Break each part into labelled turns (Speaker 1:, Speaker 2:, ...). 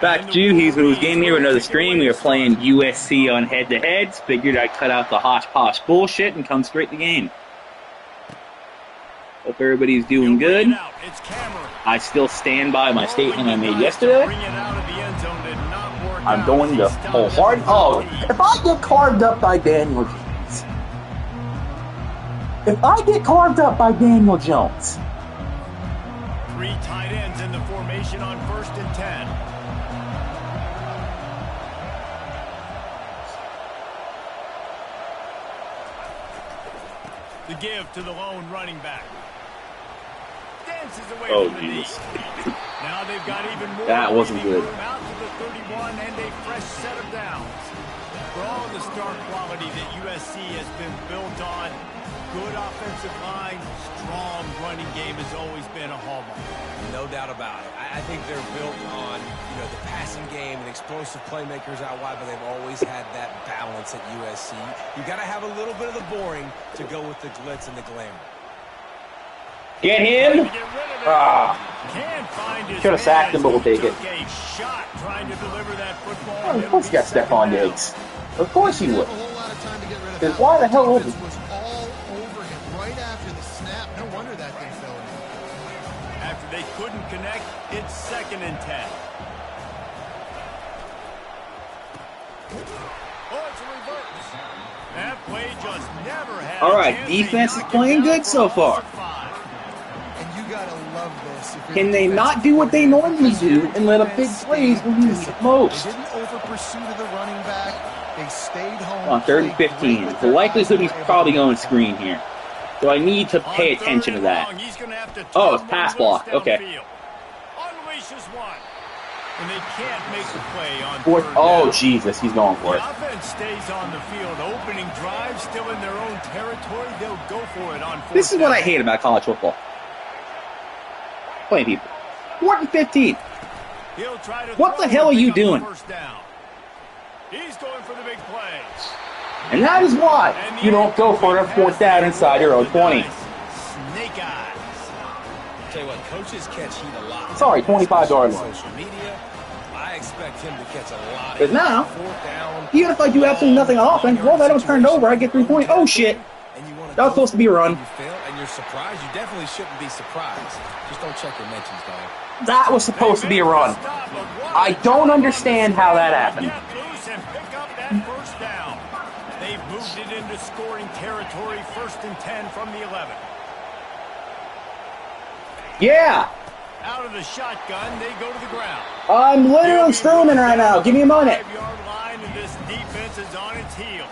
Speaker 1: Back to you, He's Who's Game here with another stream. We are playing USC on head-to-heads. Figured I'd cut out the hosh-posh bullshit and come straight to the game. Hope everybody's doing good. I still stand by my statement I made yesterday. I'm going to pull hard. Oh, if I get carved up by Daniel Jones. If I get carved up by Daniel Jones.
Speaker 2: 3 tight ends in the formation on 1st and 10. The give to the lone running back. Dances away from the knee. Now they've got even more.
Speaker 1: That wasn't good.
Speaker 2: Out to the 31 and a fresh set of downs. For all the star quality that USC has been built on, good offensive line, strong running game has always been a hallmark.
Speaker 3: No doubt about it. I think they're built on, the passing game and explosive playmakers out wide, but they've always had that balance at USC. You got to have a little bit of the boring to go with the glitz and the glamour.
Speaker 1: Get him! Should have sacked him, but we'll take it. Oh, of course you got Stephon Diggs. Of course you would. Because why the hell would he?
Speaker 2: They couldn't connect. It's 2nd and 10. Oh, it's a reverse. That play just never had.
Speaker 1: All right, defense is playing good so far.
Speaker 4: And you gotta love this.
Speaker 1: Can they not do what they normally do and let up big plays when you need it most?
Speaker 4: They didn't over pursue to the running back. They stayed home.
Speaker 1: On 3rd and 15. The likelihood he's probably going to screen here. So I need to pay attention to that. Oh, it's pass block. Okay.
Speaker 2: Unleashes one. And they can't make the play on
Speaker 1: 4th. Oh, Jesus. He's going for it.
Speaker 2: The offense stays on the field. Opening drive, still in their own territory. They'll go for it on 4th.
Speaker 1: This is what I hate about college football. Playing people. 4th and 15. What the hell are you doing?
Speaker 2: He's going for the big plays.
Speaker 1: And that is why you don't go for a 4th down inside your own 20.
Speaker 2: Snake eyes.
Speaker 3: Tell you what, coaches catch heat a lot.
Speaker 1: Sorry, 25-yard line.
Speaker 3: Social media, I expect him to catch a lot.
Speaker 1: But now,
Speaker 3: 4th down,
Speaker 1: even if I do absolutely nothing on offense, well, if I don't turn it over, I get 3 points. Oh, shit. That was supposed to be a run.
Speaker 3: You fail and you're surprised. You definitely shouldn't be surprised. Just don't check your mentions, dog.
Speaker 1: That was supposed to be a run. I don't understand how that happened.
Speaker 2: They've moved it into scoring territory. 1st and 10 from the 11.
Speaker 1: Yeah.
Speaker 2: Out of the shotgun, they go to the ground.
Speaker 1: I'm literally streaming right now. Give me a minute.
Speaker 2: 5-yard line, and this defense is on its heels.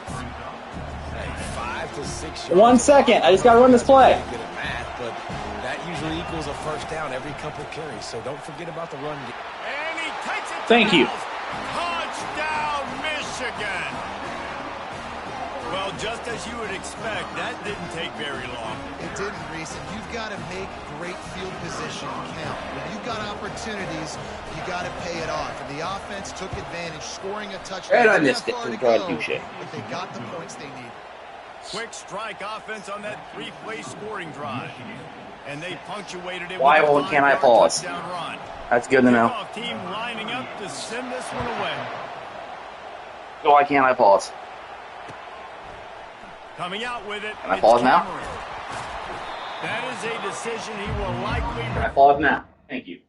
Speaker 3: 5 to 6 yards.
Speaker 1: 1 second. I just got to run this play.
Speaker 3: Good at math, but that usually equals a 1st down every couple carries. So don't forget about the run game.
Speaker 2: And he takes it.
Speaker 1: Thank you.
Speaker 2: Touchdown, Michigan. Well, just as you would expect, that didn't take very long.
Speaker 4: It didn't, Reese, and you've got to make great field position count. When you've got opportunities, you got to pay it off. And the offense took advantage, scoring a touchdown.
Speaker 1: And I missed it. But
Speaker 4: they got the points they needed.
Speaker 2: Quick strike offense on that 3-play scoring drive. And they punctuated it.
Speaker 1: Why can't I pause?
Speaker 2: Run.
Speaker 1: That's good to know.
Speaker 2: Team lining up to send this one away.
Speaker 1: Why can't I pause?
Speaker 2: Coming out with it.
Speaker 1: Can I pause now?
Speaker 2: That is a decision he will likely.
Speaker 1: Can I pause now? Thank you.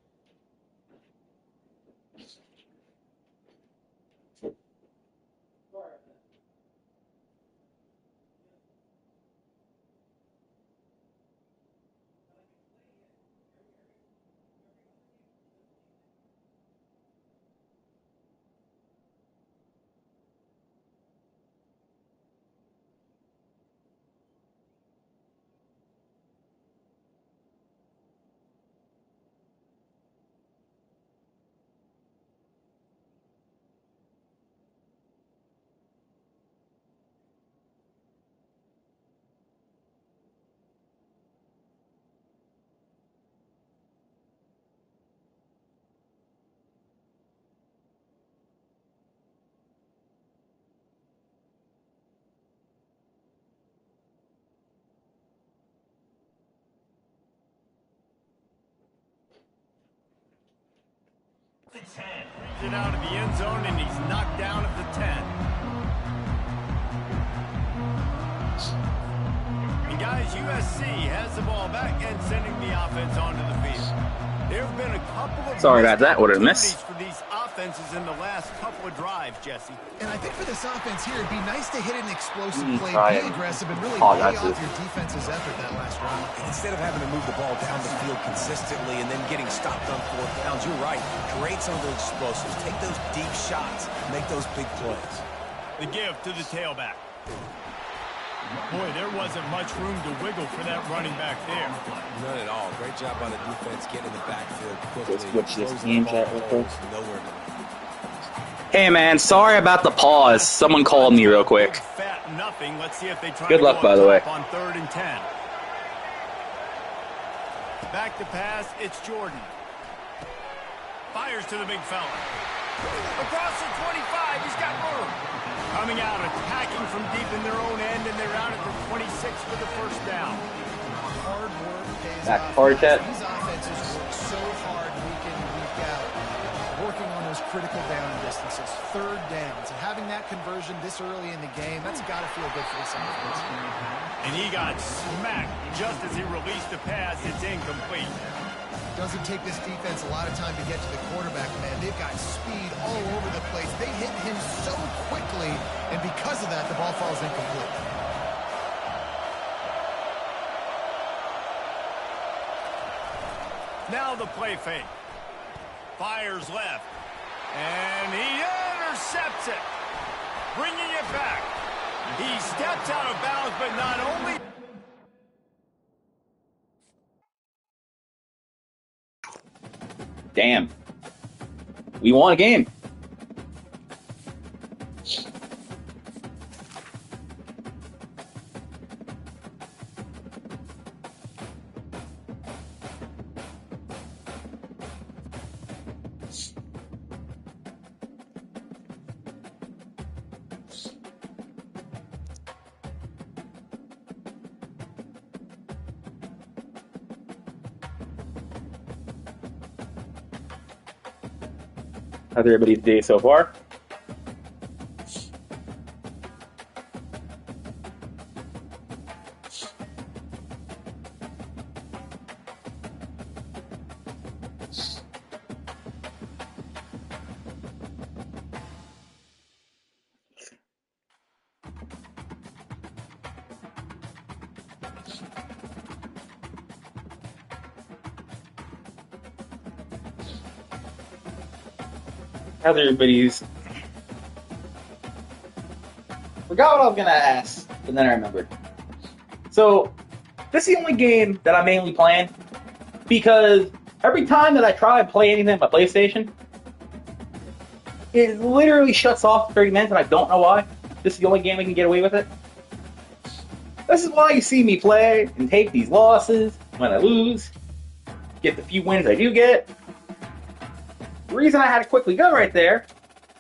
Speaker 2: Brings it out of the end zone, and he's knocked down at the 10. And guys, USC has the ball back and sending the offense onto the field. There have been a couple of
Speaker 1: sorry about that. What a miss.
Speaker 2: for these offenses in the last couple of drives, Jesse.
Speaker 4: And I think for this offense here, it'd be nice to hit an explosive play, be aggressive, and really
Speaker 1: Oh,
Speaker 4: pay
Speaker 1: that's
Speaker 4: off
Speaker 1: it.
Speaker 4: your defense's effort that last round.
Speaker 3: And instead of having to move the ball down the field consistently and then getting stopped on 4th downs, you're right. Create some of those explosives. Take those deep shots. Make those big plays.
Speaker 2: The give to the tailback. Boy, there wasn't much room to wiggle for that running back there.
Speaker 3: None at all. Great job by the defense getting in the backfield quickly.
Speaker 1: Let's switch this
Speaker 3: Closing
Speaker 1: game
Speaker 3: the
Speaker 1: chat
Speaker 3: ball
Speaker 1: real quick.
Speaker 3: holes, nowhere near.
Speaker 1: Hey, man, sorry about the pause. Someone called me real quick.
Speaker 2: Fat nothing. Let's see if they try
Speaker 1: Good
Speaker 2: to
Speaker 1: luck,
Speaker 2: go
Speaker 1: by
Speaker 2: up
Speaker 1: the way.
Speaker 2: top on 3rd and 10. Back to pass, it's Jordan. Fires to the big fella. Across the 25, he's got room. Coming out, attacking from deep in their own end, and they're out at the 26 for the first down.
Speaker 4: Hard work pays
Speaker 1: Back
Speaker 4: off.
Speaker 1: hard chat.
Speaker 4: These offenses work so hard week in and week out, working on those critical down distances, 3rd downs. And having that conversion this early in the game, that's got to feel good for this offense.
Speaker 2: And he got smacked just as he released the pass. It's incomplete.
Speaker 4: Doesn't take this defense a lot of time to get to the quarterback, man. They've got speed all over the place. They hit him so quickly, and because of that, the ball falls incomplete.
Speaker 2: Now the play fake. Fires left. And he intercepts it. Bringing it back. He steps out of bounds, but not only...
Speaker 1: Damn. We won a game. How's everybody's day so far? How's everybody's? Forgot what I was gonna ask, but then I remembered. So, this is the only game that I'm mainly playing because every time that I try and play anything on my PlayStation, it literally shuts off for 30 minutes and I don't know why. This is the only game I can get away with it. This is why you see me play and take these losses when I lose, get the few wins I do get. The reason I had to quickly go right there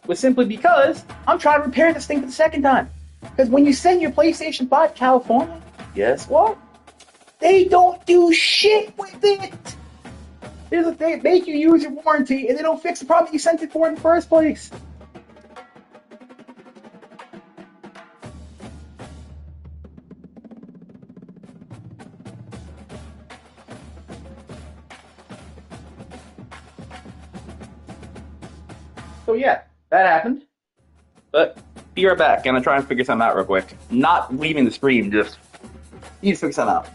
Speaker 1: was simply because I'm trying to repair this thing for the second time. Because when you send your PlayStation 5 to California, guess what? They don't do shit with it. They make you use your warranty and they don't fix the problem that you sent it for in the first place. So yeah, that happened. But be right back. Gonna try and figure something out real quick. Not leaving the stream, just need to figure something out.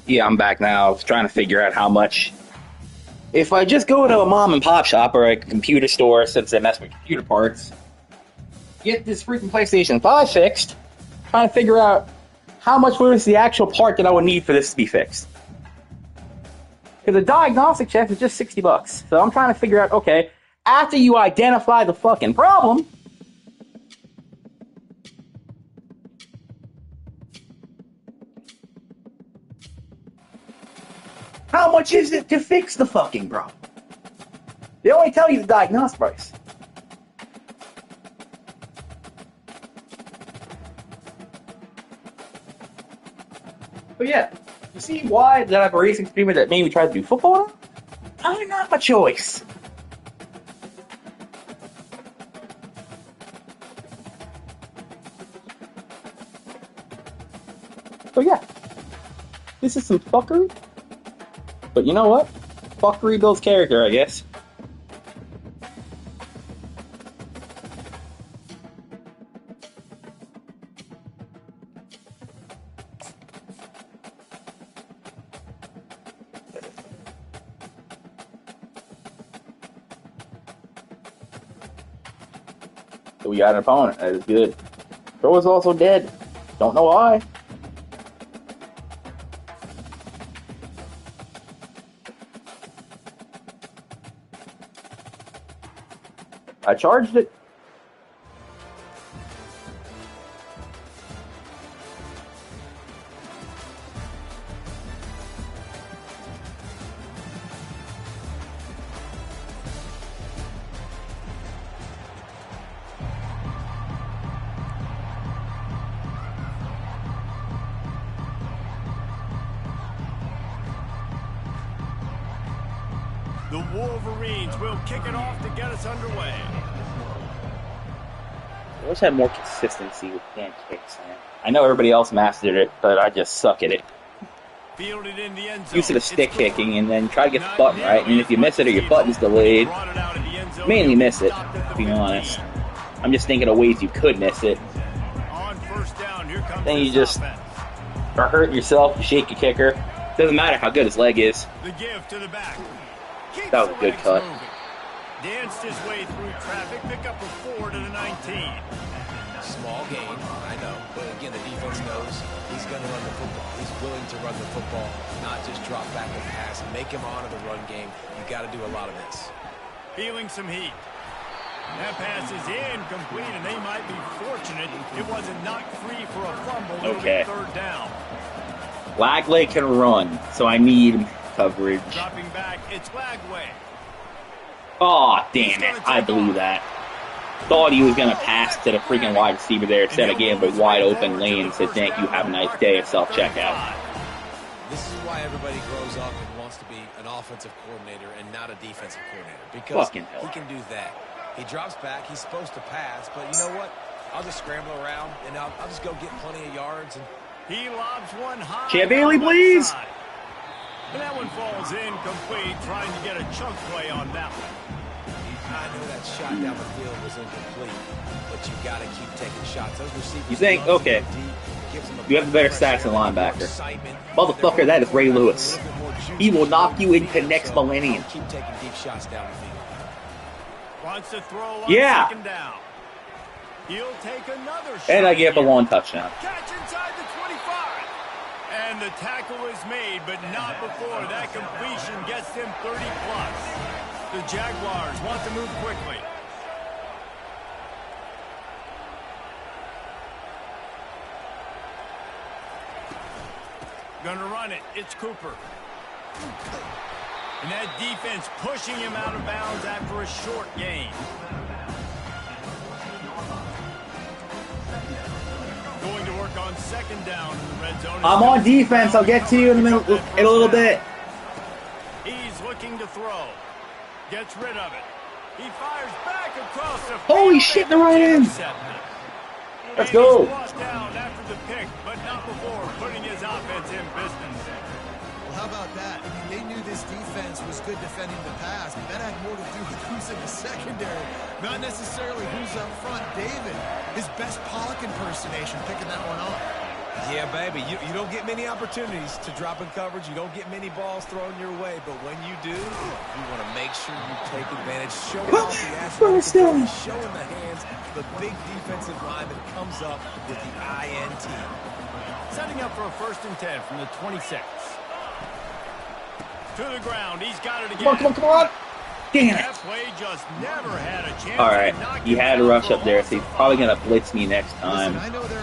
Speaker 1: Yeah, I'm back now. I was trying to figure out how much. If I just go to a mom and pop shop or a computer store, since they mess with computer parts, get this freaking PlayStation 5 fixed, trying to figure out how much was the actual part that I would need for this to be fixed. Because a diagnostic check is just $60. So I'm trying to figure out, okay, after you identify the fucking problem, how much is it to fix the fucking problem? They only tell you the diagnostic price. But yeah, you see why that I have a racing streamer that made me try to do football now? I didn't have a choice. So yeah, this is some fuckery. But you know what? Fuckery builds character, I guess. So we got an opponent. That is good. Crow is also dead. Don't know why. I charged it.
Speaker 2: The Wolverines will kick it off to get us underway.
Speaker 1: I wish I had more consistency with pancakes, man. I know everybody else mastered it, but I just suck at it.
Speaker 2: Fielded in the end zone.
Speaker 1: Used to the stick kicking and then try to get the button right, and if you miss it or your button's delayed, mainly miss it, to be honest. I'm just thinking of ways you could miss it.
Speaker 2: On first down, here comes
Speaker 1: Then you just are hurting yourself, you shake your kicker. Doesn't matter how good his leg is.
Speaker 2: The give to the back.
Speaker 1: That was a good cut.
Speaker 2: Danced his way through traffic, pick up a 4 to the 19.
Speaker 3: Small gain, I know. But again, the defense knows he's going to run the football. He's willing to run the football, not just drop back and pass. Make him honor the run game. You got to do a lot of this.
Speaker 2: Feeling some heat. That pass is incomplete, and they might be fortunate it wasn't knocked free for a fumble.
Speaker 1: Okay.
Speaker 2: Third down.
Speaker 1: Lagley can run, so I need coverage.
Speaker 2: Dropping back, it's Lagway.
Speaker 1: Aw, damn it. I blew that. Thought he was going to pass to the freaking wide receiver there instead of gave him a wide open lane and said, thank you, have a nice day, and self-checkout.
Speaker 3: This is why everybody grows up and wants to be an offensive coordinator and not a defensive coordinator. Because he can do that. He drops back, he's supposed to pass, but you know what? I'll just scramble around, and I'll just go get plenty of yards. And
Speaker 2: he lobs one high.
Speaker 1: Champ Bailey, please.
Speaker 2: And that one falls incomplete, trying to get a chunk play on that one.
Speaker 3: I know that shot down the field was incomplete, but you got to keep taking shots. Those receivers.
Speaker 1: You think? Okay. You have the better stats than linebacker. Motherfucker, that is Ray Lewis. He will knock you into next millennium.
Speaker 3: Keep taking deep shots down the field.
Speaker 2: Wants to throw on second down. He'll take another shot.
Speaker 1: And I give him one touchdown.
Speaker 2: Catch inside the 25. And the tackle is made, but not before that completion gets them 30+. The Jaguars want to move quickly. Gonna run it. It's Cooper. And that defense pushing him out of bounds after a short gain. Going to work on second down in the red zone.
Speaker 1: I'm on defense. I'll get to you in a little bit.
Speaker 2: He's looking to throw. Gets rid of it. He fires back across the field.
Speaker 1: Holy shit, they're right in. Let's go.
Speaker 2: He's brought down after the pick, but not before putting his offense in business.
Speaker 4: Well, how about that? I mean, they knew this defense was good defending the pass, but that had more to do with who's in the secondary, not necessarily who's up front. David, his best Pollock impersonation, picking that one off.
Speaker 3: Yeah, baby. You don't get many opportunities to drop in coverage. You don't get many balls thrown your way. But when you do, you want to make sure you take advantage. Show off the athletic ability, show in the hands the big defensive line that comes up with the INT.
Speaker 2: Setting up for a 1st and 10 from the 26. To the ground. He's got it again.
Speaker 1: Come on. Damn it.
Speaker 2: That play just never had a chance.
Speaker 1: All right, he had to rush up there, so he's probably going to blitz me next time.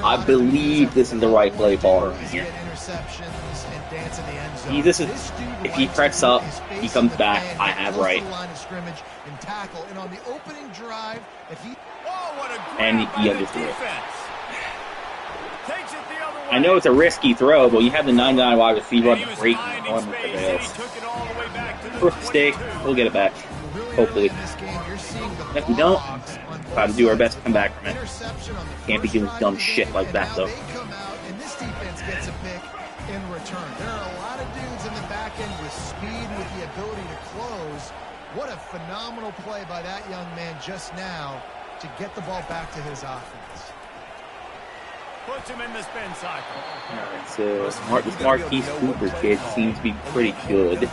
Speaker 1: I believe this is the right play for him here. If he press up, he comes back, I have right. And he underthrew it. I know it's a risky throw, but you have the 99 wide receiver on the break and run with the rails. First mistake, we'll get it back. Hopefully. If we don't, try to do our best to come back from it. Can't be doing dumb shit like that, though.
Speaker 4: And this defense gets a pick in return. There are a lot of dudes in the back end with speed, with the ability to close. What a phenomenal play by that young man just now to get the ball back to his offense.
Speaker 2: Puts him in the spin cycle.
Speaker 1: Alright, so this Marquise Cooper kid seems to be pretty good.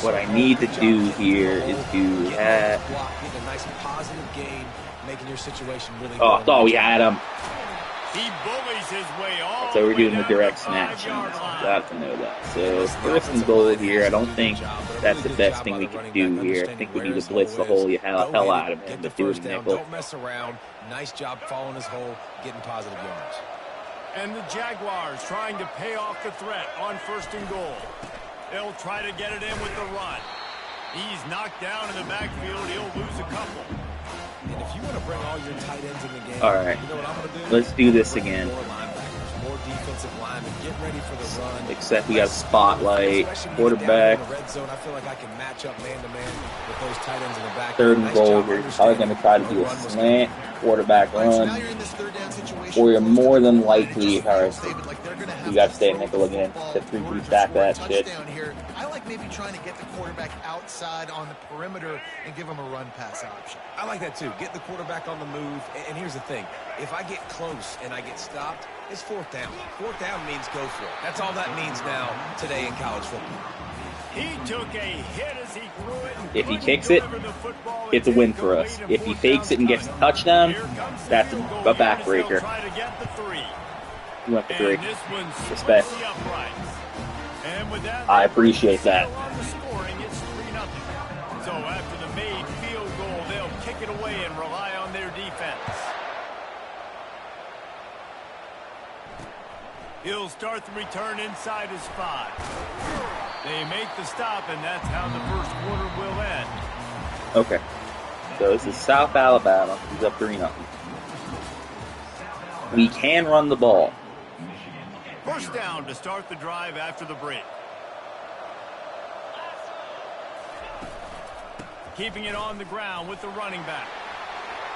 Speaker 1: What I need to do here is do that. Oh, I thought we had him.
Speaker 2: He bullies his way all
Speaker 1: So we're doing the
Speaker 2: way
Speaker 1: direct
Speaker 2: down the
Speaker 1: snatching.
Speaker 2: 5-yard line.
Speaker 1: Got to know that. So 1st and goal here. I don't think that's the best thing we can do here. I think we need to blitz the holy hell out of him, but do it in nickel.
Speaker 3: Don't mess around. Nice job following his hole, getting positive yards.
Speaker 2: And the Jaguars trying to pay off the threat on 1st and goal. They'll try to get it in with the run. He's knocked down in the backfield. He'll lose a couple.
Speaker 3: And if you want to bring all your tight ends in the game,
Speaker 1: All right,
Speaker 3: you know what I'm going to do?
Speaker 1: let's do this again.
Speaker 3: More linebackers, more defensive linemen, get ready for the run.
Speaker 1: Except we got a spotlight, quarterback.
Speaker 3: Red zone, I feel like I can match up man-to-man with those tight ends in the back.
Speaker 1: 3rd and goal. We're probably going to try to do a slant, quarterback run, or you're more than likely, all right, you got to stay in nickel again to 3-3 stack that shit.
Speaker 4: I like maybe trying to get the quarterback outside on the perimeter and give him a run pass option.
Speaker 3: I like that too. Get the quarterback on the move. And here's the thing. If I get close and I get stopped, it's 4th down. 4th down means go for it. That's all that means now today in college football.
Speaker 2: He took a hit as he threw it.
Speaker 1: If he kicks it, it's a win for us. If he fakes it and gets a touchdown, that's a backbreaker. He went for 3. Respect. I appreciate that.
Speaker 2: So after the made field goal, they'll kick it away and rely on their defense. He'll start the return inside his 5. They make the stop, and that's how the 1st quarter will end.
Speaker 1: Okay. So this is South Alabama. He's up 3-0. We can run the ball.
Speaker 2: 1st down to start the drive after the break. Keeping it on the ground with the running back.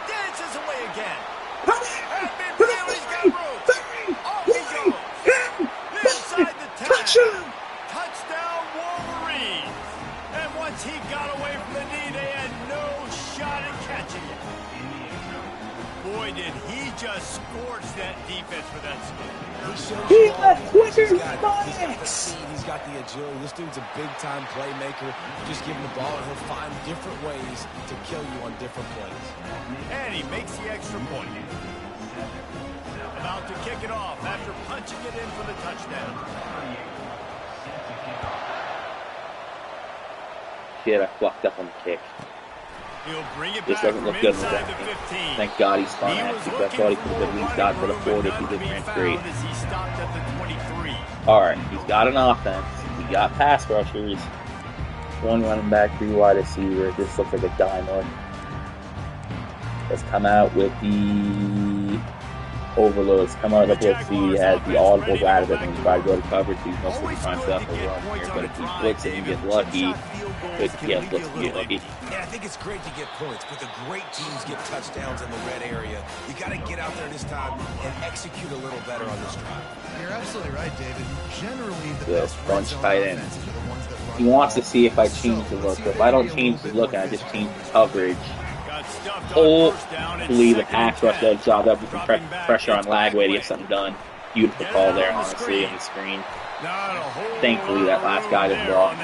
Speaker 2: Dances away again. And midfield, he's got room. Off he goes. Inside the 10. Touchdown Wolverines. And once he got away from the knee, they had no shot at catching it. Boy, did he just scorch that defense for that score.
Speaker 1: He's got quicker
Speaker 3: He's got the speed, he's got the agility. This dude's a big-time playmaker. Just give him the ball, and he'll find different ways to kill you on different plays.
Speaker 2: And he makes the extra point. About to kick it off after punching it in for the touchdown.
Speaker 1: Shit, I fucked up on the kick.
Speaker 2: He'll bring it
Speaker 1: This
Speaker 2: back
Speaker 1: doesn't
Speaker 2: from
Speaker 1: look good in the
Speaker 2: inside the
Speaker 1: ground.
Speaker 2: 15.
Speaker 1: Thank God he's fine.
Speaker 2: He was
Speaker 1: Because I thought he could have at least got to the 40 if he didn't run straight.
Speaker 2: As he stopped at the 23.
Speaker 1: Alright, he's got an offense. He got pass rushers. 1 running back, 3 wide receiver. This looks like a dynamo. Let's come out with the overloads. Come out, let's see, he has the audibles out of it when he's about to go to coverage. He's mostly trying to run here. But if he blitzes and gets lucky, could get blitzed and get lucky.
Speaker 3: Yeah, I think it's great to get points, but the great teams get touchdowns in the red area. You got to get out there this time and execute a little better on this drive.
Speaker 4: You're absolutely right, David. Generally, the
Speaker 1: The
Speaker 4: best
Speaker 1: bunch
Speaker 4: red zone
Speaker 1: tight end.
Speaker 4: offenses are the ones that run
Speaker 1: He wants to see if I change the look. If I don't change the look and I just change the coverage, hopefully the pass rush does job up with some pressure on Lagway to get something done. Beautiful call there, honestly, on the screen. Thankfully, that last guy didn't block.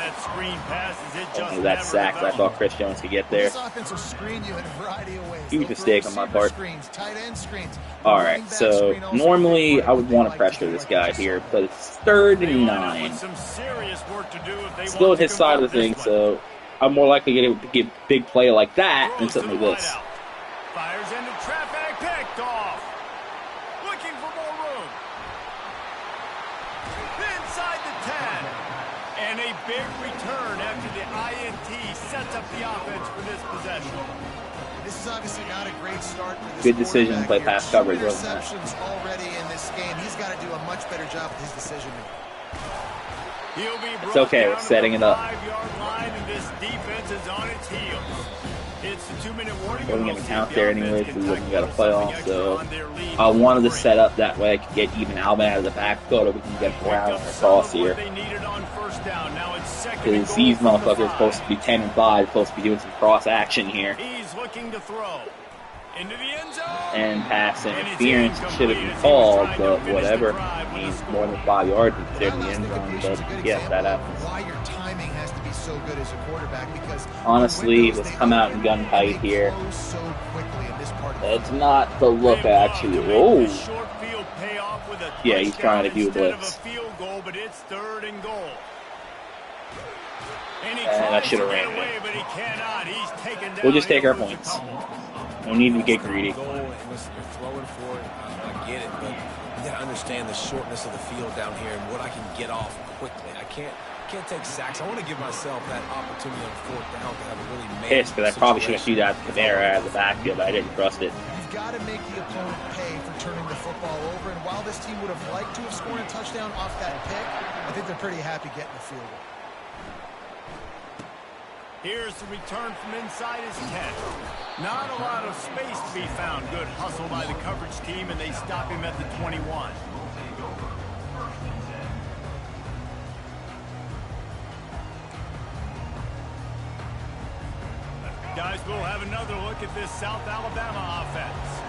Speaker 1: Only that sack that I thought Chris Jones could get there.
Speaker 4: This offense will screen you in a variety of ways.
Speaker 1: Huge mistake on my part.
Speaker 4: Screens, tight end screens.
Speaker 1: Alright, so normally I would want to pressure this guy here, but it's 3rd and 9. Still at his side of the thing, so I'm more likely to get a big play like that than something like this.
Speaker 2: Fires into traffic, picked off. Looking for more room. Inside the 10. And a big return after the INT sets up the offense for this possession.
Speaker 4: This is obviously not a great start for this
Speaker 1: Good decision to play pass coverage, wasn't it?
Speaker 4: Interceptions already in this game. He's got to do a much better job with his decision making.
Speaker 1: It's okay, we're setting it up. Wasn't going to count there anyway because we wouldn't got a playoff, so I wanted to set up that way I could get even Alvin out of the backfield, or we can get Brown or Cross here. Because these motherfuckers are supposed to be 10 and 5, supposed to be doing some cross action here.
Speaker 2: He's looking to throw into the end zone.
Speaker 1: And pass interference should have been called, but whatever. I mean, more than 5 yards instead of the end zone, but yeah, that happens.
Speaker 4: Why your timing has to be so good as a quarterback, because
Speaker 1: honestly, let's come out and gun tight here. It's not the look actually. Oh, yeah, he's trying to do a blitz. And I should have ran it. We'll just take our points. No need to get greedy.
Speaker 3: Listen, you're throwing for it. I get it, but you got to understand the shortness of the field down here and what I can get off quickly. I can't take sacks. I want to give myself that opportunity on 4th down to have a really
Speaker 1: pissed because I probably should have threw that Kamara out of the backfield. I didn't trust it.
Speaker 4: You've got to make the opponent pay for turning the football over. And while this team would have liked to have scored a touchdown off that pick, I think they're pretty happy getting the field goal.
Speaker 2: Here's the return from inside his 10. Not a lot of space to be found. Good hustle by the coverage team, and they stop him at the 21. Guys, we'll have another look at this South Alabama offense.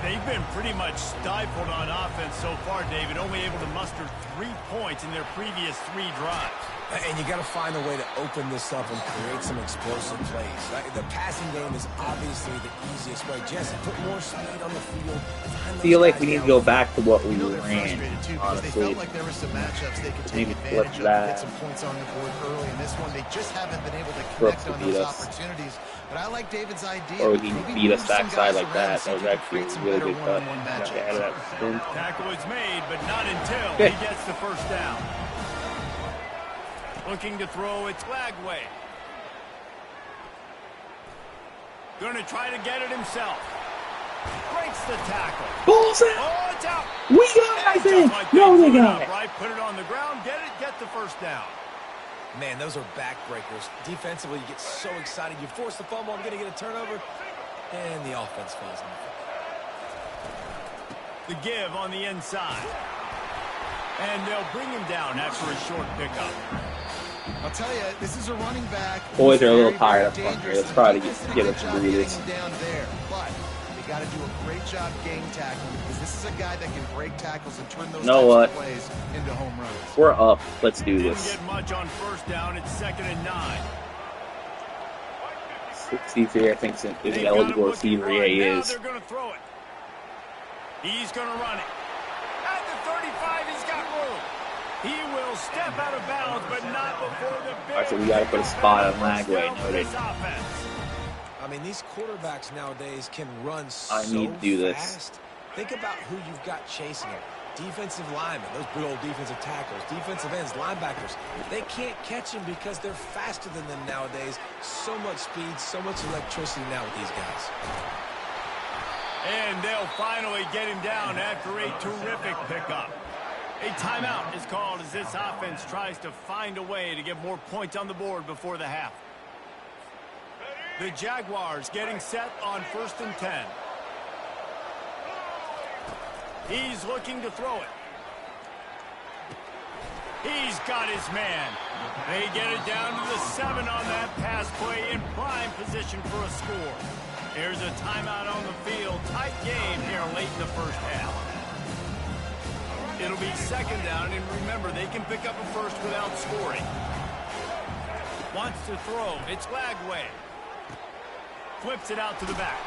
Speaker 2: They've been pretty much stifled on offense so far, David, only able to muster 3 points in their previous 3 drives.
Speaker 3: And you got to find a way to open this up and create some explosive plays. The passing game is obviously the easiest way. Jesse, put more speed on the field.
Speaker 1: I feel like we need to go back to what we ran, honestly.
Speaker 4: They felt like there were some matchups they could take advantage of and get some points on the board early. In this one, they just haven't been able to connect on those opportunities. But I like David's idea.
Speaker 1: Or he beat us backside like that. That was actually a really good cut.
Speaker 2: Tackle is made, but not until he gets the first down. Looking to throw, it's Lagway. Going to try to get it himself. Breaks the tackle.
Speaker 1: Ball's out.
Speaker 2: Oh, it's out.
Speaker 1: We got it, I think.
Speaker 2: Like
Speaker 1: no, they got it.
Speaker 2: Right, put it on the ground, get the first down.
Speaker 3: Man, those are backbreakers. Defensively, you get so excited. You force the fumble, I'm going to get a turnover, and the offense falls on
Speaker 2: the give on the inside. And they'll bring him down after a short pickup.
Speaker 4: I'll tell you, this is a running back.
Speaker 1: Boys are a little tired up front here. Let's try to get us some breathers.
Speaker 4: Down there, but they got to do a great job gang tackling, because this is a guy that can break tackles and turn those plays into home runs.
Speaker 1: We're up. Let's do this.
Speaker 2: Didn't get much on first down. It's 2nd and 9.
Speaker 1: 63, I think, is an eligible receiver. Yeah, he is.
Speaker 2: They're going to throw it. He's going to run it. At the 35, he's got room. He will step out of bounds, but not before the big.
Speaker 1: All right, so we got to put a spot on Lagway. Noted.
Speaker 3: I mean, these quarterbacks nowadays can run so
Speaker 1: I need to do this.
Speaker 3: fast. Think about who you've got chasing him. Defensive linemen, those big old defensive tackles, defensive ends, linebackers. They can't catch him because they're faster than them nowadays. So much speed, so much electricity now with these guys.
Speaker 2: And they'll finally get him down after a terrific pickup. A timeout is called as this offense tries to find a way to get more points on the board before the half. The Jaguars getting set on 1st and 10. He's looking to throw it. He's got his man. They get it down to the 7 on that pass play in prime position for a score. There's a timeout on the field. Tight game here late in the first half. It'll be second down, and remember, they can pick up a first without scoring. Wants to throw. It's Lagway. Flips it out to the back.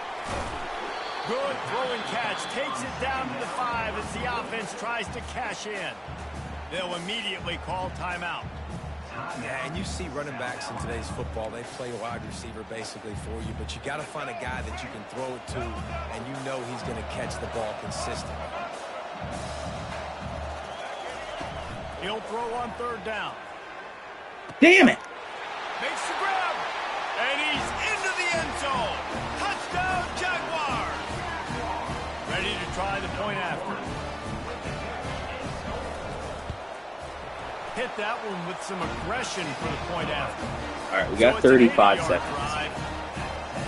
Speaker 2: Good throw and catch. Takes it down to the 5 as the offense tries to cash in. They'll immediately call timeout.
Speaker 3: Yeah, and you see running backs in today's football, they play wide receiver basically for you, but you got to find a guy that you can throw it to, and you know he's going to catch the ball consistently.
Speaker 2: He'll throw on third down.
Speaker 1: Damn it!
Speaker 2: Makes the grab, and he's into the end zone. Touchdown, Jaguars! Ready to try the point after. Hit that one with some aggression for the point after.
Speaker 1: All right, we got 35 seconds.
Speaker 2: Drive,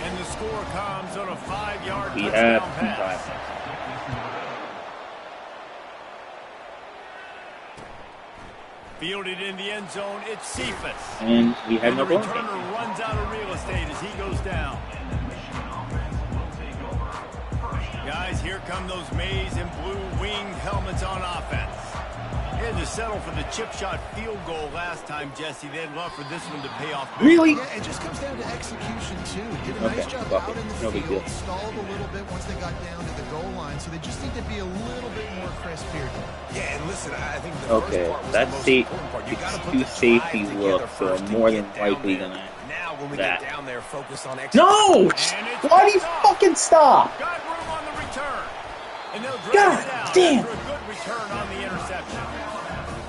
Speaker 2: and the score comes on a 5-yard
Speaker 1: We
Speaker 2: touchdown
Speaker 1: have
Speaker 2: pass.
Speaker 1: time.
Speaker 2: Fielded in the end zone, it's Cephas.
Speaker 1: And we had
Speaker 2: And
Speaker 1: no
Speaker 2: the
Speaker 1: ball.
Speaker 2: returner runs out of real estate as he goes down. Guys, here come those maize and blue winged helmets on offense. They had to settle for the chip shot field goal last time, Jesse. They'd love for this one to pay off.
Speaker 1: Really?
Speaker 4: Yeah, it just comes down to execution, too. Did a
Speaker 1: Okay,
Speaker 4: nice job
Speaker 1: fuck
Speaker 4: out
Speaker 1: it.
Speaker 4: in the
Speaker 1: No big
Speaker 4: field,
Speaker 1: deal.
Speaker 4: stalled a little bit once they got down to the goal line, so they just need to be a little bit more crisp here.
Speaker 3: Yeah, and listen, I think the
Speaker 1: Okay,
Speaker 3: first part was
Speaker 1: that
Speaker 3: the most
Speaker 1: safe,
Speaker 3: important part. You gotta put
Speaker 1: two
Speaker 3: the
Speaker 1: safety
Speaker 3: drive together
Speaker 1: look, so
Speaker 3: first
Speaker 1: I'm
Speaker 3: and
Speaker 1: more
Speaker 3: get
Speaker 1: than
Speaker 3: down
Speaker 1: likely
Speaker 3: there.
Speaker 1: gonna.
Speaker 3: Now, when we
Speaker 1: that.
Speaker 3: get down there, focus on
Speaker 1: No!
Speaker 2: And it's
Speaker 1: Why do you
Speaker 2: picked off.
Speaker 1: fucking stop?
Speaker 2: Got room on the return. And they'll drag
Speaker 1: God
Speaker 2: it down
Speaker 1: damn.
Speaker 2: after a good return on the interception.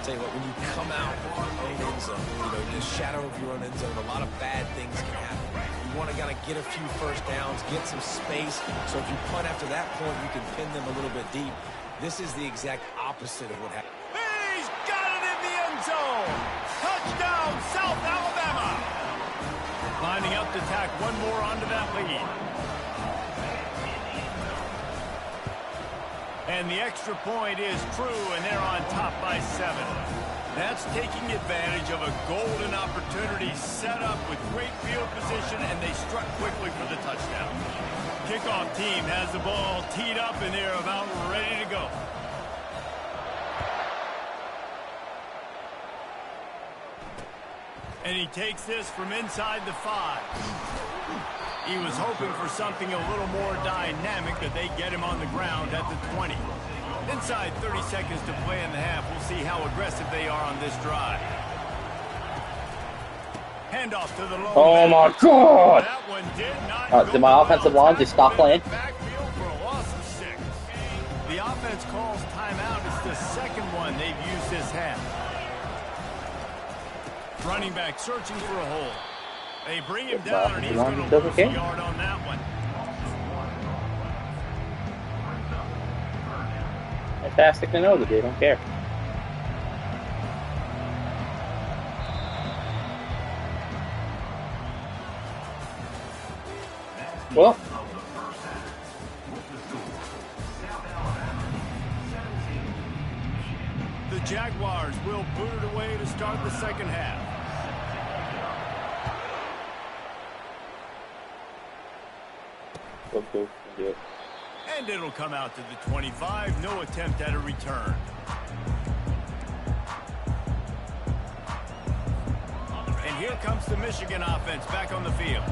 Speaker 3: Tell you what, when you come out of your own end zone, you know, the shadow of your own end zone, a lot of bad things can happen. You want to kind of get a few first downs, get some space, so if you punt after that point, you can pin them a little bit deep. This is the exact opposite of what happened.
Speaker 2: He's got it in the end zone. Touchdown, South Alabama. Lining up to tack one more onto that lead. And the extra point is true, and they're on top by 7. That's taking advantage of a golden opportunity set up with great field position, and they struck quickly for the touchdown. Kickoff team has the ball teed up, and they're about ready to go. And he takes this from inside the 5. He was hoping for something a little more dynamic, but they get him on the ground at the 20. Inside 30 seconds to play in the half. We'll see how aggressive they are on this drive. Handoff to the low.
Speaker 1: Oh my god!
Speaker 2: That one did not
Speaker 1: Did my offensive line just stop playing?
Speaker 2: Backfield for a loss of 6. The offense calls timeout. It's the second one they've used this half. Running back searching for a hole. They bring him down, and he's going to lose a yard on that one.
Speaker 1: Fantastic to know that they don't care. Well,
Speaker 2: The Jaguars will boot it away to start the second half.
Speaker 1: go do it.
Speaker 2: And it'll come out to the 25. No attempt at a return. And here comes the Michigan offense back on the field.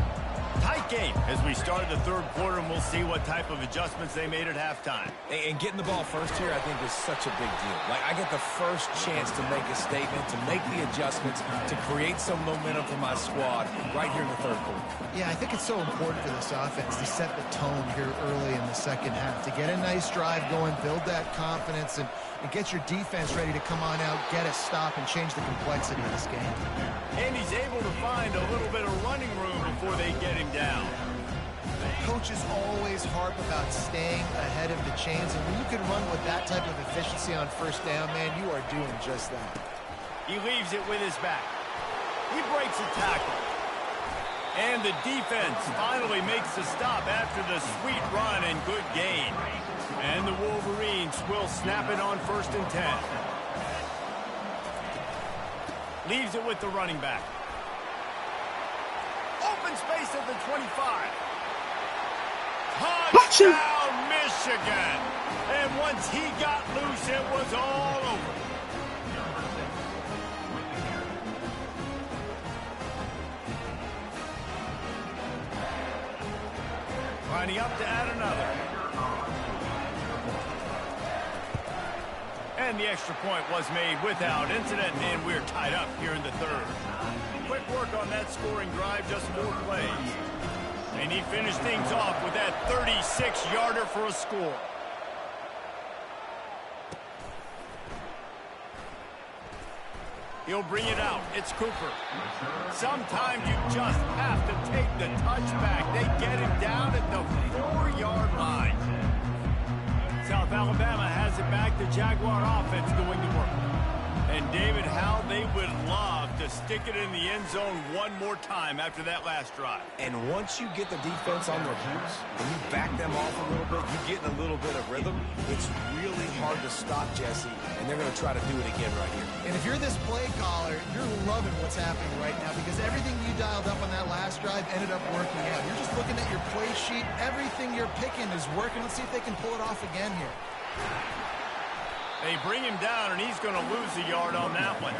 Speaker 2: Tight game as we start the third quarter, and we'll see what type of adjustments they made at halftime.
Speaker 3: And getting the ball first here, I think, is such a big deal. Like, I get the first chance to make a statement, to make the adjustments, to create some momentum for my squad right here in the third quarter.
Speaker 4: Yeah, I think it's so important for this offense to set the tone here early in the second half, to get a nice drive going, build that confidence, and get your defense ready to come on out, get a stop, and change the complexity of this game.
Speaker 2: And he's able to find a little bit of running room before they get him down.
Speaker 4: Coaches always harp about staying ahead of the chains, and when you can run with that type of efficiency on first down, man, you are doing just that.
Speaker 2: He leaves it with his back. He breaks a tackle. And the defense finally makes the stop after the sweet run and good gain. And the Wolverines will snap it on 1st and 10. Leaves it with the running back. Open space at the 25. Touchdown, Michigan! And once he got loose, loose, it was all over. Lining up to add another. And the extra point was made without incident, and we're tied up here in the third. Quick work on that scoring drive, just 4 plays. And he finished things off with that 36-yarder for a score. He'll bring it out. It's Cooper. Sometimes you just have to take the touchback. They get him down at the 4-yard line. South Alabama has it back. The Jaguar offense going to work. And David, how they would love to stick it in the end zone one more time after that last drive.
Speaker 3: And once you get the defense on their heels, when you back them off a little bit, you get in a little bit of rhythm, it's really hard to stop Jesse, and they're going to try to do it again right here.
Speaker 4: And if you're this play caller, you're loving what's happening right now because everything you dialed up on that last drive ended up working out. You're just looking at your play sheet. Everything you're picking is working. Let's see if they can pull it off again here.
Speaker 2: They bring him down, and he's going to lose a yard on that one.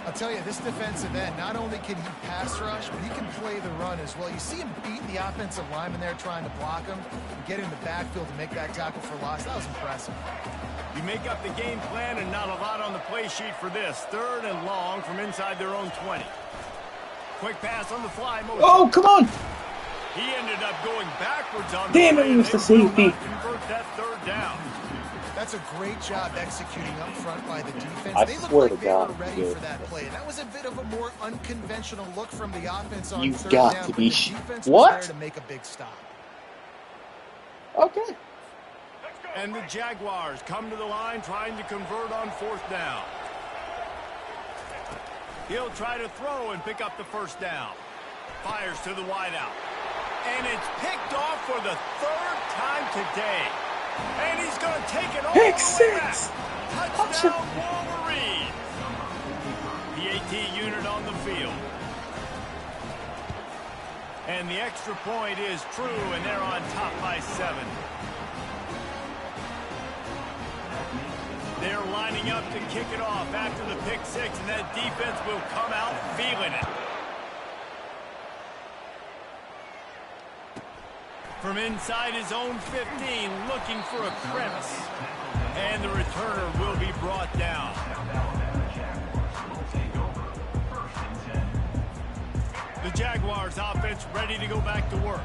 Speaker 4: I'll tell you, this defensive end, not only can he pass rush, but he can play the run as well. You see him beating the offensive lineman there trying to block him and get in the backfield to make that tackle for loss. That was impressive.
Speaker 2: You make up the game plan and not a lot on the play sheet for this. 3rd and long from inside their own 20. Quick pass on the fly motion.
Speaker 1: Oh, come on!
Speaker 2: He ended up going backwards on
Speaker 1: Damn
Speaker 2: the
Speaker 1: it,
Speaker 2: play.
Speaker 1: Mr. Safety.
Speaker 2: Convert that 3rd down.
Speaker 4: That's a great job executing up front by the defense.
Speaker 1: I
Speaker 4: They looked
Speaker 1: swear
Speaker 4: like
Speaker 1: to
Speaker 4: they
Speaker 1: God,
Speaker 4: were ready
Speaker 1: dude.
Speaker 4: for that play. And that was a bit of a more unconventional look from the offense on
Speaker 1: You've
Speaker 4: 3rd
Speaker 1: got
Speaker 4: down.
Speaker 1: to
Speaker 4: but
Speaker 1: be
Speaker 4: the defense
Speaker 1: what?
Speaker 4: was there to make a big stop.
Speaker 1: Okay.
Speaker 2: And the Jaguars come to the line trying to convert on 4th down. He'll try to throw and pick up the 1st down. Fires to the wideout. And it's picked off for the 3rd time today. And he's going to take it all
Speaker 1: Pick
Speaker 2: the way back.
Speaker 1: six.
Speaker 2: Touchdown, Wolverine. PAT unit on the field. And the extra point is true, and they're on top by 7. They're lining up to kick it off after the pick 6, and that defense will come out feeling it. From inside his own 15, looking for a crevice. And the returner will be brought down. The Jaguars offense ready to go back to work.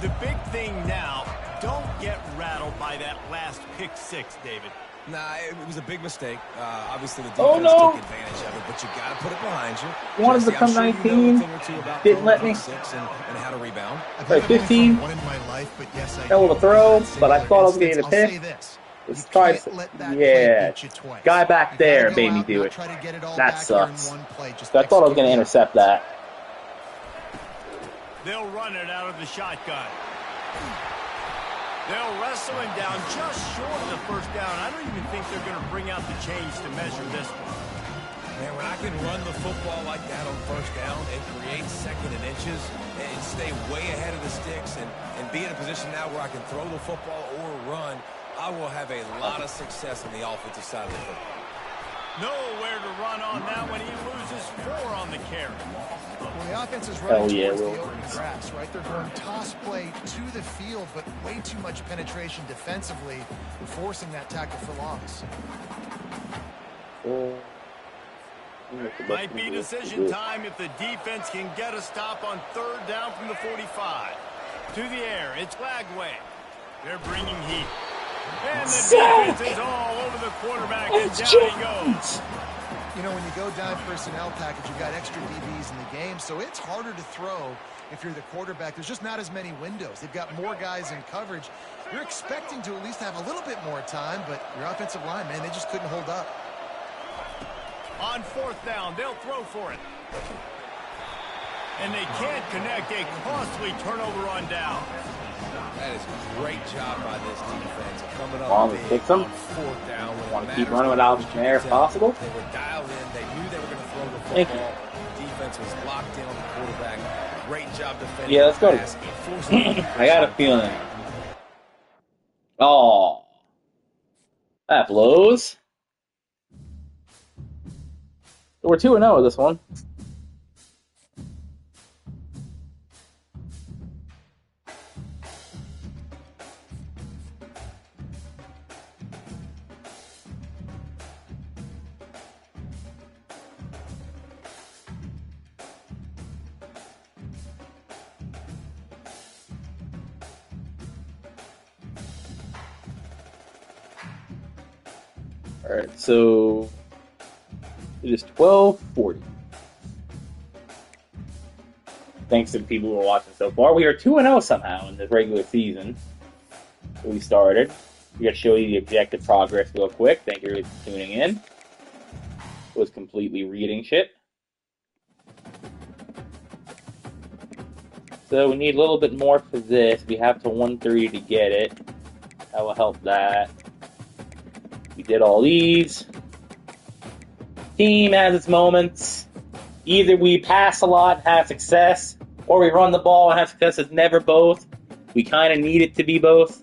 Speaker 2: The big thing now, don't get rattled by that last pick 6, David.
Speaker 3: Nah, it was a big mistake. Obviously, the
Speaker 1: Oh,
Speaker 3: defense
Speaker 1: no.
Speaker 3: took advantage of it, but you got to put it behind you.
Speaker 1: You wanted to
Speaker 3: Jesse, I'm
Speaker 1: become
Speaker 3: sure you know
Speaker 1: 19,
Speaker 3: a thing or two about
Speaker 1: didn't
Speaker 3: throwing
Speaker 1: let me.
Speaker 3: pick 6 and how to rebound.
Speaker 4: I've
Speaker 1: Sorry,
Speaker 4: never been
Speaker 1: 15.
Speaker 4: one in my life, but yes, I
Speaker 1: Hell of a
Speaker 4: do.
Speaker 1: throw,
Speaker 4: In that
Speaker 1: but I thought I was
Speaker 4: singular
Speaker 1: gonna get a
Speaker 4: instance,
Speaker 1: pick.
Speaker 4: I'll say this.
Speaker 1: Let's
Speaker 4: You
Speaker 1: try
Speaker 4: can't
Speaker 1: some.
Speaker 4: let that play
Speaker 1: Yeah.
Speaker 4: beat you twice.
Speaker 1: Guy back
Speaker 4: You
Speaker 1: there
Speaker 4: gotta go
Speaker 1: made me
Speaker 4: out,
Speaker 1: do
Speaker 4: not
Speaker 1: it.
Speaker 4: try to get it all
Speaker 1: That
Speaker 4: back here in
Speaker 1: sucks.
Speaker 4: one play. Just
Speaker 1: So I thought I was going to
Speaker 4: execute.
Speaker 1: intercept that.
Speaker 2: They'll run it out of the shotgun. They'll wrestle him down just short of the 1st down. I don't even think they're going to bring out the chains to measure this one.
Speaker 3: Man, when I can run the football like that on 1st down and create 2nd and inches and stay way ahead of the sticks and be in a position now where I can throw the football or run, I will have a lot of success on the offensive side of the football.
Speaker 2: Nowhere to run on that one. He loses 4 on the carry.
Speaker 4: Well, the offense is
Speaker 1: Hell
Speaker 4: running
Speaker 1: yeah,
Speaker 4: towards the
Speaker 1: Will.
Speaker 4: open grass, right? They're going toss play to the field, but way too much penetration defensively, forcing that tackle for loss.
Speaker 2: Might be decision time if the defense can get a stop on 3rd down from the 45. To the air, it's Flagway. They're bringing heat. And the defense is all over the quarterback, and down he goes.
Speaker 4: You know, when you go dime personnel package, you've got extra DBs in the game, so it's harder to throw if you're the quarterback. There's just not as many windows. They've got more guys in coverage. You're expecting to at least have a little bit more time, but your offensive line, man, they just couldn't hold up.
Speaker 2: On 4th down, they'll throw for it. And they can't connect. A costly turnover on down.
Speaker 3: That is a great job by this defense. Coming up
Speaker 1: Long
Speaker 3: big
Speaker 1: as fix 'em.
Speaker 3: on 4th down. when it
Speaker 1: Want to keep
Speaker 3: matters
Speaker 1: running
Speaker 3: the
Speaker 1: without
Speaker 3: most.
Speaker 1: an air if possible.
Speaker 3: They were dialed in. They knew they were going to throw the
Speaker 1: Thank you.
Speaker 3: football. Defense was locked in on the quarterback. Great job defending.
Speaker 1: Yeah, let's go.
Speaker 3: the pass, forcing
Speaker 1: I got a feeling. Oh. That blows. So we're 2-0 with this one. Alright, so it is 12:40. Thanks to the people who are watching so far. We are 2-0 somehow in the regular season that we started. We got to show you the objective progress real quick. Thank you for tuning in. Was completely reading shit. So we need a little bit more for this. We have to 130 to get it. That will help that. We did all these. Team has its moments. Either we pass a lot and have success, or we run the ball and have success. It's never both. We kind of need it to be both.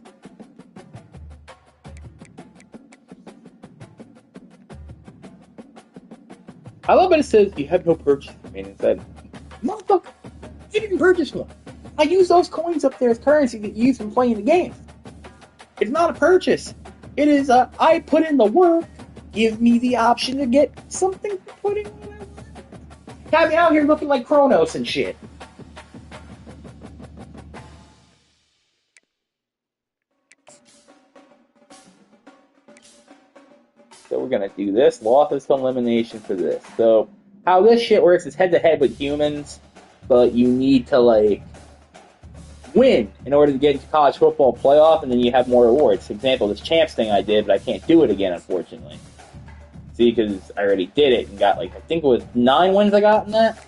Speaker 1: I love that it says you have no purchase. I mean, it said, motherfucker, you didn't purchase one. I use those coins up there as currency that you use when playing the game. It's not a purchase. It is I put in the work. Give me the option to get something for putting in my work. Got me out here looking like Kronos and shit. So we're gonna do this. Losses to elimination for this. So how this shit works is head-to-head with humans, but you need to, like, win in order to get into college football playoff, and then you have more rewards. For example, this champs thing I did, but I can't do it again, unfortunately. See, because I already did it and got, like, I think it was 9 wins I got in that,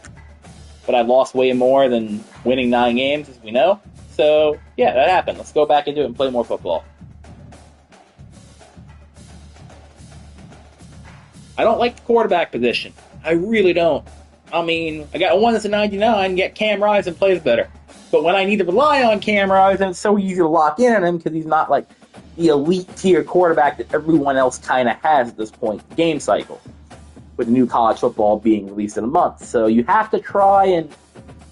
Speaker 1: but I lost way more than winning 9 games, as we know. So, yeah, that happened. Let's go back into it and play more football. I don't like the quarterback position. I really don't. I mean, I got one that's a 99, get Cam Rising plays better. But when I need to rely on Cam Rising, it's so easy to lock in on him because he's not like the elite tier quarterback that everyone else kind of has at this point in the game cycle, with the new college football being released in a month. So you have to try and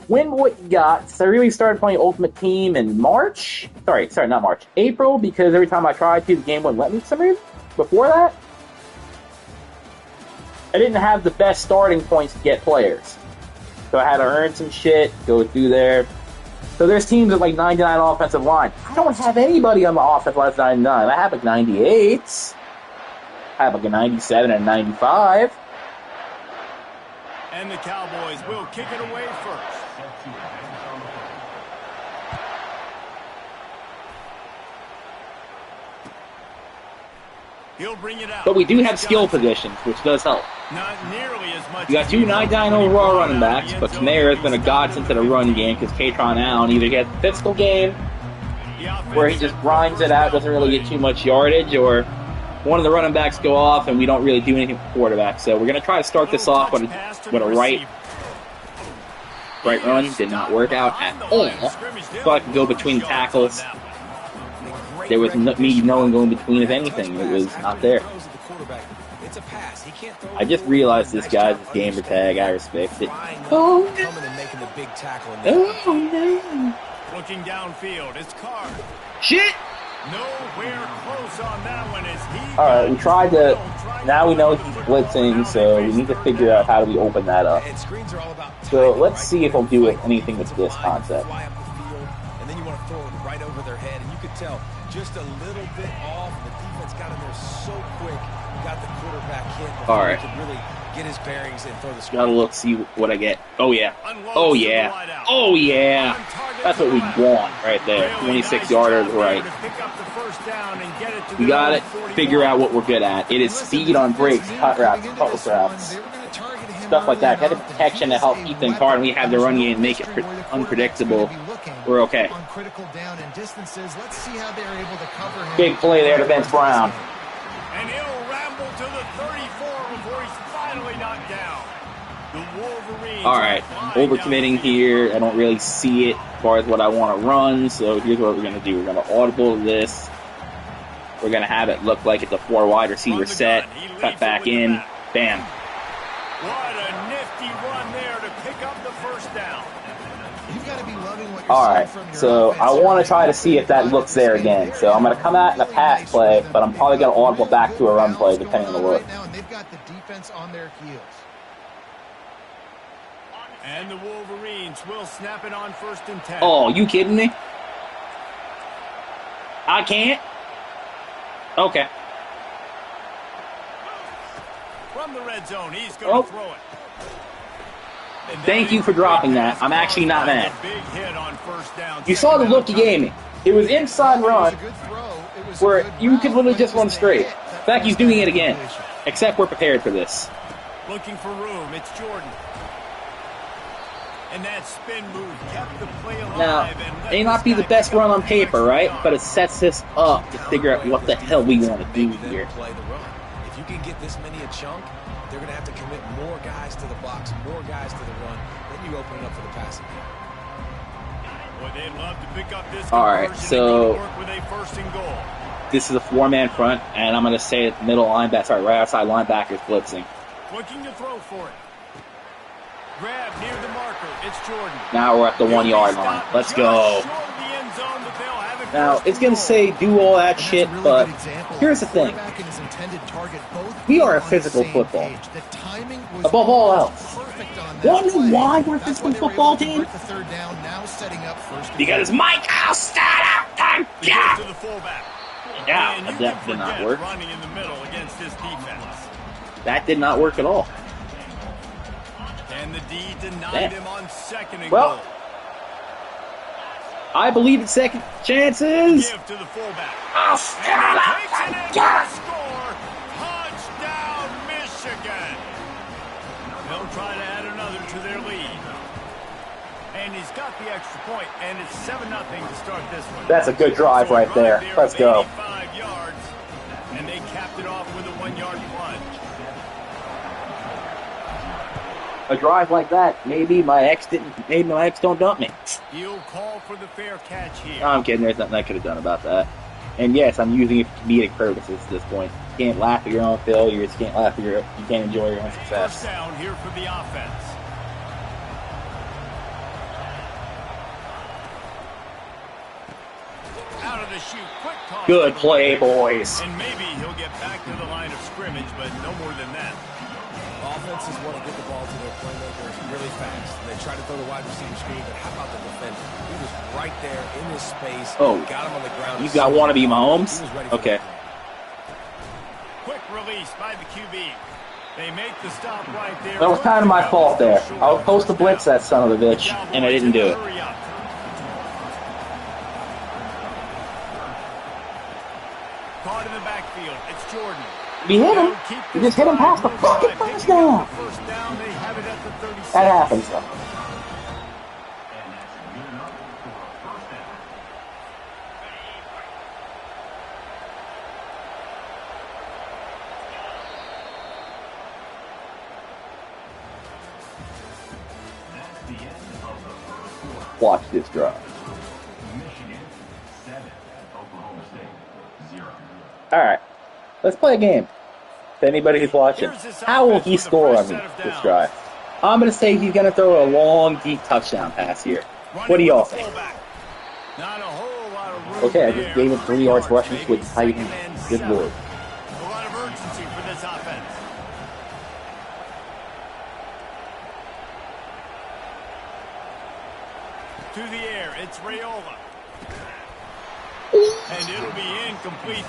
Speaker 1: win what you got. So I really started playing Ultimate Team in March. Sorry, not March. April, because every time I tried to, the game wouldn't let me for some reason. Before that, I didn't have the best starting points to get players. So I had to earn some shit, go through there. So there's teams with like 99 offensive line. I don't have anybody on the offensive line that's 99. I have like 98s. I have like a 97 and a 95.
Speaker 2: And the Cowboys will kick it away first. He'll bring it out.
Speaker 1: But we do have skill positions, which does help.
Speaker 2: Not nearly as much.
Speaker 1: You got 2 99 overall running backs, but Kamara has been a godsend to the run game because Katron Allen either gets a physical game where he just grinds it out, doesn't really get too much yardage, or one of the running backs go off and we don't really do anything for quarterback. So we're going to try to start this off with a right run. Did not work out at all. So I can go between tackles. There was me knowing going between, if anything. It was not there. I just realized this guy's gamer tag. I respect it. Oh, no.
Speaker 2: Looking downfield, it's Carr.
Speaker 1: Shit!
Speaker 2: Nowhere close on that one as he.
Speaker 1: Alright, we tried to. Now we know he's blitzing, so we need to figure out how do we open that up. So let's see if he'll do anything with this concept.
Speaker 3: And then you want to throw it right over their head, and you could tell just a little bit off. The defense got in there so quick, got the quarterback hit before he could really get his bearings and throw the screen.
Speaker 1: Gotta look, see what I get. Oh yeah. Oh yeah. Oh yeah. That's what we want right there. 26-yarder is right. We got it. Figure out what we're good at. It is speed on breaks, cut routes, post routes, stuff like that. Got the protection to help Ethan Carr, and we have the run game and make it unpredictable. We're okay. Big play there to Vince Brown.
Speaker 2: And he'll ramble to the 34 before he's finally knocked down. The Wolverines.
Speaker 1: All right, overcommitting here. I don't really see it as far as what I want to run. So here's what we're gonna do. We're gonna audible this. We're going to have it look like it's a 4 wide receiver set. Cut back in. Bam.
Speaker 2: What a nifty run there to pick up the first down.
Speaker 4: You've got to be loving what you're
Speaker 1: All
Speaker 4: seeing
Speaker 1: right,
Speaker 4: from your
Speaker 1: so
Speaker 4: offense.
Speaker 1: I want to try to see if that looks there again. So I'm going to come out in a pass play, but I'm probably going to audible back to a run play depending on the look.
Speaker 4: Right now, and they've got the defense on their heels.
Speaker 2: And the Wolverines will snap it on 1st and 10.
Speaker 1: Oh, you kidding me? I can't? Okay.
Speaker 2: From the red zone, he's going to throw it.
Speaker 1: Thank you for dropping that. I'm actually not mad.
Speaker 2: Big hit on 1st down.
Speaker 1: You saw the look you gave me. It was inside run where you could literally just run straight. In fact, he's doing it again. Except we're prepared for this.
Speaker 2: Looking for room. It's Jordan. And that spin move kept the play alive.
Speaker 1: Now, it may not be the best run on paper, right? But it sets us up to figure out what the hell we want to do here.
Speaker 3: Play the run. If you can get this many a chunk, they're going to have to commit more guys to the box, more guys to the run. Then you open it up for the passing game.
Speaker 2: Boy, they'd love to pick up this
Speaker 1: All right, so
Speaker 2: work with a 1st and goal.
Speaker 1: this is a 4-man front, and I'm going to say that the middle linebacker, sorry, right outside linebacker is blitzing.
Speaker 2: Looking to throw for it. Grab near the marker. It's Jordan.
Speaker 1: Now we're at the 1-yard line. Let's go. Now, it's going to say do all that shit, but here's the thing. We are a physical football. Above all else. Want to know why we're a physical football team? Because Michael started up
Speaker 2: Yeah, to the fullback.
Speaker 1: Yeah, that did not work.
Speaker 2: Running in the middle against this defense.
Speaker 1: That did not work at all.
Speaker 2: And the D denied him on 2nd and
Speaker 1: Well,
Speaker 2: goal.
Speaker 1: I believe in second chances.
Speaker 2: Give to the fullback.
Speaker 1: I'll
Speaker 2: And he takes it in for a score. Touchdown, Michigan. They'll try to add another to their lead. And he's got the extra point, and it's 7-0 to start this one.
Speaker 1: That's a good drive right there. Let's go.
Speaker 2: 85 yards, and they capped it off with a 1-yard plunge.
Speaker 1: A drive like that, maybe my ex don't dump me.
Speaker 2: He'll call for the fair catch here.
Speaker 1: No, I'm kidding. There's nothing I could have done about that. And yes, I'm using it for comedic purposes at this point. You can't laugh at your own failures. You can't laugh at you can't enjoy your own success.
Speaker 2: 1st down here for the offense. Out of the chute, quick toss.
Speaker 1: Good play, boys.
Speaker 2: And maybe he'll get back to the line of scrimmage, but no more than that.
Speaker 3: Offenses want to get the ball to their playmakers really fast. They try to throw the wide receiver screen, but how about the defender? He was right there in his space.
Speaker 1: Oh,
Speaker 3: got him on the ground.
Speaker 1: You got wannabe Mahomes? Okay.
Speaker 2: Quick release by the QB. They make the stop right there.
Speaker 1: That was kind of my fault there. I was supposed to blitz that son of a bitch, and I didn't do it.
Speaker 2: Caught in the backfield. It's Jordan.
Speaker 1: We hit him. We just hit him past the fucking first down. That happens, though. Watch this drive. Alright, let's play a game. To anybody who's watching, how will he score on this drive? I'm going to say he's going to throw a long, deep touchdown pass here. What do y'all think? Okay, I just gave him 3 yards rushing with tight end. Good lord.
Speaker 2: A lot of urgency for this offense. To the air, it's Raiola. And it'll be incomplete.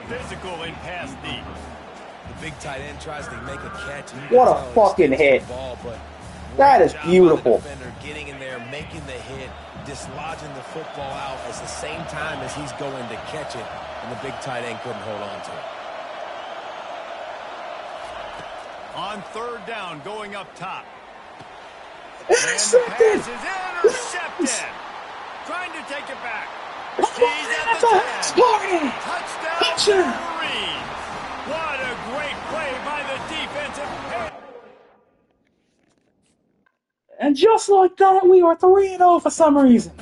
Speaker 2: Physical in pass deep.
Speaker 3: The big tight end tries to make a catch.
Speaker 1: What a fucking hit. That is beautiful.
Speaker 3: Getting in there, making the hit, dislodging the football out at the same time as he's going to catch it, and the big tight end couldn't hold on to it.
Speaker 2: On 3rd down, going up top.
Speaker 1: Intercepted!
Speaker 2: And the pass is intercepted. Trying to take it back. He's at the 10. Touchdown, Wolverines. What a great play by the defensive pair.
Speaker 1: And just like that, we are 3-0 for some reason.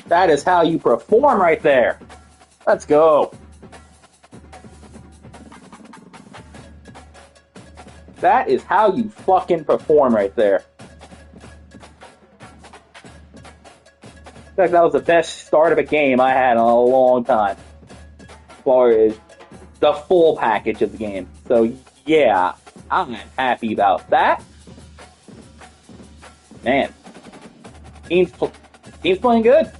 Speaker 1: That is how you perform right there. Let's go. That is how you fucking perform right there. In fact, that was the best start of a game I had in a long time. As far as the full package of the game. So, yeah, I'm happy about that. Man, team's playing good.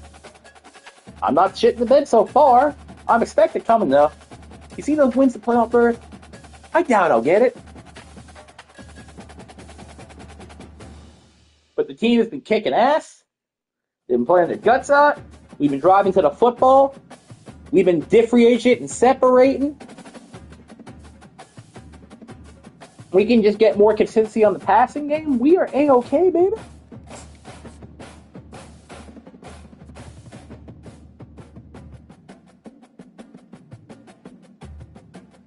Speaker 1: I'm not shitting the bed so far. I'm expecting coming, though. You see those wins to playoff berth? I doubt I'll get it. But the team has been kicking ass. They've been playing their guts out. We've been driving to the football. We've been differentiating and separating. We can just get more consistency on the passing game. We are A-okay, baby.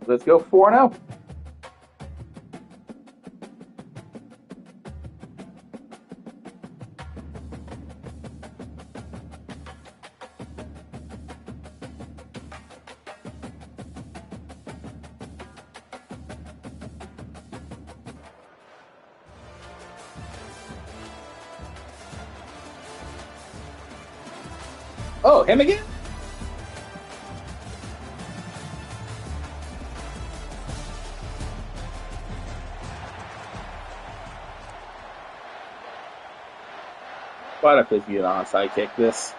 Speaker 1: Let's go 4-0. Oh, him again? Why did I please get an onside kick this?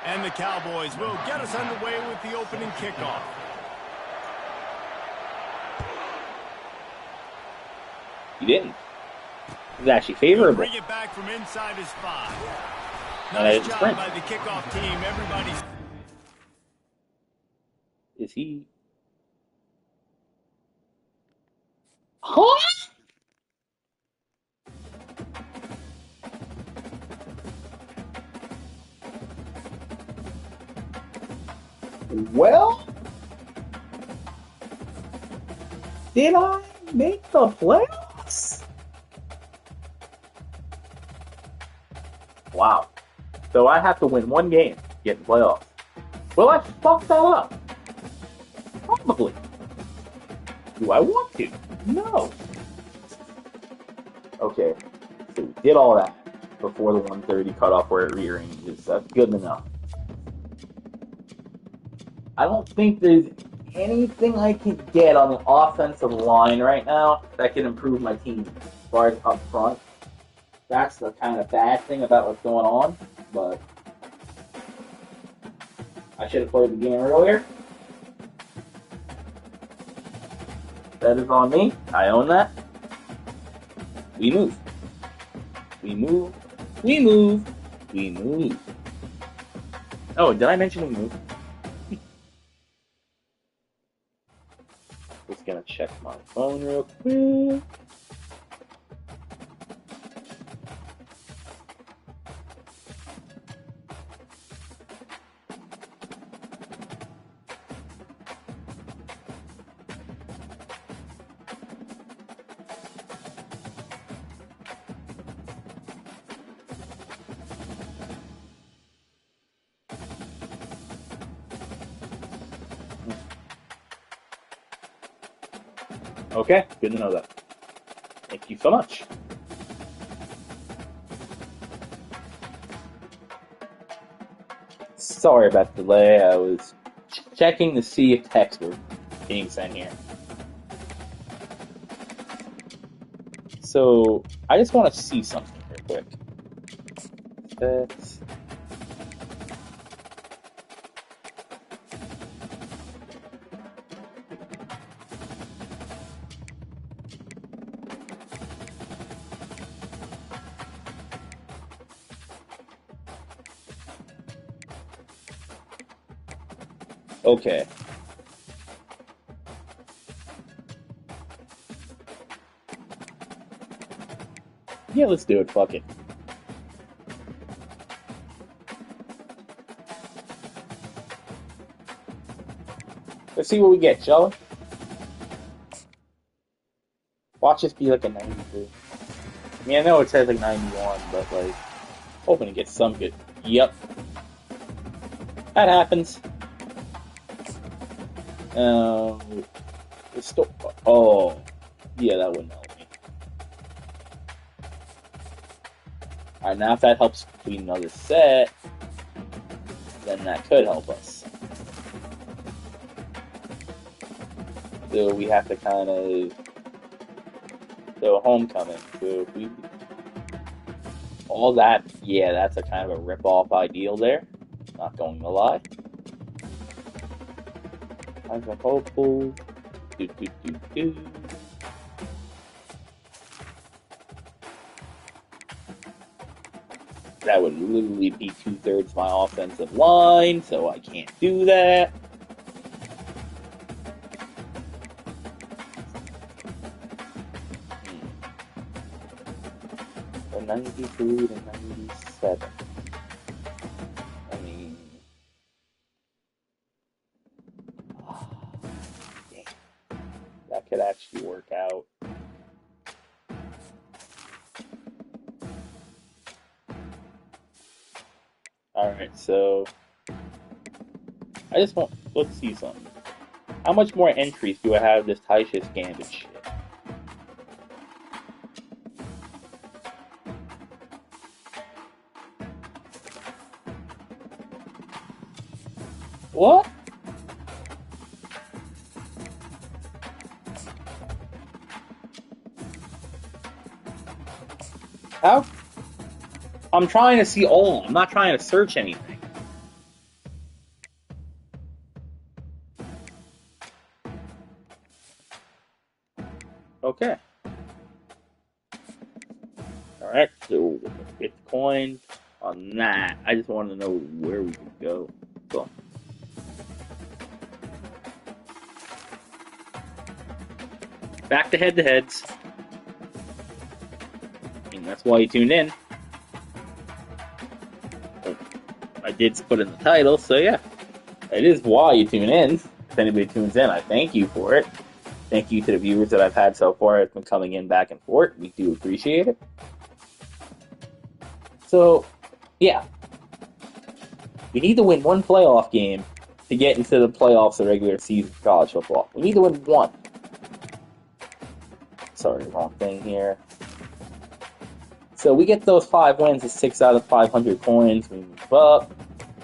Speaker 2: And the Cowboys will get us underway with the opening kickoff.
Speaker 1: He didn't. It was actually favorable.
Speaker 2: Bring it back from inside his 5.
Speaker 1: And
Speaker 2: Nice job by the kickoff team. Everybody's...
Speaker 1: Is he... Huh? Well... Did I make the playoffs? Wow. So I have to win one game to get in the playoffs. Will I fuck that up? Probably. Do I want to? No. Okay. So we did all that before the 130 cutoff where it rearranges. That's good enough. I don't think there's anything I can get on the offensive line right now that can improve my team as far as up front. That's the kind of bad thing about what's going on, but I should have played the game earlier. That is on me. I own that. We move. We move. We move. We move. Oh, did I mention we move? Just gonna check my phone real quick. Okay, good to know that. Thank you so much. Sorry about the delay. I was checking to see if texts were being sent here. So, I just want to see something real quick. That's... Okay. Yeah, let's do it. Fuck it. Let's see what we get, shall we? Watch this be like a 92. I mean, I know it says like 91, but like, hoping to get some good. Yep. That happens. It's still. Oh, yeah, that wouldn't help me. Alright, now if that helps complete another set, then that could help us. So we have to kind of. So homecoming. So if we. All that, yeah, that's a kind of a rip-off ideal there. Not going to lie. I'm hopeful. That would literally be 2/3 my offensive line, so I can't do that. So 92 to 97. I mean, dang, that could actually work out. Alright, so I just want, let's see something. How much more entries do I have this Tychus Gambit shit? What? How? I'm trying to see all. I'm not trying to search anything. Okay. Alright, so Bitcoin on that. I just want to know where we can go. So. Back to head-to-heads. I mean, that's why you tuned in. I did put in the title, so yeah. It is why you tune in. If anybody tunes in, I thank you for it. Thank you to the viewers that I've had so far. It's been coming in back and forth. We do appreciate it. So, yeah. We need to win one playoff game to get into the playoffs of regular season college football. We need to win one. Sorry, wrong thing here. So we get those 5 wins at 6 out of 500 coins. We move up.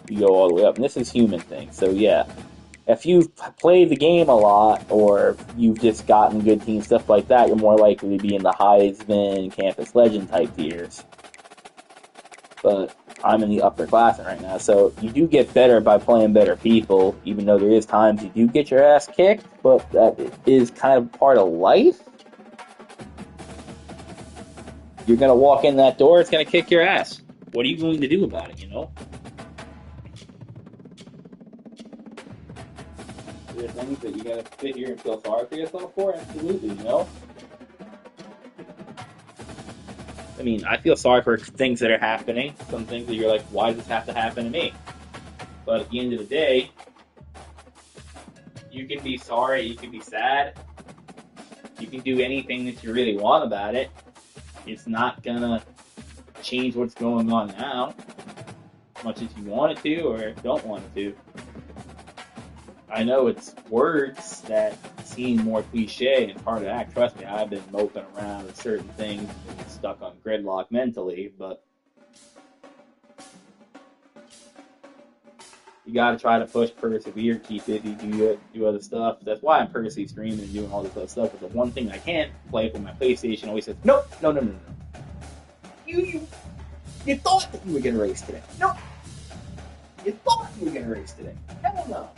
Speaker 1: We go all the way up. And this is human thing. So yeah. If you've played the game a lot, or if you've just gotten good teams, stuff like that, you're more likely to be in the Heisman, Campus Legend type tiers. But I'm in the upperclassmen right now, so you do get better by playing better people, even though there is times you do get your ass kicked, but that is kind of part of life. You're going to walk in that door, it's going to kick your ass. What are you going to do about it, you know? There's things that you gotta sit here and feel sorry for yourself for? Absolutely, you know? I mean, I feel sorry for things that are happening. Some things that you're like, why does this have to happen to me? But at the end of the day, you can be sorry, you can be sad, you can do anything that you really want about it. It's not gonna change what's going on now, as much as you want it to or don't want it to. I know it's words that seem more cliche and it's hard to act. Trust me, I've been moping around with certain things and stuck on gridlock mentally, but you gotta try to push, persevere, keep it, do other stuff. That's why I'm purposely streaming and doing all this other stuff. But the one thing I can't play for my PlayStation always says, no. You thought that you were gonna race today. No. You thought you were gonna race today. Hell no.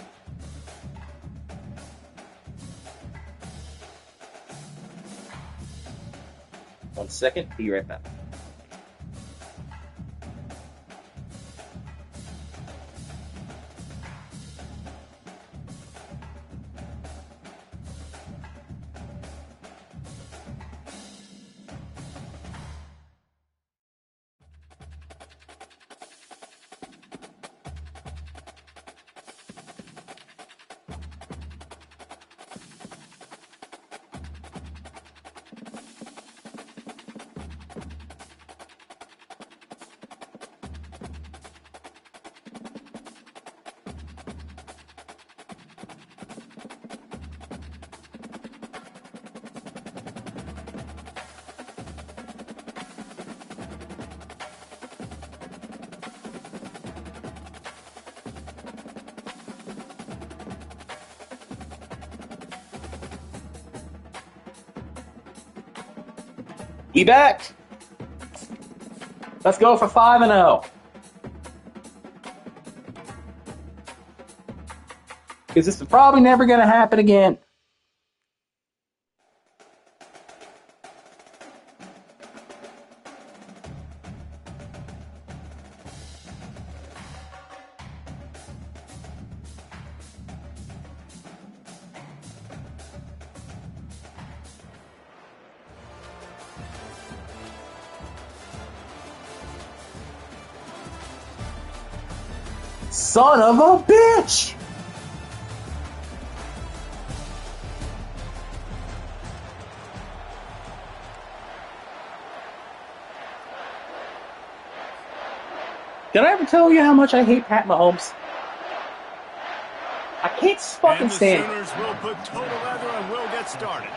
Speaker 1: One second, be right back. We back. Let's go for 5-0. Because this is probably never going to happen again. Son of a bitch! Did I ever tell you how much I hate Pat Mahomes? I can't fucking stand him.
Speaker 2: Sooners will put total leather and will get started.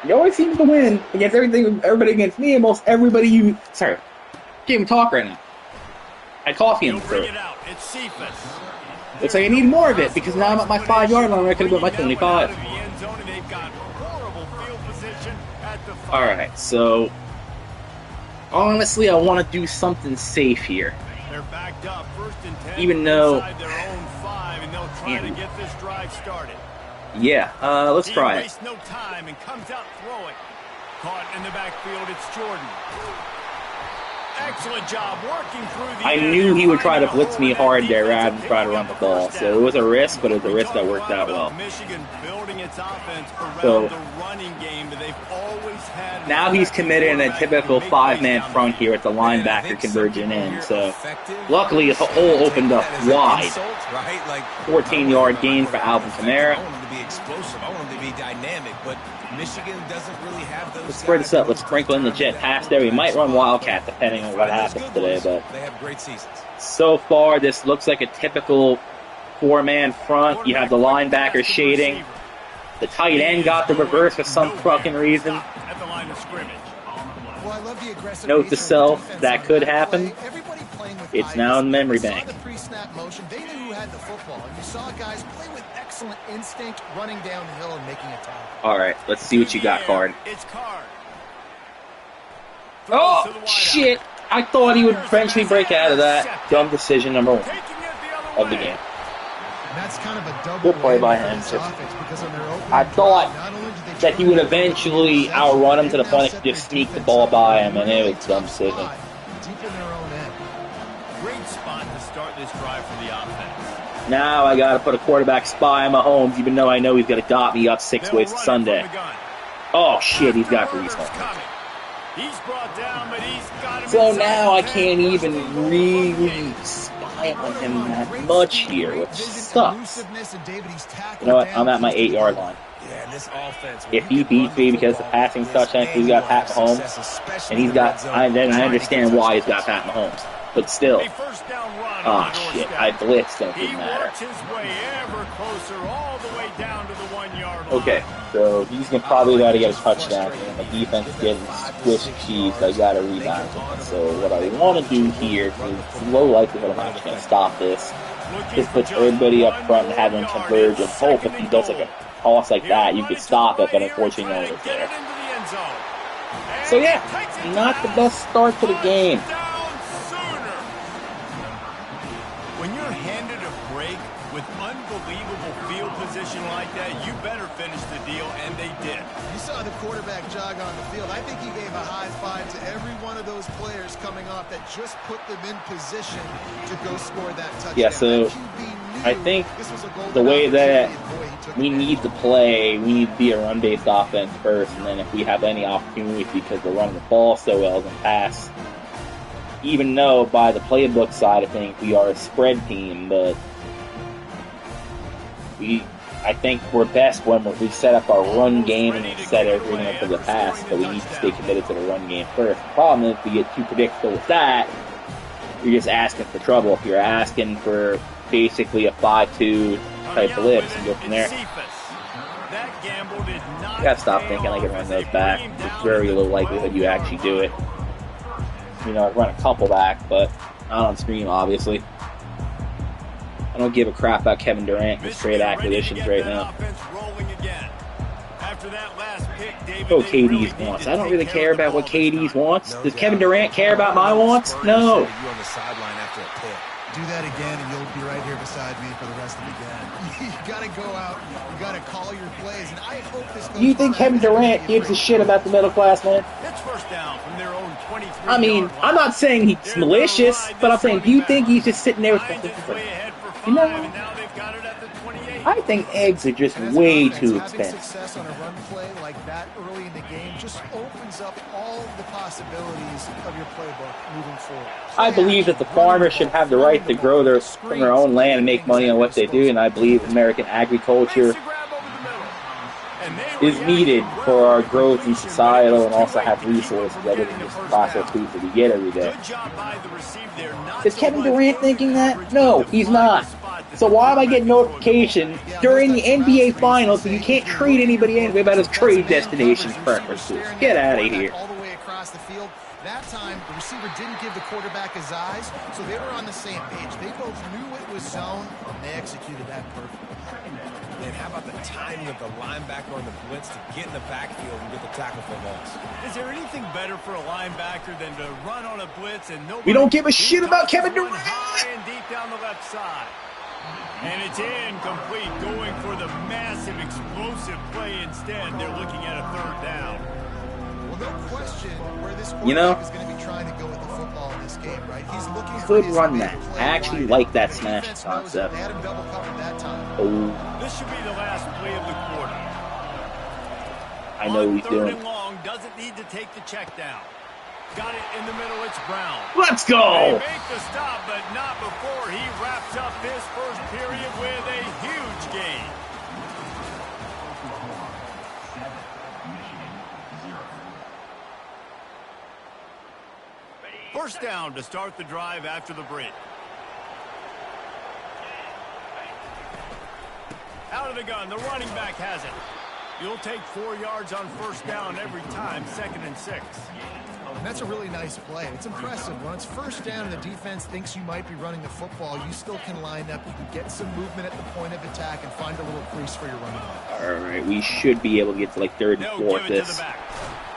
Speaker 1: He always seems to win against everybody against me, and most everybody you... Sorry. Can't even talk right now. I had coffee in the throat.
Speaker 2: It's Cephas.
Speaker 1: Looks like I need more of it, because now I'm at my 5-yard line where I could have been my 25. Alright, so... Honestly, I want to do something safe here.
Speaker 2: They're backed up, 1st and 10,
Speaker 1: even though...
Speaker 2: their own 5, and they'll try to get this drive started.
Speaker 1: Yeah, let's try it.
Speaker 2: Wastes no time and comes out throwing. Caught in the backfield, it's Jordan. Excellent job working through the
Speaker 1: I knew he would try to blitz me hard there rather than try to run the ball. So it was a risk, but it was a risk that worked out well.
Speaker 2: Michigan building its offense around
Speaker 1: So
Speaker 2: the running game that they've always had.
Speaker 1: now he's committed in a typical 5-man front here with the linebacker converging in. So luckily the hole opened up wide. 14-yard gain for Alvin Kamara.
Speaker 3: I want him to be explosive. I want him to be dynamic, but Michigan doesn't really have those.
Speaker 1: Let's spread this up. Let's sprinkle in the jet pass there. We might run Wildcat depending on what happens today, but
Speaker 3: they have great seasons.
Speaker 1: So far this looks like a typical 4-man front. You have the linebacker shading. The tight end got the reverse for some fucking reason.
Speaker 2: At the line of scrimmage.
Speaker 4: Well, I love the aggressive
Speaker 1: Note to
Speaker 4: nature of
Speaker 1: self,
Speaker 4: the defense
Speaker 1: that
Speaker 4: on
Speaker 1: could
Speaker 4: that
Speaker 1: happen.
Speaker 4: play. Everybody playing with
Speaker 1: It's
Speaker 4: eyes.
Speaker 1: now in memory
Speaker 4: You saw
Speaker 1: bank.
Speaker 4: the pre-snap motion. They knew who had the football. And you saw guys play with excellent instinct, running down the hill and making a tackle.
Speaker 1: Alright, let's see what you got, Card.
Speaker 2: It's Card.
Speaker 1: Oh, shit! I thought he would eventually break out of that. Dumb decision number 1 of the game.
Speaker 4: And that's kind of a double
Speaker 1: Good play by
Speaker 4: whammy for
Speaker 1: him.
Speaker 4: this offense because on their opening
Speaker 1: I thought
Speaker 4: drive, not only did they
Speaker 1: that he
Speaker 4: try
Speaker 1: would
Speaker 4: to
Speaker 1: eventually outrun him to the point he could just sneak the ball by him, and it was a dumb decision.
Speaker 4: deep in their own end.
Speaker 2: Great spot to start this drive for the offense.
Speaker 1: Now I gotta put a quarterback spy on Mahomes, even though I know he's gonna dot me up 6 ways Sunday. Oh shit, he's got Brees Hall.
Speaker 2: He's brought down, but he's got him.
Speaker 1: So now I can't even really spy on him that much here, which sucks. You know what? I'm at my 8-yard line.
Speaker 3: Yeah, this offense.
Speaker 1: If he beats me because the passing touchdown, he's got Pat Mahomes, and he's got, then I understand why he's got Pat Mahomes. But still, shit, I blitzed, don't even matter. Okay, so he's gonna probably got to get a touchdown, and the defense is getting squished cheese, so I got to rebound. So what I want to do here, is low likelihood I'm actually gonna stop this. Just put everybody up front and have them converge, and hope if he does like a toss like that, you could stop it, but unfortunately no one was there. So yeah, not the best start to the game.
Speaker 2: When you're handed a break with unbelievable field position like that, you better finish the deal, and they did.
Speaker 4: You saw the quarterback jog on the field. I think he gave a high five to every one of those players coming off that just put them in position to go score that touchdown.
Speaker 1: Yeah, so I think the way that we need to play, we need to be a run-based offense first, and then if we have any opportunities because we're running the ball so well, then pass. Even though by the playbook side of things we are a spread team, but I think we're best when we set up our run game and we set everything up for the pass, but we need to stay committed to the run game first. The problem is if we get too predictable with that, you're just asking for trouble. If you're asking for basically a 5-2 type blitz and go from there. You gotta stop thinking I can run those back. It's very low likelihood you actually do it. You know, I've run a couple back, but not on stream, obviously. I don't give a crap about Kevin Durant and straight acquisitions right now.
Speaker 2: after that last pick, David,
Speaker 1: Oh,
Speaker 2: they
Speaker 1: KD's
Speaker 2: really need
Speaker 1: wants.
Speaker 2: to
Speaker 1: I don't
Speaker 2: take
Speaker 1: really
Speaker 2: care
Speaker 1: care
Speaker 2: of the
Speaker 1: about what
Speaker 2: ball this
Speaker 1: KD's
Speaker 2: time.
Speaker 1: wants.
Speaker 3: No
Speaker 1: Does
Speaker 3: doubt.
Speaker 1: Kevin Durant care about my wants?
Speaker 3: Spurs
Speaker 1: No.
Speaker 3: instead of you on the sideline after a pick.
Speaker 4: Do that again, and you'll be right here beside me for the rest of the game. You got to go out. You got to call your plays, and I hope this goes.
Speaker 1: Do you think Kevin Durant gives a shit about the middle class, man?
Speaker 2: It's first down from their own 23.
Speaker 1: I mean, I'm not saying he's malicious, but I'm saying, do you think he's just sitting there with you know,
Speaker 2: and now they've got it at the 28.
Speaker 1: I think eggs are just
Speaker 4: And as an
Speaker 1: way
Speaker 4: offense,
Speaker 1: too
Speaker 4: having
Speaker 1: expensive.
Speaker 4: success on a run play like that early in the game just opens up all the possibilities of your playbook moving forward.
Speaker 1: I believe that the farmers should have the right to grow from their own land and make money on what they do, and I believe American agriculture
Speaker 2: Makes the grab over the middle. And they
Speaker 1: is needed for our growth and societal, and also have resources other than just processed foods that we get every day.
Speaker 2: Good job by the receiver there. Not
Speaker 1: Is
Speaker 2: so
Speaker 1: Kevin
Speaker 2: much
Speaker 1: Durant
Speaker 2: throwing
Speaker 1: thinking
Speaker 2: the
Speaker 1: that?
Speaker 2: coverage,
Speaker 1: No,
Speaker 2: but
Speaker 1: he's
Speaker 2: finding
Speaker 1: not.
Speaker 2: the spot that
Speaker 1: So
Speaker 2: the
Speaker 1: why am I
Speaker 2: quarterback
Speaker 1: getting
Speaker 2: is going
Speaker 1: notification
Speaker 2: for.
Speaker 1: during the NBA Finals that you can't trade anybody anyway about his trade destinations preferences? Get out of here.
Speaker 4: All the way across the field. That time, the receiver didn't give the quarterback his eyes, so they were on the same page. They both knew it was zone, and they executed that perfectly.
Speaker 3: And how about the timing of the linebacker on the blitz to get in the backfield and get the tackle for loss?
Speaker 2: Is there anything better for a linebacker than to run on a blitz and nobody...
Speaker 1: We don't give a shit about Kevin
Speaker 2: One
Speaker 1: Durant.
Speaker 2: high and deep down the left side. And it's incomplete, going for the massive, explosive play instead. They're looking at a third down.
Speaker 4: Well, no question where this
Speaker 1: You know,
Speaker 4: quarterback is going to be trying to go with the football in this game, right? He's looking
Speaker 1: could
Speaker 4: for his
Speaker 1: run
Speaker 4: big
Speaker 1: that.
Speaker 4: play
Speaker 1: I actually
Speaker 4: wide.
Speaker 1: like that
Speaker 4: The
Speaker 1: smash
Speaker 4: defense knows
Speaker 1: concept.
Speaker 4: They had him double covered that time.
Speaker 1: Oh,
Speaker 2: This should be the last play of the quarter.
Speaker 1: I know
Speaker 2: On
Speaker 1: he's
Speaker 2: third
Speaker 1: doing.
Speaker 2: and long, doesn't need to take the check down. Got it in the middle, it's Brown.
Speaker 1: Let's
Speaker 2: They
Speaker 1: go!
Speaker 2: make the stop, but not before he wraps up this first period with a huge gain. First down to start the drive after the break. Out of the gun, the running back has it. You'll take 4 yards on first down every time, 2nd and 6.
Speaker 4: And that's a really nice play. It's impressive. When it's first down and the defense thinks you might be running the football, you still can line up. You can get some movement at the point of attack and find a little crease for your running back.
Speaker 1: All right, we should be able to get to like third and
Speaker 2: No,
Speaker 1: fourth.
Speaker 2: give it to the
Speaker 1: This
Speaker 2: back.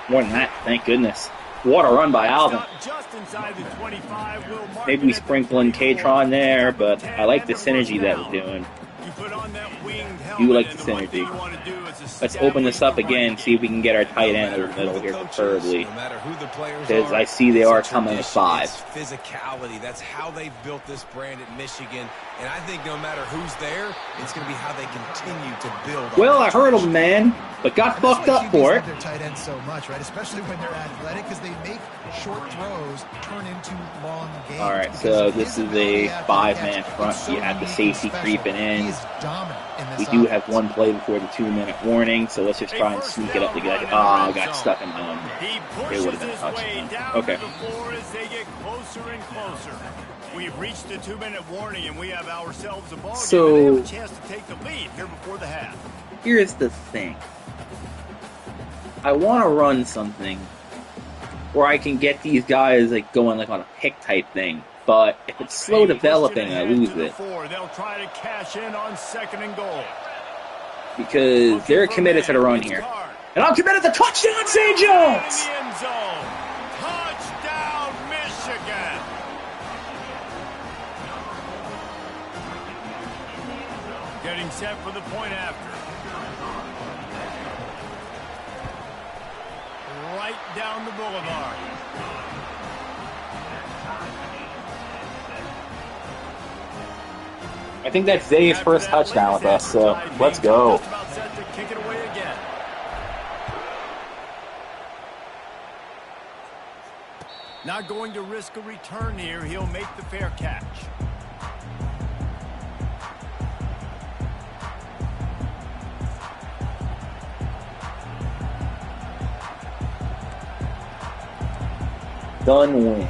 Speaker 1: more than that. Thank goodness. What a run by Alvin.
Speaker 2: Stop just inside the 25. We'll mark
Speaker 1: Maybe
Speaker 2: it
Speaker 1: we
Speaker 2: at the
Speaker 1: sprinkle in
Speaker 2: 24.
Speaker 1: K-Tron there, but I like the
Speaker 2: And the
Speaker 1: synergy that
Speaker 2: first
Speaker 1: we're
Speaker 2: down.
Speaker 1: doing.
Speaker 2: You put on that winged
Speaker 1: Do
Speaker 2: helmet,
Speaker 1: like
Speaker 2: and
Speaker 1: the
Speaker 2: one thing
Speaker 1: synergy.
Speaker 2: you want to do is
Speaker 1: Let's open this up again, see if we can get our tight end
Speaker 3: No
Speaker 1: over the middle
Speaker 3: matter
Speaker 1: here,
Speaker 3: who the coach
Speaker 1: preferably.
Speaker 3: is, no matter who the players
Speaker 1: Because
Speaker 3: are,
Speaker 1: I see they
Speaker 3: it's
Speaker 1: are
Speaker 3: a
Speaker 1: coming at
Speaker 3: tradition,
Speaker 1: 5.
Speaker 3: It's physicality. That's how they've built this brand at Michigan. And I think no matter who's there, it's going to be how they continue to build on
Speaker 1: Well,
Speaker 3: that
Speaker 1: I heard
Speaker 3: tradition.
Speaker 1: him, man, but got
Speaker 4: And that's
Speaker 1: fucked
Speaker 4: why
Speaker 1: up
Speaker 4: QBs
Speaker 1: for it.
Speaker 4: love their tight ends so much, right? Especially when they're athletic, because they make short throws turn into long games.
Speaker 1: All right,
Speaker 4: Because
Speaker 1: so
Speaker 4: of
Speaker 1: this
Speaker 4: his
Speaker 1: is
Speaker 4: ability
Speaker 1: a
Speaker 4: after the
Speaker 1: 5-man
Speaker 4: catch,
Speaker 1: front.
Speaker 4: it's so
Speaker 1: You have the
Speaker 4: unique and
Speaker 1: safety
Speaker 4: special.
Speaker 1: creeping in.
Speaker 4: He is dominant in this
Speaker 1: We do have
Speaker 4: offense.
Speaker 1: one play before the 2-minute warning, so let's just try and sneak it up to get. Oh, I got stuck in my own.
Speaker 2: He
Speaker 1: It
Speaker 2: pushes
Speaker 1: would have been a
Speaker 2: his way
Speaker 1: touchdown.
Speaker 2: down
Speaker 1: Okay.
Speaker 2: to the floor as they get closer and closer. We've reached the 2-minute warning, and we have ourselves a ball
Speaker 1: So-
Speaker 2: game, and they have a chance to take the lead here before the half.
Speaker 1: Here's the thing. I want to run something where I can get these guys like going like on a pick type thing, but if it's slow
Speaker 2: They pushed
Speaker 1: developing, I
Speaker 2: ahead
Speaker 1: lose
Speaker 2: to the
Speaker 1: it
Speaker 2: 4. They'll try to cash in on 2nd and goal.
Speaker 1: because they're committed to the run here, and I'm committed to touchdown, St. Jones.
Speaker 2: In the end zone. Touchdown, Michigan. Getting set for the point after. Right down the boulevard.
Speaker 1: I think that's Zay's
Speaker 2: After
Speaker 1: first
Speaker 2: that
Speaker 1: touchdown with
Speaker 2: latest
Speaker 1: us, so
Speaker 2: advertising,
Speaker 1: let's go.
Speaker 2: just about set to kick it away again. Not going to risk a return here. He'll make the fair catch.
Speaker 1: Done win.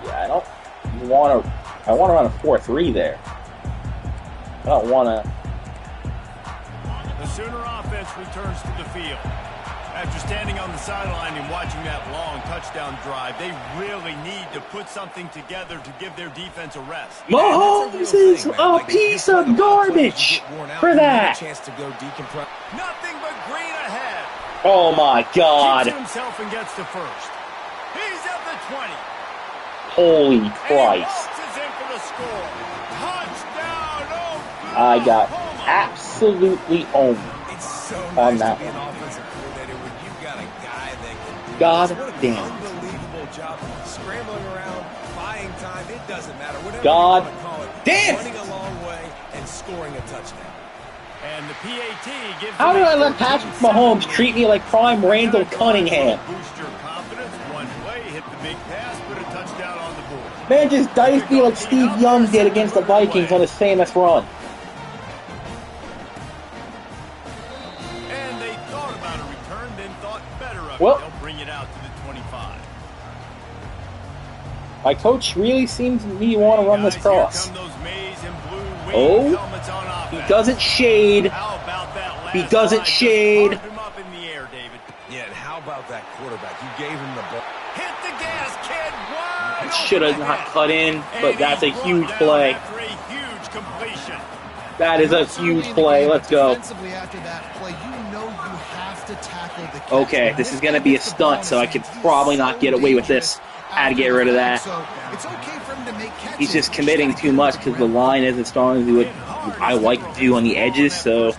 Speaker 1: Yeah, I don't want to. I want to run a 4-3 there. I don't want to.
Speaker 2: The Sooner offense returns to the field. After standing on the sideline and watching that long touchdown drive, they really need to put something together to give their defense a rest.
Speaker 1: Mahomes is a piece of garbage for that.
Speaker 3: Chance to go decompress.
Speaker 2: Nothing but green
Speaker 1: Oh my God.
Speaker 2: Keeps himself and gets to first. He's at the 20.
Speaker 1: Holy
Speaker 2: And he
Speaker 1: Christ.
Speaker 2: waltzes in for the score. Touchdown, oh,
Speaker 1: I got
Speaker 2: Oklahoma.
Speaker 1: absolutely owned.
Speaker 3: It's so
Speaker 1: On
Speaker 3: nice
Speaker 1: that
Speaker 3: to be an
Speaker 1: one.
Speaker 3: offensive coordinator when you've got a guy that can do
Speaker 1: God
Speaker 3: this. What an
Speaker 1: damn.
Speaker 3: unbelievable job scrambling around, buying time. It doesn't matter. Whatever
Speaker 1: God
Speaker 3: you want to call it,
Speaker 1: damn.
Speaker 3: running a long way and scoring a touchdown.
Speaker 2: And the PAT gives
Speaker 1: How
Speaker 2: them
Speaker 1: did
Speaker 2: a
Speaker 1: I let Patrick
Speaker 2: 14-7
Speaker 1: Mahomes
Speaker 2: lead.
Speaker 1: treat me like prime Randall
Speaker 2: Gotta go out and
Speaker 1: Cunningham?
Speaker 2: Boost your confidence one way, hit the big pass, put a touchdown on the board.
Speaker 1: Man just diced me like Steve Young did against the Vikings on his famous run.
Speaker 2: And they thought about a return, then thought better of
Speaker 1: Well.
Speaker 2: it. They'll bring it out to the 25.
Speaker 1: My coach really seems to me want to run this
Speaker 2: Guys,
Speaker 1: cross.
Speaker 2: here come those maize and blue wing
Speaker 1: Oh.
Speaker 2: helmets on
Speaker 1: He
Speaker 2: offense.
Speaker 1: doesn't shade.
Speaker 2: How about that last
Speaker 1: He doesn't
Speaker 2: drive? Just
Speaker 1: shade.
Speaker 2: carve him up in the air, David.
Speaker 3: Yeah, and how about that quarterback? You gave him the ball.
Speaker 2: Hit the gas, kid. Wide
Speaker 1: Should have
Speaker 2: open
Speaker 1: not
Speaker 2: ahead.
Speaker 1: cut in, but
Speaker 2: And
Speaker 1: that's a
Speaker 2: he's brought
Speaker 1: huge
Speaker 2: down
Speaker 1: play.
Speaker 2: after a huge completion.
Speaker 1: That is a huge play. Let's go.
Speaker 4: Defensively after that play, you know you have to tackle the catch.
Speaker 1: Okay,
Speaker 4: When
Speaker 1: this is
Speaker 4: guy
Speaker 1: going to be a
Speaker 4: gets the ball
Speaker 1: stunt,
Speaker 4: in
Speaker 1: so I
Speaker 4: his
Speaker 1: could
Speaker 4: hands, he is
Speaker 1: probably not
Speaker 4: so
Speaker 1: get away with
Speaker 4: dangerous
Speaker 1: this. Had to get
Speaker 4: after
Speaker 1: rid of
Speaker 4: the
Speaker 1: that.
Speaker 4: fact. So it's okay for him to make catches.
Speaker 1: He's just
Speaker 4: You
Speaker 1: committing
Speaker 4: gotta
Speaker 1: too
Speaker 4: get him
Speaker 1: much
Speaker 4: to
Speaker 1: because the
Speaker 4: rim.
Speaker 1: line isn't as strong as I like to do on the edges, so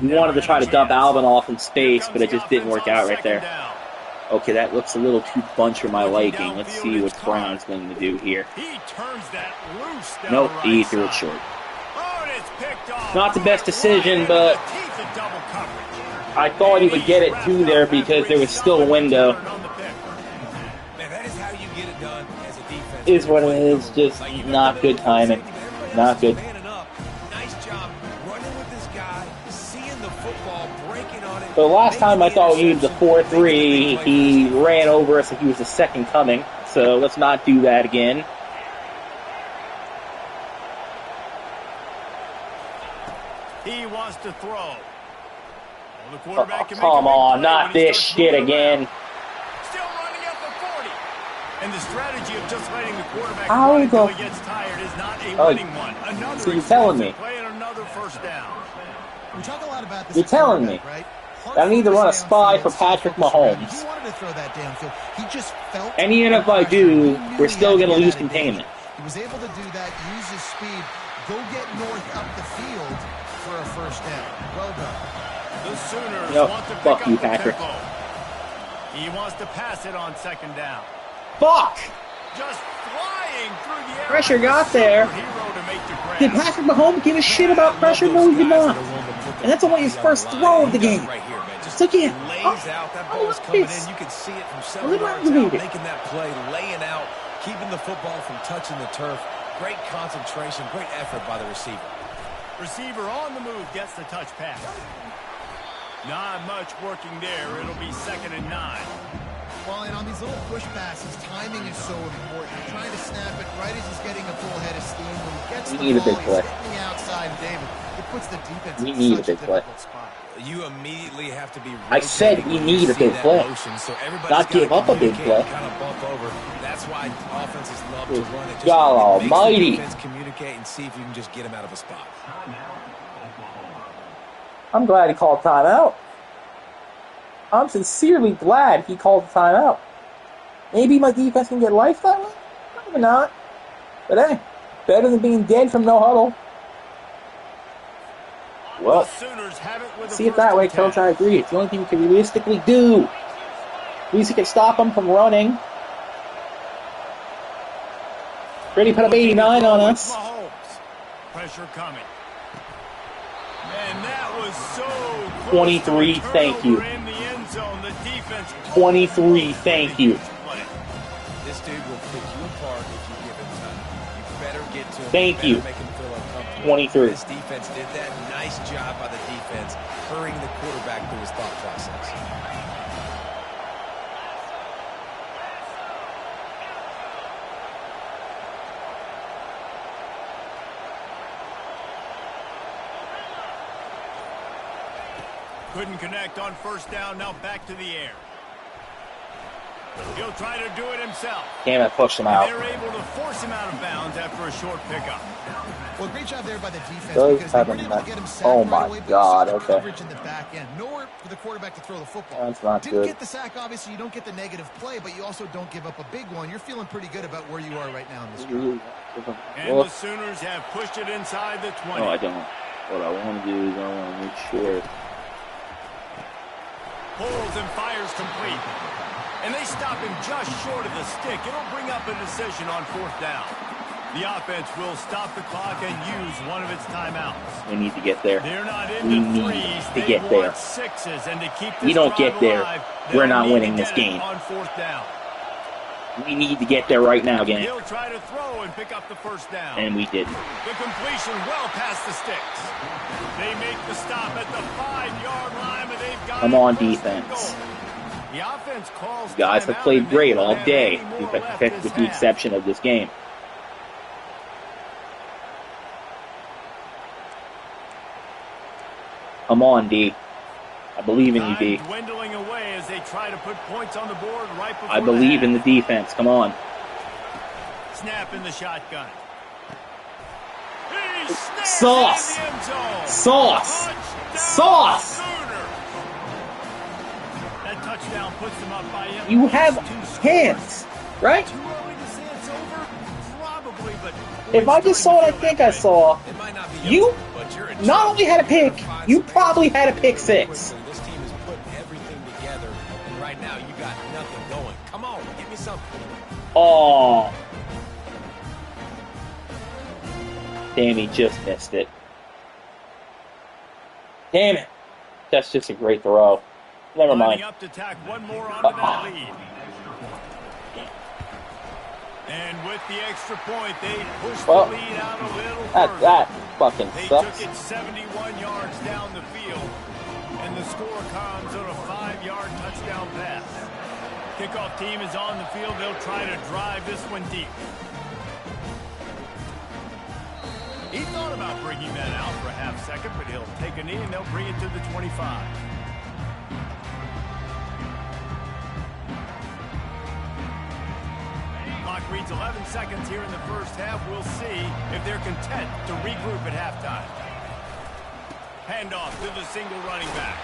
Speaker 1: we wanted to try to dump Alvin off in space, but it just didn't work out right there. Okay, that looks a little too bunch for my liking. Let's see what Brown's going to do here.
Speaker 2: He turns that loose down
Speaker 1: Nope,
Speaker 2: the right
Speaker 1: he threw it
Speaker 2: side.
Speaker 1: short.
Speaker 2: Oh, and it's picked off.
Speaker 1: Not the best decision,
Speaker 2: Right
Speaker 1: but
Speaker 2: into the teeth of double coverage.
Speaker 1: I thought he would get it to there because there was still a window.
Speaker 2: On the pick.
Speaker 3: Man, that is how you get it done as a defense.
Speaker 1: Is what it is, just
Speaker 3: Like, you
Speaker 1: not
Speaker 3: got
Speaker 1: good
Speaker 3: the
Speaker 1: timing.
Speaker 3: safety, but everybody
Speaker 1: Not
Speaker 3: else is
Speaker 1: good.
Speaker 3: manning up. Nice job running with this guy, seeing the football, breaking on it.
Speaker 1: So the last
Speaker 3: making
Speaker 1: time I
Speaker 3: the
Speaker 1: thought we needed the
Speaker 3: interception, making
Speaker 1: 4-3,
Speaker 3: the big play.
Speaker 1: he ran over us and he was the second coming. So let's not do that again.
Speaker 2: He wants to throw. Well, the quarterback can make
Speaker 1: Come
Speaker 2: a big
Speaker 1: on,
Speaker 2: play
Speaker 1: not
Speaker 2: when he
Speaker 1: this
Speaker 2: starts
Speaker 1: shit
Speaker 2: moving
Speaker 1: again.
Speaker 2: around. Still running at the 40. And the strategy of just letting the quarterback
Speaker 1: How
Speaker 2: run
Speaker 1: the-
Speaker 2: until he gets tired is not a
Speaker 1: Oh,
Speaker 2: winning one. Another
Speaker 1: so you're telling me.
Speaker 2: explosive play and another first down.
Speaker 4: We talk a lot about this
Speaker 1: You're
Speaker 4: at
Speaker 1: telling
Speaker 4: quarterback,
Speaker 1: me
Speaker 4: right? Hard
Speaker 1: that I need to
Speaker 4: for him
Speaker 1: run a
Speaker 4: stay on
Speaker 1: spy
Speaker 4: field,
Speaker 1: for
Speaker 4: stay
Speaker 1: Patrick
Speaker 4: focused around.
Speaker 1: Mahomes.
Speaker 4: He wanted to throw that downfield. He just felt
Speaker 1: And even if I
Speaker 4: the
Speaker 1: do,
Speaker 4: pressure. He knew
Speaker 1: we're
Speaker 4: he
Speaker 1: still
Speaker 4: had to
Speaker 1: going to
Speaker 4: get
Speaker 1: lose
Speaker 4: out of danger.
Speaker 1: containment.
Speaker 4: He was able to do that, use his speed, go get north up the field for a first down. Well done.
Speaker 2: The Sooners
Speaker 1: Nope,
Speaker 2: want to pick
Speaker 1: fuck
Speaker 2: up
Speaker 1: you,
Speaker 2: the
Speaker 1: Patrick.
Speaker 2: tempo. He wants to pass it on second down.
Speaker 1: Fuck!
Speaker 2: Just flying through the air.
Speaker 1: Pressure
Speaker 2: like a
Speaker 1: got there.
Speaker 2: superhero to make the grab.
Speaker 1: Did Patrick Mahomes give a shit about pressure? No, he did not. And that's only his first throw of the game.
Speaker 3: Right here, man. Just
Speaker 1: So again,
Speaker 3: lays out. That
Speaker 1: I
Speaker 3: ball's
Speaker 1: love
Speaker 3: coming
Speaker 1: this.
Speaker 3: in. You can see it from
Speaker 1: A
Speaker 3: several
Speaker 1: little
Speaker 3: yards out,
Speaker 1: aggravated.
Speaker 3: making that play, laying out, keeping the football from touching the turf. Great concentration, great effort by the receiver.
Speaker 2: Receiver on the move gets the touch pass. Not much working there. It'll be 2nd and 9.
Speaker 4: Well, and on these little push passes, timing is so important. You're trying to snap it right as he's getting a full head of steam. When he gets
Speaker 1: We
Speaker 4: the
Speaker 1: need a
Speaker 4: ball,
Speaker 1: big play.
Speaker 4: he's hitting the outside, David. It puts the defense
Speaker 1: We
Speaker 4: in
Speaker 1: need a
Speaker 4: such
Speaker 1: big play.
Speaker 4: difficult spot.
Speaker 3: You immediately have to be.
Speaker 1: I said
Speaker 3: rotating
Speaker 1: we
Speaker 3: when
Speaker 1: need
Speaker 3: you
Speaker 1: a
Speaker 3: see
Speaker 1: big
Speaker 3: that
Speaker 1: play.
Speaker 3: motion, so everybody's
Speaker 1: Not give
Speaker 3: gotta
Speaker 1: up a big
Speaker 3: communicate
Speaker 1: play.
Speaker 3: and kind of bump over. That's why offenses love to
Speaker 1: Good
Speaker 3: run it. Just
Speaker 1: God
Speaker 3: it makes the
Speaker 1: almighty.
Speaker 3: defense communicate and see if you can just get him out of a spot.
Speaker 1: I'm glad he called timeout. I'm sincerely glad he called the timeout. Maybe my defense can get life that way? Maybe not. But hey, better than being dead from no huddle. Well,
Speaker 2: The Sooners have it with a
Speaker 1: see it
Speaker 2: first
Speaker 1: that way,
Speaker 2: and 10.
Speaker 1: Coach. I agree. It's the only thing we can realistically do. At least we can stop him from running. Brady put up 89 on us.
Speaker 2: Mahomes. Pressure coming. And that was so close
Speaker 1: 23,
Speaker 2: to a
Speaker 1: thank you.
Speaker 2: turnover in the end zone. The defense
Speaker 1: 23, thank you.
Speaker 3: This dude will pick you apart if you give him time. You better get to him.
Speaker 1: Thank
Speaker 3: you.
Speaker 1: you.
Speaker 3: Better make him feel uncomfortable.
Speaker 1: 23.
Speaker 3: This defense did that. Nice job by the defense, hurrying the quarterback through his thought process.
Speaker 2: Couldn't connect on first down. Now back to the air. He'll try to do it himself.
Speaker 1: Damn it, pushed him
Speaker 2: And
Speaker 1: out.
Speaker 2: they're able to force him out of bounds after a short pickup.
Speaker 4: Well, great job there by the defense
Speaker 1: Does
Speaker 4: because they
Speaker 1: have
Speaker 4: weren't
Speaker 1: a
Speaker 4: able to
Speaker 1: net.
Speaker 4: get him sacked
Speaker 1: Oh
Speaker 4: right
Speaker 1: my
Speaker 4: away, but
Speaker 1: God,
Speaker 4: they
Speaker 1: okay.
Speaker 4: coverage in the back end. Nowhere for the quarterback to throw the football.
Speaker 1: That's not
Speaker 4: Didn't
Speaker 1: good.
Speaker 4: get the sack, obviously. You don't get the negative play, but you also don't give up a big one. You're feeling pretty good about where you are right now in this game.
Speaker 2: And the Sooners have pushed it inside the 20.
Speaker 1: No, I don't. What I want to do is I want to make sure.
Speaker 2: Pulls and fires complete. And they stop him just short of the stick. It'll bring up a decision on 4th down. The offense will stop the clock and use one of its timeouts.
Speaker 1: We need to get there.
Speaker 2: They're not
Speaker 1: We
Speaker 2: into
Speaker 1: need
Speaker 2: threes.
Speaker 1: to
Speaker 2: They
Speaker 1: get
Speaker 2: want
Speaker 1: there.
Speaker 2: 6s, and to keep this
Speaker 1: We don't
Speaker 2: drive
Speaker 1: get there,
Speaker 2: alive,
Speaker 1: we're
Speaker 2: they'll
Speaker 1: not
Speaker 2: need
Speaker 1: winning
Speaker 2: to
Speaker 1: this
Speaker 2: get it
Speaker 1: game.
Speaker 2: on 4th down.
Speaker 1: We need to get there right now, gang.
Speaker 2: He'll try to throw and pick up the 1st down.
Speaker 1: And we didn't.
Speaker 2: The completion well past the sticks. They make the stop at the 5-yard line, but they've got
Speaker 1: Come on,
Speaker 2: 1st and
Speaker 1: defense.
Speaker 2: goal. The offense calls
Speaker 1: You guys have
Speaker 2: timeout,
Speaker 1: played
Speaker 2: and they
Speaker 1: great
Speaker 2: don't
Speaker 1: all
Speaker 2: have
Speaker 1: day,
Speaker 2: any more
Speaker 1: with
Speaker 2: left
Speaker 1: the
Speaker 2: this half.
Speaker 1: exception of this game. Come on, D. I believe in you, D.
Speaker 2: Time dwindling away as they try to put points on the board right before
Speaker 1: I believe in the
Speaker 2: half.
Speaker 1: defense. Come on.
Speaker 2: Snap in the shotgun. He snaps
Speaker 1: Sauce.
Speaker 2: it in the end zone.
Speaker 1: Sauce.
Speaker 2: Touchdown,
Speaker 1: Sauce.
Speaker 2: Sooners. That touchdown puts them up by at
Speaker 1: You
Speaker 2: least
Speaker 1: have
Speaker 2: 2 scores.
Speaker 1: hands, right?
Speaker 2: Too early to say it's over? Probably, but
Speaker 1: If I just saw what I think I saw,
Speaker 3: It might not be
Speaker 1: you
Speaker 3: over, but you're in
Speaker 1: not
Speaker 3: trouble.
Speaker 1: only had a pick,
Speaker 3: Find
Speaker 1: you
Speaker 3: some
Speaker 1: probably
Speaker 3: answers
Speaker 1: had a pick
Speaker 3: very
Speaker 1: 6.
Speaker 3: quickly. This team is putting everything together, and right now you got nothing going. Come on, give me something.
Speaker 1: Oh. Damn, he just missed it. Damn it. That's just a great throw. Never
Speaker 2: lining
Speaker 1: mind.
Speaker 2: up to tack one more onto that lead. And with the extra point, they pushed
Speaker 1: Well,
Speaker 2: the lead out a little
Speaker 1: That,
Speaker 2: further.
Speaker 1: that fucking
Speaker 2: They
Speaker 1: sucks.
Speaker 2: took it 71 yards down the field, and the score comes on a 5-yard touchdown pass. Kickoff team is on the field. They'll try to drive this one deep. He thought about bringing that out for a half second, but he'll take a knee and they'll bring it to the 25. Clock reads 11 seconds here in the first half. We'll see if they're content to regroup at halftime. Handoff to the single running back.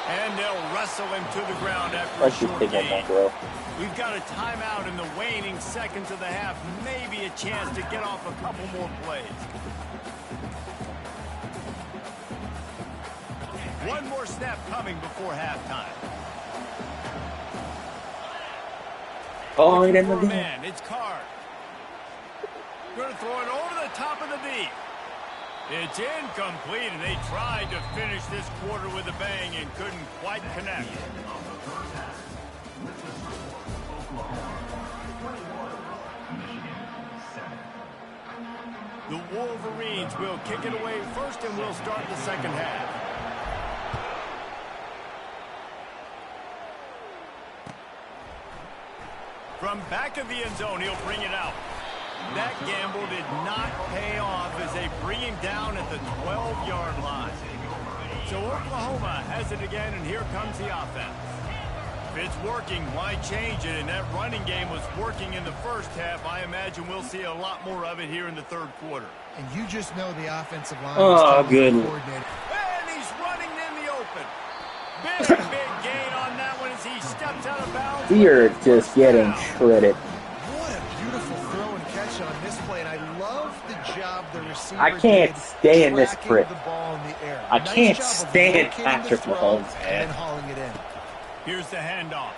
Speaker 2: And they'll wrestle him to the ground after a
Speaker 1: Let's just
Speaker 2: short
Speaker 1: take one more
Speaker 2: gain.
Speaker 1: throw.
Speaker 2: We've got a timeout in the waning seconds of the half. Maybe a chance to get off a couple more plays. One more snap coming before halftime.
Speaker 1: Oh, he
Speaker 2: Looking
Speaker 1: didn't
Speaker 2: for a
Speaker 1: do it.
Speaker 2: man. It's Card. Going to throw it over the top of the deep. It's incomplete, and they tried to finish this quarter with a bang and couldn't quite connect. The Wolverines will kick it away first, and we'll start the second half. From back of the end zone, he'll bring it out. That gamble did not pay off as they bring him down at the 12-yard line. So Oklahoma has it again, and here comes the offense. If it's working, why change it? And that running game was working in the first half. I imagine we'll see a lot more of it here in the third quarter.
Speaker 4: And you just know the offensive line
Speaker 1: Oh,
Speaker 4: is totally
Speaker 1: good.
Speaker 4: coordinated.
Speaker 2: And he's running in the open. Big gain on that one as he steps out of bounds.
Speaker 1: We are just getting shredded.
Speaker 4: What a beautiful throw and catch on this play, and I love the job the receiver
Speaker 1: I can't
Speaker 4: did
Speaker 1: stand this
Speaker 4: tracking
Speaker 1: prick.
Speaker 4: the ball in the air.
Speaker 1: I
Speaker 4: Nice
Speaker 1: can't
Speaker 4: job of
Speaker 1: stand
Speaker 4: locating the
Speaker 1: Patrick
Speaker 4: throw
Speaker 1: Mahomes,
Speaker 4: and
Speaker 1: man.
Speaker 4: then hauling it in.
Speaker 2: Here's the handoff.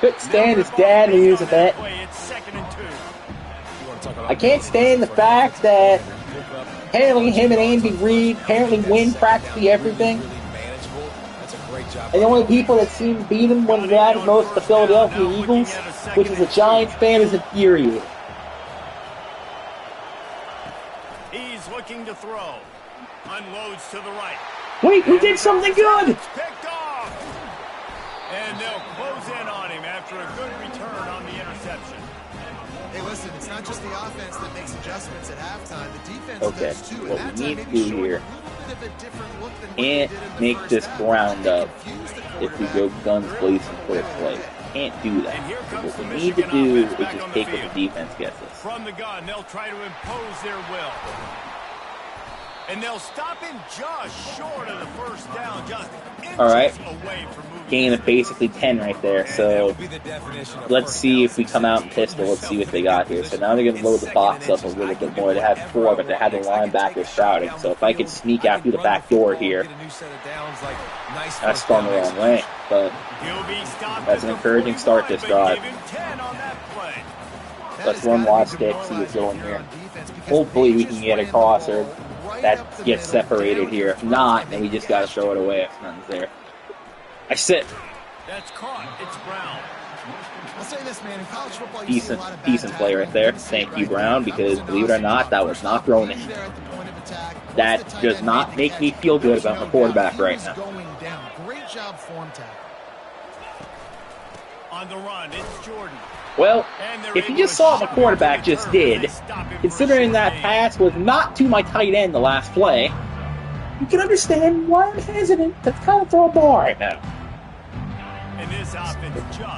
Speaker 1: Couldn't stand his dad who used a bet.
Speaker 2: It's 2nd and 2.
Speaker 1: I can't stand the fact that apparently him and Andy Reid apparently win practically everything. And the only people that seem to beat him when it matters most, the Philadelphia Eagles, which is a Giants fan, is infuriating.
Speaker 2: He's looking to throw. Unloads to the right.
Speaker 1: Wait, we did something good!
Speaker 2: It's picked off. And they'll close in on him after a good return on the interception.
Speaker 4: Hey, listen, it's not just the offense that makes adjustments at halftime. The defense
Speaker 1: Okay,
Speaker 4: does too.
Speaker 1: what
Speaker 4: And that
Speaker 1: we
Speaker 4: time
Speaker 1: need to
Speaker 4: maybe
Speaker 1: do
Speaker 4: showing
Speaker 1: here
Speaker 4: a little bit of a different look than what
Speaker 1: and
Speaker 4: they did in the
Speaker 1: make
Speaker 4: first
Speaker 1: this
Speaker 4: half.
Speaker 1: ground
Speaker 4: They
Speaker 1: up
Speaker 4: confused the
Speaker 1: if we
Speaker 4: quarterback.
Speaker 1: go guns
Speaker 4: They're able
Speaker 1: blazing
Speaker 4: to
Speaker 1: for
Speaker 4: get
Speaker 1: a
Speaker 4: away
Speaker 1: play.
Speaker 4: with it.
Speaker 1: Can't do that.
Speaker 2: And here
Speaker 1: So
Speaker 2: comes
Speaker 1: what
Speaker 2: the
Speaker 1: we need to
Speaker 2: Michigan
Speaker 1: do
Speaker 2: offense
Speaker 1: is
Speaker 2: back
Speaker 1: just
Speaker 2: on the
Speaker 1: take what
Speaker 2: field.
Speaker 1: the defense gets us.
Speaker 2: From the gun, they'll try to impose their will. And they'll stop him just short of the first down, just inches
Speaker 1: Alright.
Speaker 2: away from moving.
Speaker 1: Gain of basically 10 right there. So let's see if we come out and pistol. Let's see what they got here. So now they're going to load the box up a little bit more. They had 4, but they had the linebackers shrouded. So if I could sneak out through the back door here, that's gone the wrong way. But that's an encouraging start this drive. Let's run wide stick, see what's going here. Hopefully we can get a crosser that gets separated here. If not, then we just got to throw it away if nothing's there. I sit.
Speaker 2: That's caught. It's Brown.
Speaker 4: I'll say this, man. In college football, you see a lot of
Speaker 1: Decent play right there. Thank you, Brown, because believe it or not, that was not thrown in. That does not make me feel good about my quarterback right now.
Speaker 4: Great job form tackle.
Speaker 2: On the run, it's Jordan.
Speaker 1: Well, if you just saw what my quarterback just did, considering that pass was not to my tight end the last play, you can understand why I'm hesitant to kind of throw a ball right now.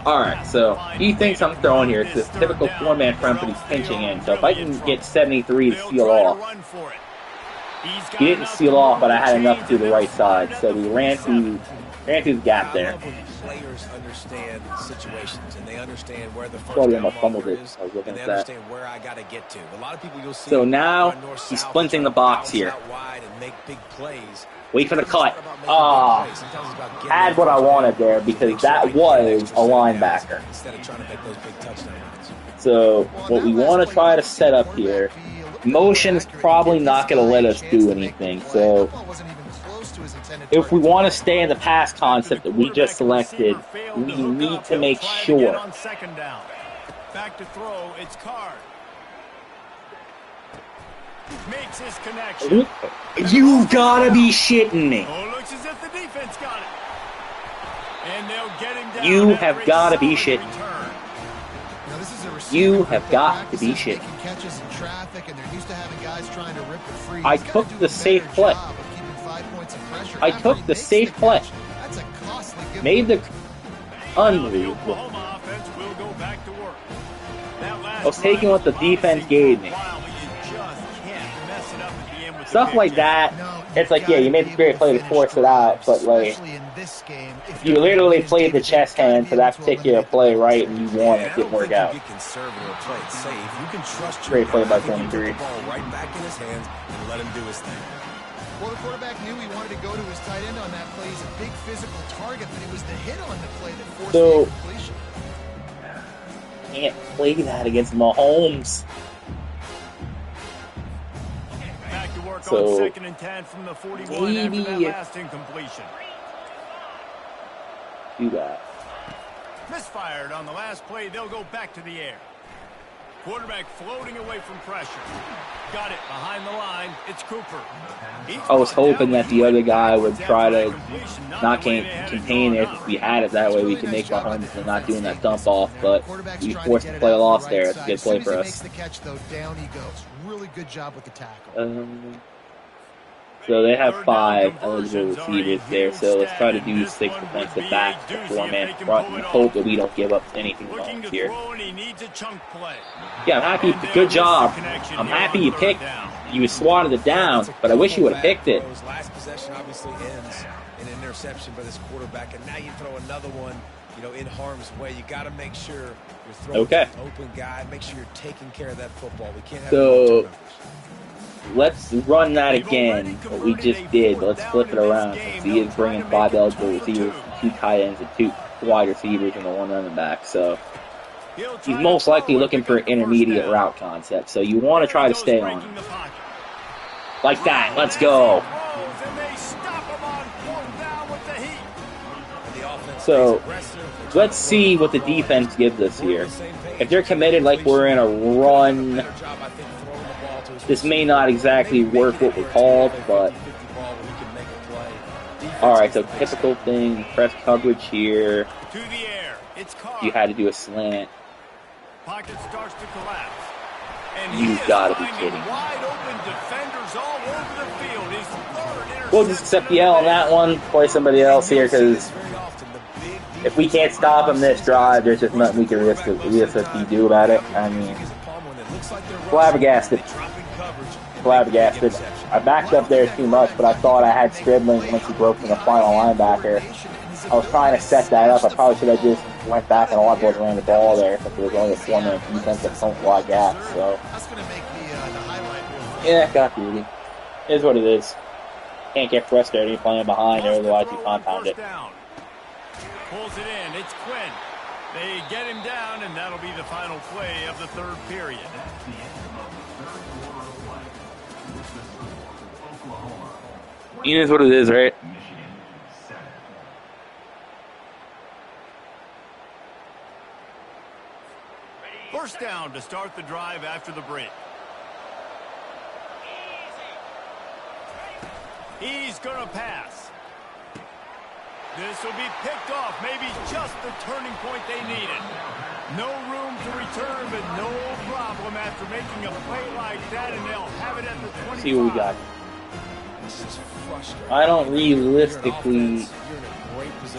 Speaker 1: Alright, so he thinks I'm throwing here. It's this typical 4-man front, but he's pinching in. So if I can get 73 to seal off. He didn't seal off, but I had enough to the right side. So we ran through the gap there.
Speaker 3: Players understand situations and they understand where the first
Speaker 1: Probably
Speaker 3: down
Speaker 1: almost fumbled
Speaker 3: marker
Speaker 1: it.
Speaker 3: is,
Speaker 1: I was looking
Speaker 3: and they
Speaker 1: at that.
Speaker 3: understand where I got to get to. A lot of people you'll see.
Speaker 1: So now
Speaker 3: run north,
Speaker 1: he's
Speaker 3: south,
Speaker 1: splinting the
Speaker 3: try to
Speaker 1: box
Speaker 3: bounce
Speaker 1: here.
Speaker 3: out wide and make big plays.
Speaker 1: Wait for the cut.
Speaker 3: Sometimes it's
Speaker 1: Ah,
Speaker 3: about getting
Speaker 1: had what I wanted there because that was a linebacker.
Speaker 3: Instead of trying to make those big touchdown runs.
Speaker 1: So what we want to try to set up here, motion's probably not going to let us do anything. So if we want to stay in the pass concept that we just selected, we need to make sure.
Speaker 2: Back to throw, it's Card. Makes his connection.
Speaker 1: You gotta be shitting me.
Speaker 2: Oh, looks as if the defense got it. And they'll get him down.
Speaker 1: You have got to be shitting. You have got to be shitting. I took the safe play. I took the safe play. Made the unbelievable. I was taking what the defense gave me. Stuff like that, it's like, yeah, you made the great play to force it out, but like, you literally played the chess hand for that particular play right, and you won. It didn't work out. Great play by 23.
Speaker 3: Right back in his hands and let him do his thing.
Speaker 4: Well, the quarterback knew he wanted to go to his tight end on that play. He's a big physical target, but it was the hit on the play that forced the completion.
Speaker 1: Can't play that against Mahomes.
Speaker 2: Back to work
Speaker 1: So,
Speaker 2: on second and 10 from the 41 after that last incompletion.
Speaker 1: Do that.
Speaker 2: Misfired on the last play. They'll go back to the air. Quarterback floating away from pressure. Got it behind the line. It's Cooper.
Speaker 1: I was hoping that the other guy would try to not contain it. If we had it that way, we could make Mahomes and not doing that dump off. But we forced the play loss there. It's a good play for us.
Speaker 4: Makes the catch though. Down he goes. Really good job with the tackle.
Speaker 1: So they have 5 eligible receivers there. So let's try to do 6 defensive backs, the 4-man front, and hope that we don't give up anything Mahomes here. Yeah, I'm happy. Good job. I'm happy you picked. You swatted it down, but I wish you would have picked it.
Speaker 3: Last possession obviously ends in an interception by this quarterback, and now you throw another one, you know, in harm's way. You got to make sure you're throwing to an open guy. Make sure you're taking care of that football. We can't have
Speaker 1: So let's run that again, what we just did, but let's flip it around. Since he is bringing 5 eligible receivers, 2 tight ends, and 2 wide receivers, and a 1 running back. So he's most likely looking for an intermediate route concept. So you want to try to stay on him. Like that. Let's go. So let's see what the defense gives us here. If they're committed like we're in a run, this may not exactly work what we're called, but alright, so typical thing, press coverage here. You had to do a slant.
Speaker 2: Pocket starts to collapse.
Speaker 1: You've got to be kidding. We'll just accept the L on that one, play somebody else here, because if we can't stop them this drive, there's just nothing we can realistically do about it. I mean, flabbergasted. Flabbergasted. I backed up there too much, but I thought I had Stribling once he broke from the final linebacker. I was trying to set that up. I probably should have just went back and a lot of boys ran the ball there, but there was only a 4-man defense that don't wide gap. So yeah, got beauty. It is what it is. Can't get frustrated playing behind, or otherwise you compound it.
Speaker 2: Pulls it in. It's Quinn. They get him down, and that'll be the final play of the third period.
Speaker 1: It is what it is, right?
Speaker 2: First down to start the drive after the break. He's going to pass. This will be picked off. Maybe just the turning point they needed. No room to return, but no problem after making a play like that, and they'll have it at the 25.
Speaker 1: See what we got. I don't realistically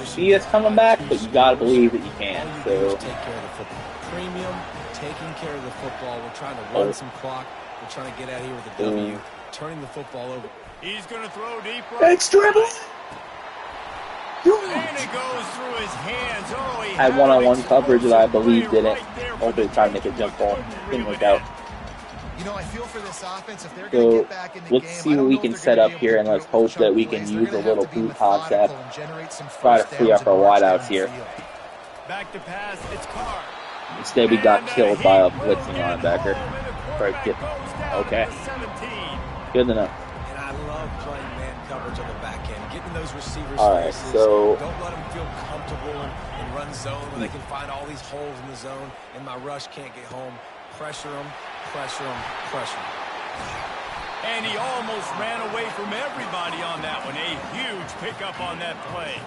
Speaker 1: see us coming back, but you gotta believe that you can. So
Speaker 3: take care of the football. Premium, taking care of the football. We're trying to run some clock. We're trying to get out of here with a W. Turning the football over.
Speaker 2: He's going to throw deep right.
Speaker 1: Thanks, Dribble.
Speaker 2: And it goes through his hands. Oh, he
Speaker 1: had one-on-one coverage that I believe didn't. Hopefully, try to make a jump ball. Didn't work out.
Speaker 4: You know, I feel for this offense, if they're going to get back in the
Speaker 1: let's
Speaker 4: game,
Speaker 1: see what we can set up here, and let's hope that we can use a little boot concept. Try to free up our wideouts here.
Speaker 2: Back to pass, it's Carr.
Speaker 1: Instead, we got killed by a blitzing linebacker. Okay. Good enough.
Speaker 3: And I love playing man coverage on the back end, getting those receivers.
Speaker 1: All right, so
Speaker 3: don't let them feel comfortable in run zone when they can find all these holes in the zone, and my rush can't get home. Pressure them, pressure them, pressure them.
Speaker 2: And he almost ran away from everybody on that one. A huge pickup on that play.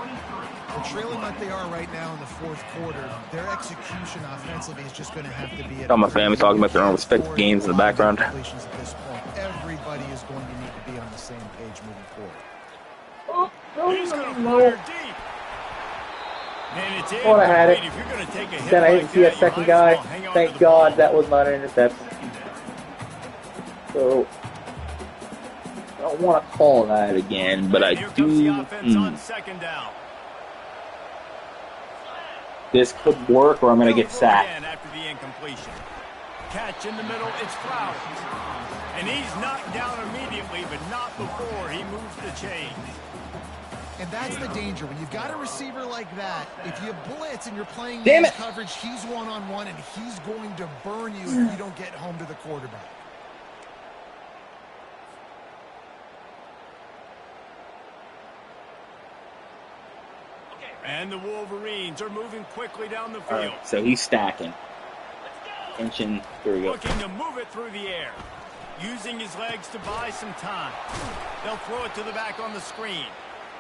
Speaker 4: Well, trailing like they are right now in the fourth quarter, their execution offensively is just going to have to be.
Speaker 1: Got my family talking about their own respective games in the background.
Speaker 4: At this point, everybody is going to need to be on the same page moving forward.
Speaker 2: He's going to fire deep. And it's
Speaker 1: Thought I had it.
Speaker 2: If you're going to take a hit
Speaker 1: Then I
Speaker 2: like
Speaker 1: didn't see that second guy. Thank God that was not an interception. So I don't want to call that again, but I do. This could work, or I'm going to get sacked.
Speaker 2: After the incompletion. Catch in the middle, it's Flowers. And he's knocked down immediately, but not before he moves the chains.
Speaker 4: And that's the danger. When you've got a receiver like that, if you blitz and you're playing
Speaker 1: man
Speaker 4: coverage, he's one-on-one, and he's going to burn you if you don't get home to the quarterback.
Speaker 2: And the Wolverines are moving quickly down the field.
Speaker 1: Right, so he's stacking. Tension. Here we go.
Speaker 2: Looking to move it through the air. Using his legs to buy some time. They'll throw it to the back on the screen.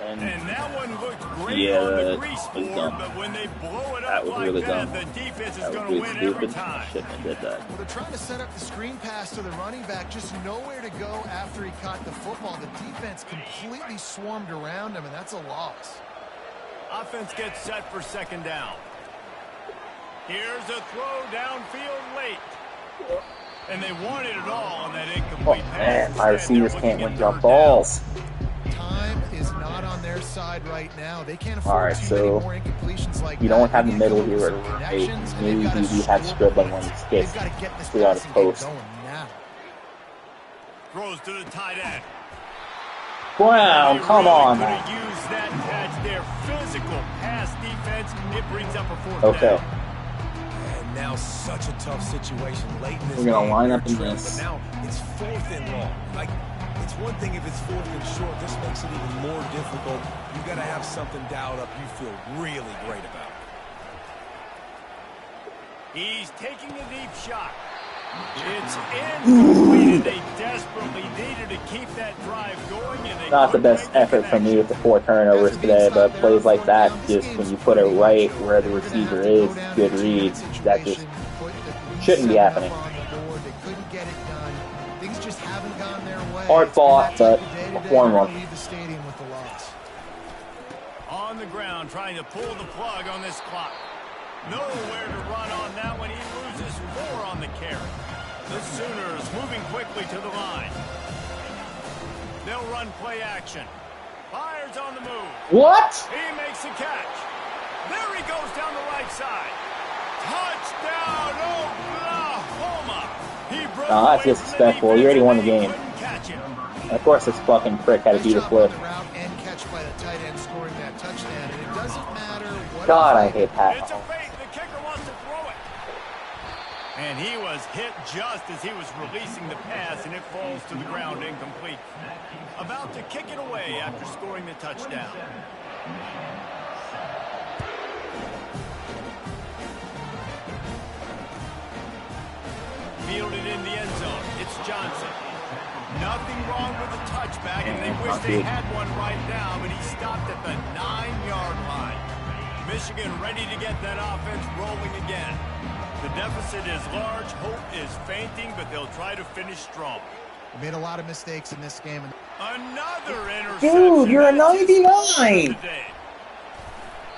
Speaker 2: And that one looked great on the grease board, but when they blow it up like that, the defense is going to win every time.
Speaker 1: Shouldn't have did that.
Speaker 4: Well, they're trying to set up the screen pass to the running back, just nowhere to go after he caught the football. The defense completely swarmed around him, and that's a loss.
Speaker 2: Offense gets set for second down. Here's a throw downfield late. And they wanted it all on that incomplete pass.
Speaker 1: Man, my receivers can't win jump balls.
Speaker 4: Time is not on their side right now. They can't afford too many more incompletions like
Speaker 1: you don't have the middle here at 8. Maybe we have Stribling when he's kicked. We got his post.
Speaker 2: Throws to the tight end.
Speaker 1: Brown, come on.
Speaker 2: Use that catch there. Physical pass defense. It brings up a fourth down.
Speaker 3: And now such a tough situation late in this
Speaker 1: We're gonna
Speaker 3: game.
Speaker 1: line up in this.
Speaker 3: Now it's 4th and long. Like, it's one thing if it's 4th and short. This makes it even more difficult. You got to have something dialed up you feel really great about.
Speaker 2: He's taking a deep shot. It's incomplete. They desperately needed to keep that drive going. And
Speaker 1: Not the best effort from me with the 4 turnovers today, but plays like that, just when you put it right where the receiver is, good read, that just shouldn't be happening. Hard fought, but a 4-1.
Speaker 2: On the ground trying to pull the plug on this clock. Nowhere to run on that one. He loses 4 on the carry. The Sooners moving quickly to the line. They'll run play action. Fires on the move.
Speaker 1: What?
Speaker 2: He makes the catch. There he goes down the right side. Touchdown, Oklahoma. He broke
Speaker 1: No, that's disrespectful. You already won the game.
Speaker 2: catch him.
Speaker 1: Of course, this fucking prick had to beat a flip.
Speaker 4: And catch by the tight end scoring that touchdown. And it doesn't matter what.
Speaker 1: God, I hate Pat.
Speaker 2: It's a fake. The kicker wants to throw it. And he was hit just as he was releasing the pass, and it falls to the ground incomplete. About to kick it away after scoring the touchdown. Fielded in the end zone. It's Johnson. Nothing wrong with the touchback, and they wish they had one right now, but he stopped at the 9-yard line. Michigan ready to get that offense rolling again. The deficit is large. Hope is fainting, but they'll try to finish strong.
Speaker 4: Made a lot of mistakes in this game.
Speaker 2: Another interception.
Speaker 1: Dude, you're a 99.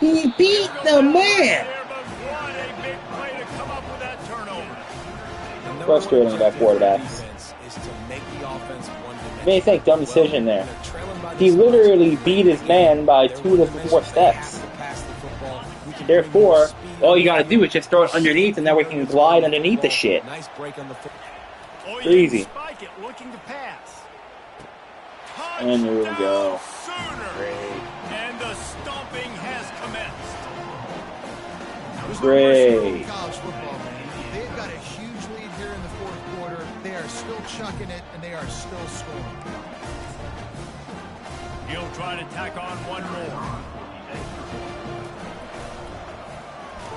Speaker 1: He beat the man.
Speaker 2: A big play to come up with that turnover.
Speaker 1: Frustrating about quarterbacks. Made think dumb decision there. He literally beat his man by 2 to 4 steps. Therefore, all you gotta do is just throw it underneath, and then we can glide underneath the shit. Easy.
Speaker 2: Spike it, looking to pass.
Speaker 1: And here we go.
Speaker 2: Great. And the stomping has commenced.
Speaker 1: Great.
Speaker 4: College football, man. They've got a huge lead here in the 4th quarter. They are still chucking it, and they are still scoring.
Speaker 2: He'll try to tack on one more.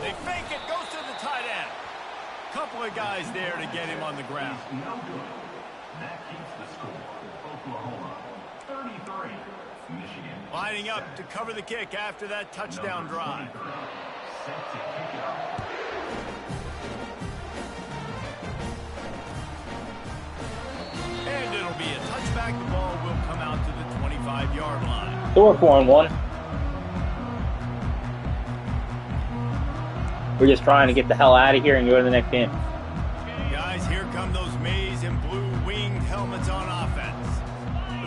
Speaker 2: They fake it, goes to the tight end. Couple of guys there to get him on the ground.
Speaker 5: That keeps the score. Oklahoma 33, Michigan.
Speaker 2: Lining up to cover the kick after that touchdown drive.
Speaker 5: Set to kick it off.
Speaker 2: And it'll be a touchback. The ball will come out to the 25-yard line.
Speaker 1: So we're 4-1. We're just trying to get the hell out of here and go to the next game.
Speaker 2: Guys, here come those maize and blue winged helmets on offense.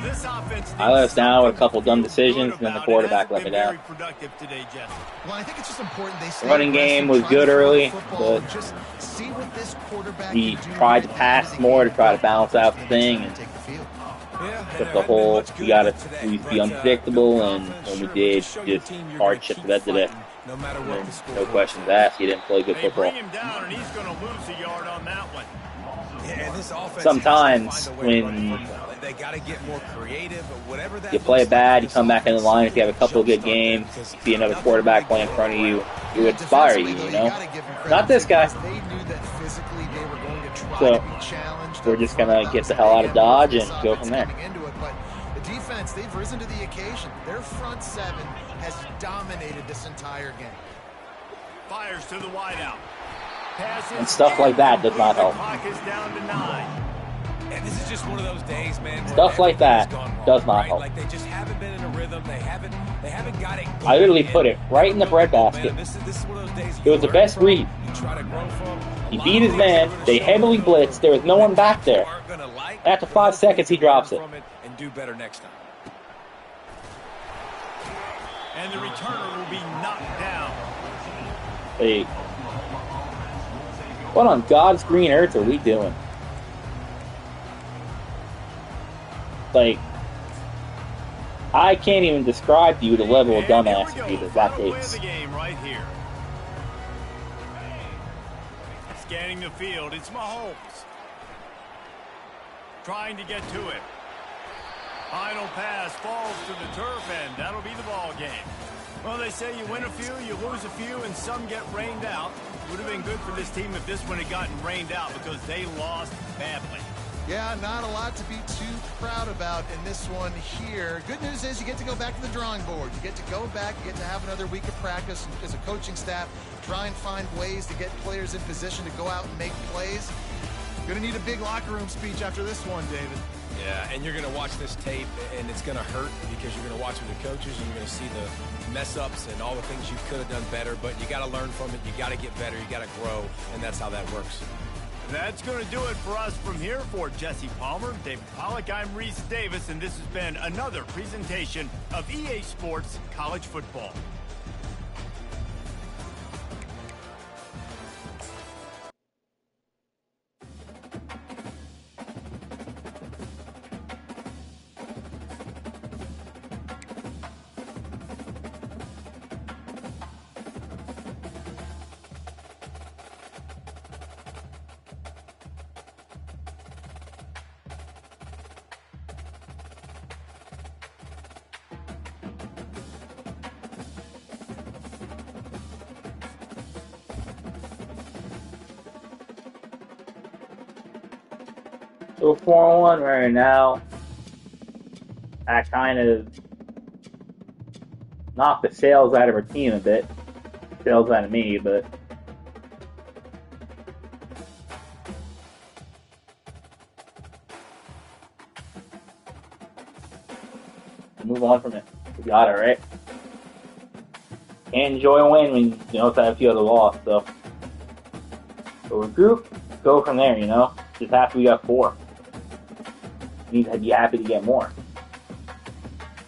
Speaker 2: This offense
Speaker 1: I let us down with a couple dumb decisions, and then the quarterback let me down.
Speaker 2: Very productive today, Jesse.
Speaker 4: Well, I think it's just important they stay
Speaker 1: Running game was
Speaker 4: aggressive,
Speaker 1: good
Speaker 4: try to
Speaker 1: early,
Speaker 4: throw the football,
Speaker 1: but
Speaker 4: just see what this quarterback
Speaker 1: we
Speaker 4: can do
Speaker 1: tried to pass more to try to balance out the thing, and
Speaker 4: take the field.
Speaker 1: just the whole, we gotta be unpredictable, and when we did, just hard shit the bed today.
Speaker 3: No matter
Speaker 1: And
Speaker 3: what the score
Speaker 1: no questions asked, he didn't play good
Speaker 2: They
Speaker 1: football.
Speaker 2: bring him down, and he's going to lose a yard on that one.
Speaker 3: Yeah, and this offense
Speaker 1: Sometimes
Speaker 3: has to find a way to run
Speaker 1: when
Speaker 3: the football. They got to get more creative, but whatever that
Speaker 1: you play
Speaker 3: looks
Speaker 1: bad,
Speaker 3: like,
Speaker 1: you come back in the line, if you have a couple of good games, you see another quarterback play in front of you, it would inspire you, you know? Not this guy.
Speaker 4: They knew that physically they were going to try
Speaker 1: So,
Speaker 4: to be challenged.
Speaker 1: we're just gonna get the hell out of Dodge and go from there.
Speaker 4: Into it, but the defense, they've risen to the occasion. Their front 7 has dominated this entire game.
Speaker 2: Fires to the wideout. Passes
Speaker 1: And stuff like that does not help.
Speaker 2: The clock is down to 9.
Speaker 3: And this is just one of those days, man. where
Speaker 1: Stuff like that
Speaker 3: everything's gone wrong,
Speaker 1: does not
Speaker 3: right?
Speaker 1: help.
Speaker 3: Like they just haven't been in a rhythm. They haven't got it.
Speaker 1: I literally
Speaker 3: going.
Speaker 1: put it right in the breadbasket.
Speaker 3: Man, this is one of those days
Speaker 1: It was the
Speaker 3: you
Speaker 1: best
Speaker 3: learn
Speaker 1: read.
Speaker 3: from, you try to grow from.
Speaker 1: He beat his man, they heavily blitzed, there was no one back there. After 5 seconds, he drops it.
Speaker 3: And do better next time.
Speaker 2: And the returner will be knocked down.
Speaker 1: Hey, what on God's green earth are we doing? Like, I can't even describe to you the level of
Speaker 2: And here we
Speaker 1: dumbass
Speaker 2: go.
Speaker 1: that
Speaker 2: Final play of
Speaker 1: takes.
Speaker 2: the game right here. Scanning the field, it's Mahomes. Trying to get to it. Final pass falls to the turf, and that'll be the ball game. Well, they say you win a few, you lose a few, and some get rained out. Would have been good for this team if this one had gotten rained out because they lost badly.
Speaker 4: Yeah, not a lot to be too proud about in this one here. Good news is you get to go back to the drawing board. You get to go back, you get to have another week of practice as a coaching staff, try and find ways to get players in position to go out and make plays. Gonna need a big locker room speech after this one, David.
Speaker 3: Yeah, and you're going to watch this tape, and it's going to hurt because you're going to watch with the coaches, and you're going to see the mess-ups and all the things you could have done better, but you got to learn from it. You got to get better. You got to grow, and that's how that works.
Speaker 2: That's going to do it for us from here. For Jesse Palmer, David Pollack, I'm Reese Davis, and this has been another presentation of EA Sports College Football.
Speaker 1: So 4-1 right now. That kind of knocked the sales out of her team a bit. Sales out of me, but move on from it. We got it, right? Can't enjoy a win when you also have a few other loss, so regroup, go from there, you know? Just after we got 4. Need to be happy to get more.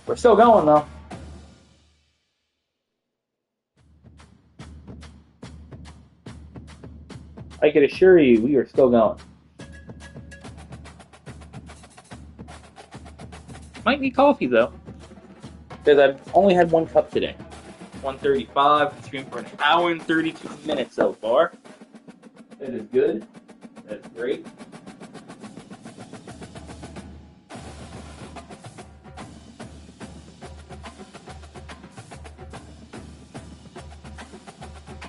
Speaker 1: We're still going though. I can assure you, we are still going. Might need coffee though, because I've only had 1 cup today. 1:35. It's been for an hour and 32 minutes so far. That is good. That's great.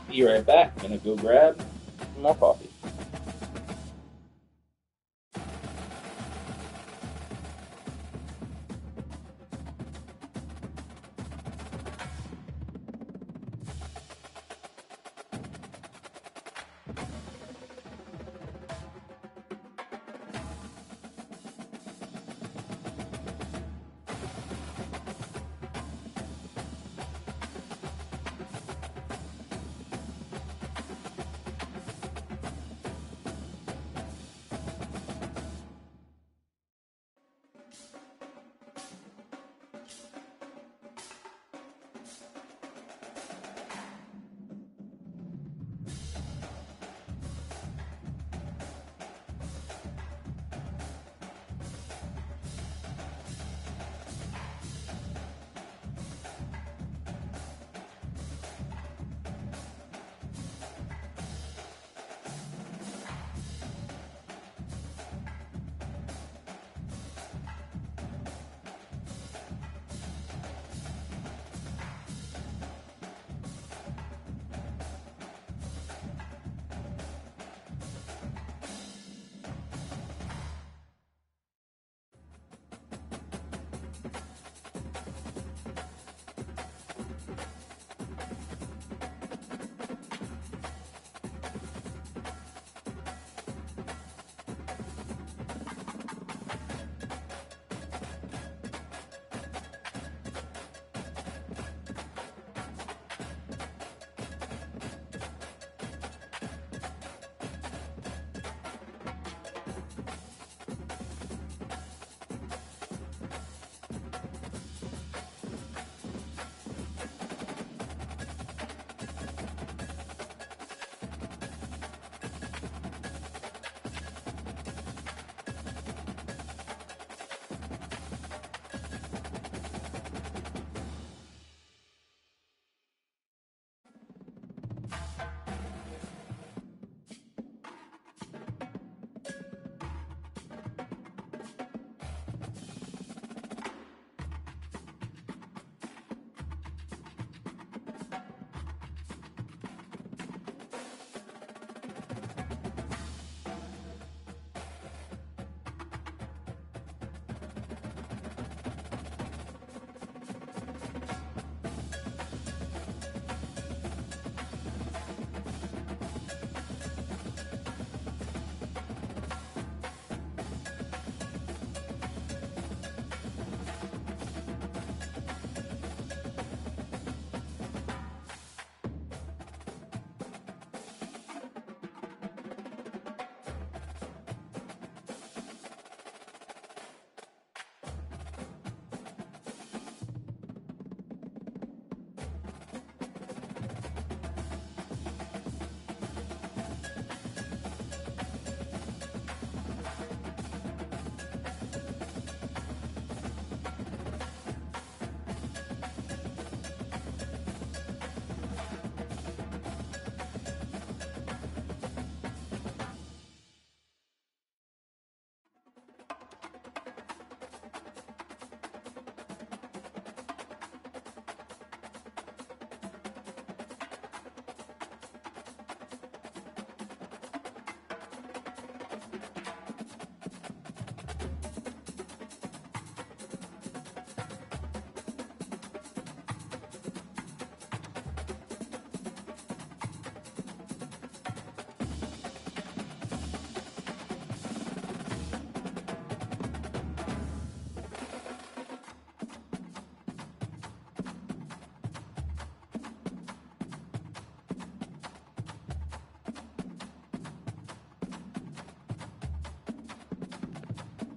Speaker 1: Be right back. I'm gonna go grab some more coffee.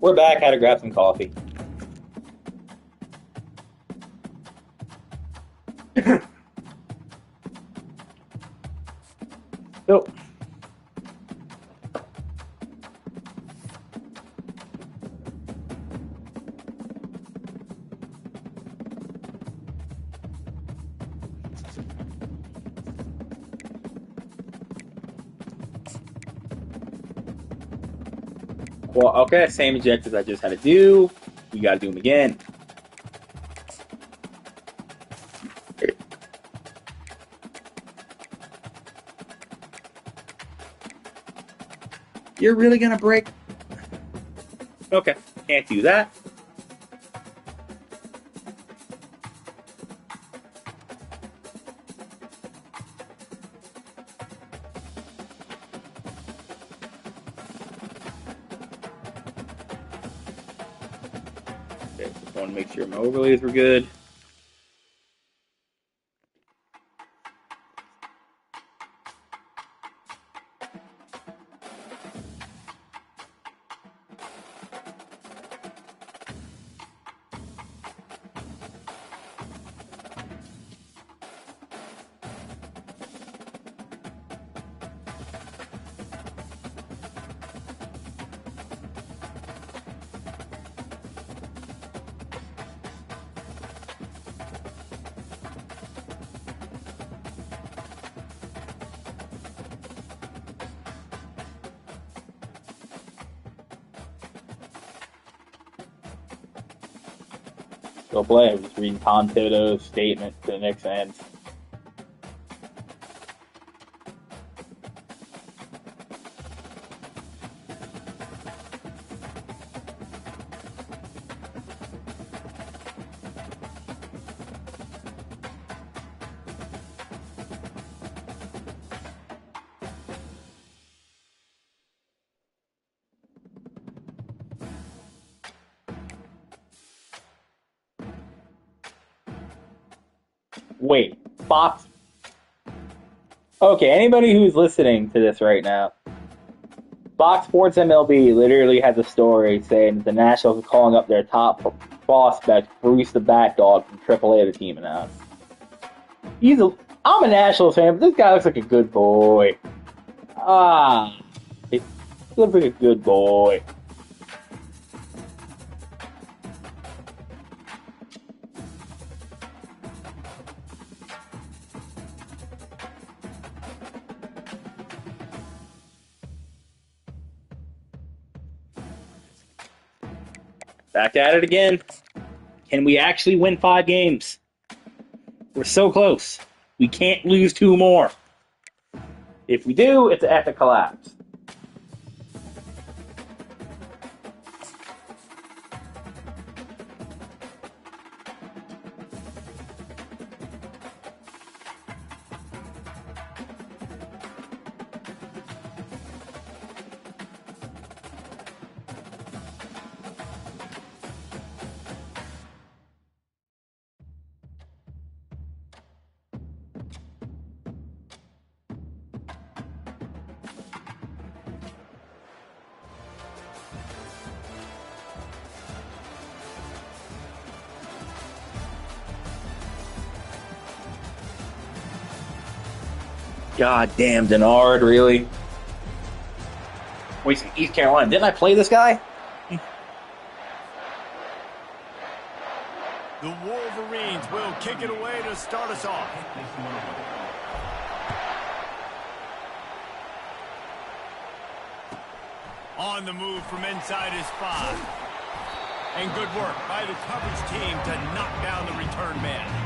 Speaker 1: We're back. Had to grab some coffee. So, well, okay, same objectives I just had to do. We got to do them again. You're really gonna break? Okay, can't do that. Okay, just want to make sure my overlays were good. Go play. I'm just reading Tom Thibodeau's statement to the Knicks fans. Wait, Fox. Okay, anybody who's listening to this right now, Fox Sports MLB literally has a story saying that the Nationals are calling up their top prospect, Bruce the Bat Dog from AAA to the team announced. I'm a Nationals fan, but this guy looks like a good boy. He looks like a good boy. Back at it again. Can we actually win 5 games? We're so close. We can't lose 2 more. If we do, it's an epic collapse. God damn, Denard, really? Wait, East Carolina. Didn't I play this guy?
Speaker 2: The Wolverines will kick it away to start us off. On the move from inside his 5. And good work by the coverage team to knock down the return man.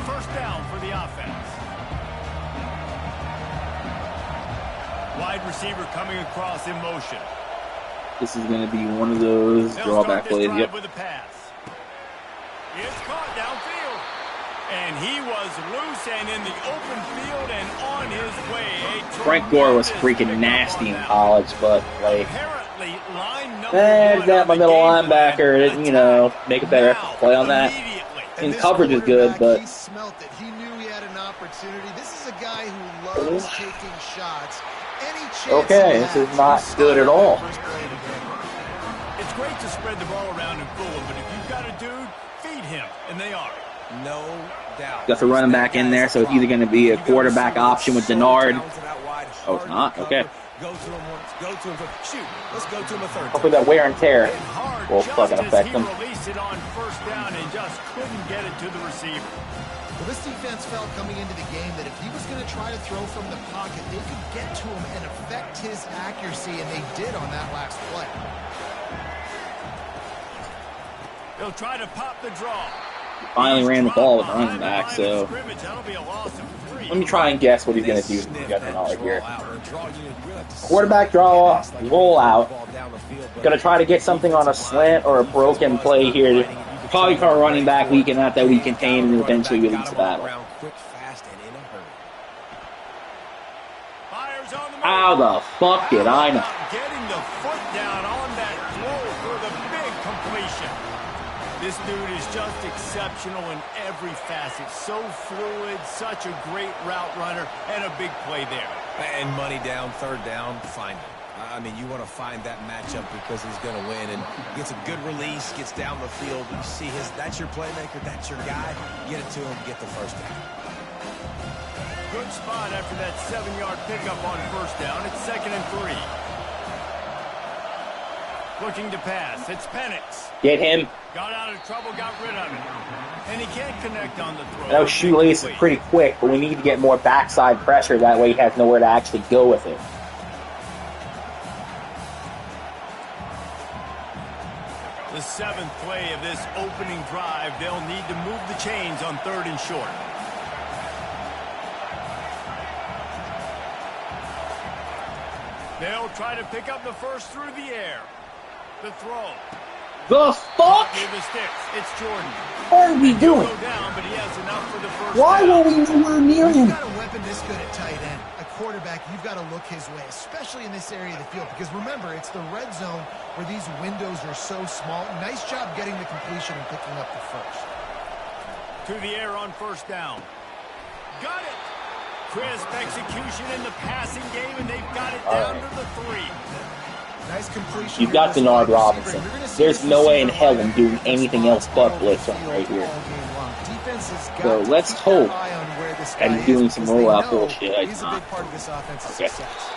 Speaker 2: First down for the offense. Wide receiver coming across in motion.
Speaker 1: This is going to be one of those drawback plays. Yep.
Speaker 2: With a pass. It's caught downfield. And he was loose and in the open field and on his way.
Speaker 1: Frank Gore was freaking nasty in college, but like, that my middle linebacker didn't, make a better play on that. And coverage is good, but
Speaker 4: he smelt it. He knew he had an opportunity. This is a guy who loves taking shots. Any chance
Speaker 1: Okay,
Speaker 4: he
Speaker 1: this
Speaker 4: has.
Speaker 1: is not
Speaker 4: He
Speaker 1: good at
Speaker 4: stopped
Speaker 1: all.
Speaker 4: the first play of the game.
Speaker 2: It's great to spread the ball around and fool him, but if you've got a dude, feed him, and they are.
Speaker 3: No doubt.
Speaker 1: Got the running back in there, so it's either going to be a quarterback option with Denard. Oh, it's not? Okay.
Speaker 3: Go to him once. Go to him. Shoot. Let's go to him a third
Speaker 1: Hopefully that wear and tear
Speaker 2: And hard
Speaker 1: will
Speaker 2: just
Speaker 1: fucking
Speaker 2: as
Speaker 1: affect
Speaker 2: he
Speaker 1: them.
Speaker 2: released it on first down and just couldn't get it to the receiver.
Speaker 4: Well, this defense felt coming into the game that if he was going to try to throw from the pocket, they could get to him and affect his accuracy, and they did on that last play.
Speaker 2: They'll try to pop the draw.
Speaker 1: Finally ran the ball with the running back, so
Speaker 2: That'll be a loss of 3.
Speaker 1: let me try and guess what he's going to do to get Denard here. Quarterback draw, roll out. Going to try to get something on a slant or a broken play here. Probably from a running back we can that we contain and eventually release the battle.
Speaker 3: Quick, fast, and in a hurry.
Speaker 2: Fires on the move.
Speaker 1: How the fuck did I know?
Speaker 2: Getting the foot down on that throw for the big completion. This dude is just exceptional in every facet. So fluid, such a great route runner, and a big play there.
Speaker 3: And money down, third down, find him. I mean, you want to find that matchup because he's going to win. And gets a good release, gets down the field. You see that's your playmaker, that's your guy. Get it to him, get the first down.
Speaker 2: Good spot after that 7-yard pickup on first down. It's 2nd and 3. Looking to pass. It's Penix.
Speaker 1: Get him.
Speaker 2: Got out of trouble, got rid of it. And he can't connect on the throw.
Speaker 1: I know Shoelace is pretty quick, but we need to get more backside pressure. That way he has nowhere to actually go with it.
Speaker 2: The 7th play of this opening drive. They'll need to move the chains on 3rd and short. They'll try to pick up the first through the air. The throw.
Speaker 1: The fuck
Speaker 2: Near the sticks. It's Jordan.
Speaker 1: are we doing?
Speaker 2: Go down, but he has enough for the first
Speaker 1: Why
Speaker 2: down.
Speaker 1: were we nowhere near
Speaker 4: When you've
Speaker 1: him?
Speaker 4: got a weapon this good at tight end, a quarterback, you've got to look his way, especially in this area of the field. Because remember, it's the red zone where these windows are so small. Nice job getting the completion and picking up the first.
Speaker 2: To the air on first down. Got it. Crisp execution in the passing game, and they've got it down to the 3.
Speaker 4: Nice completion.
Speaker 1: You've got Denard Robinson. There's no way in hell I'm doing anything else but blitz on right here. So let's hope that he's doing some rollout bullshit.
Speaker 4: He's a big part of this offense's
Speaker 1: Okay.
Speaker 4: success.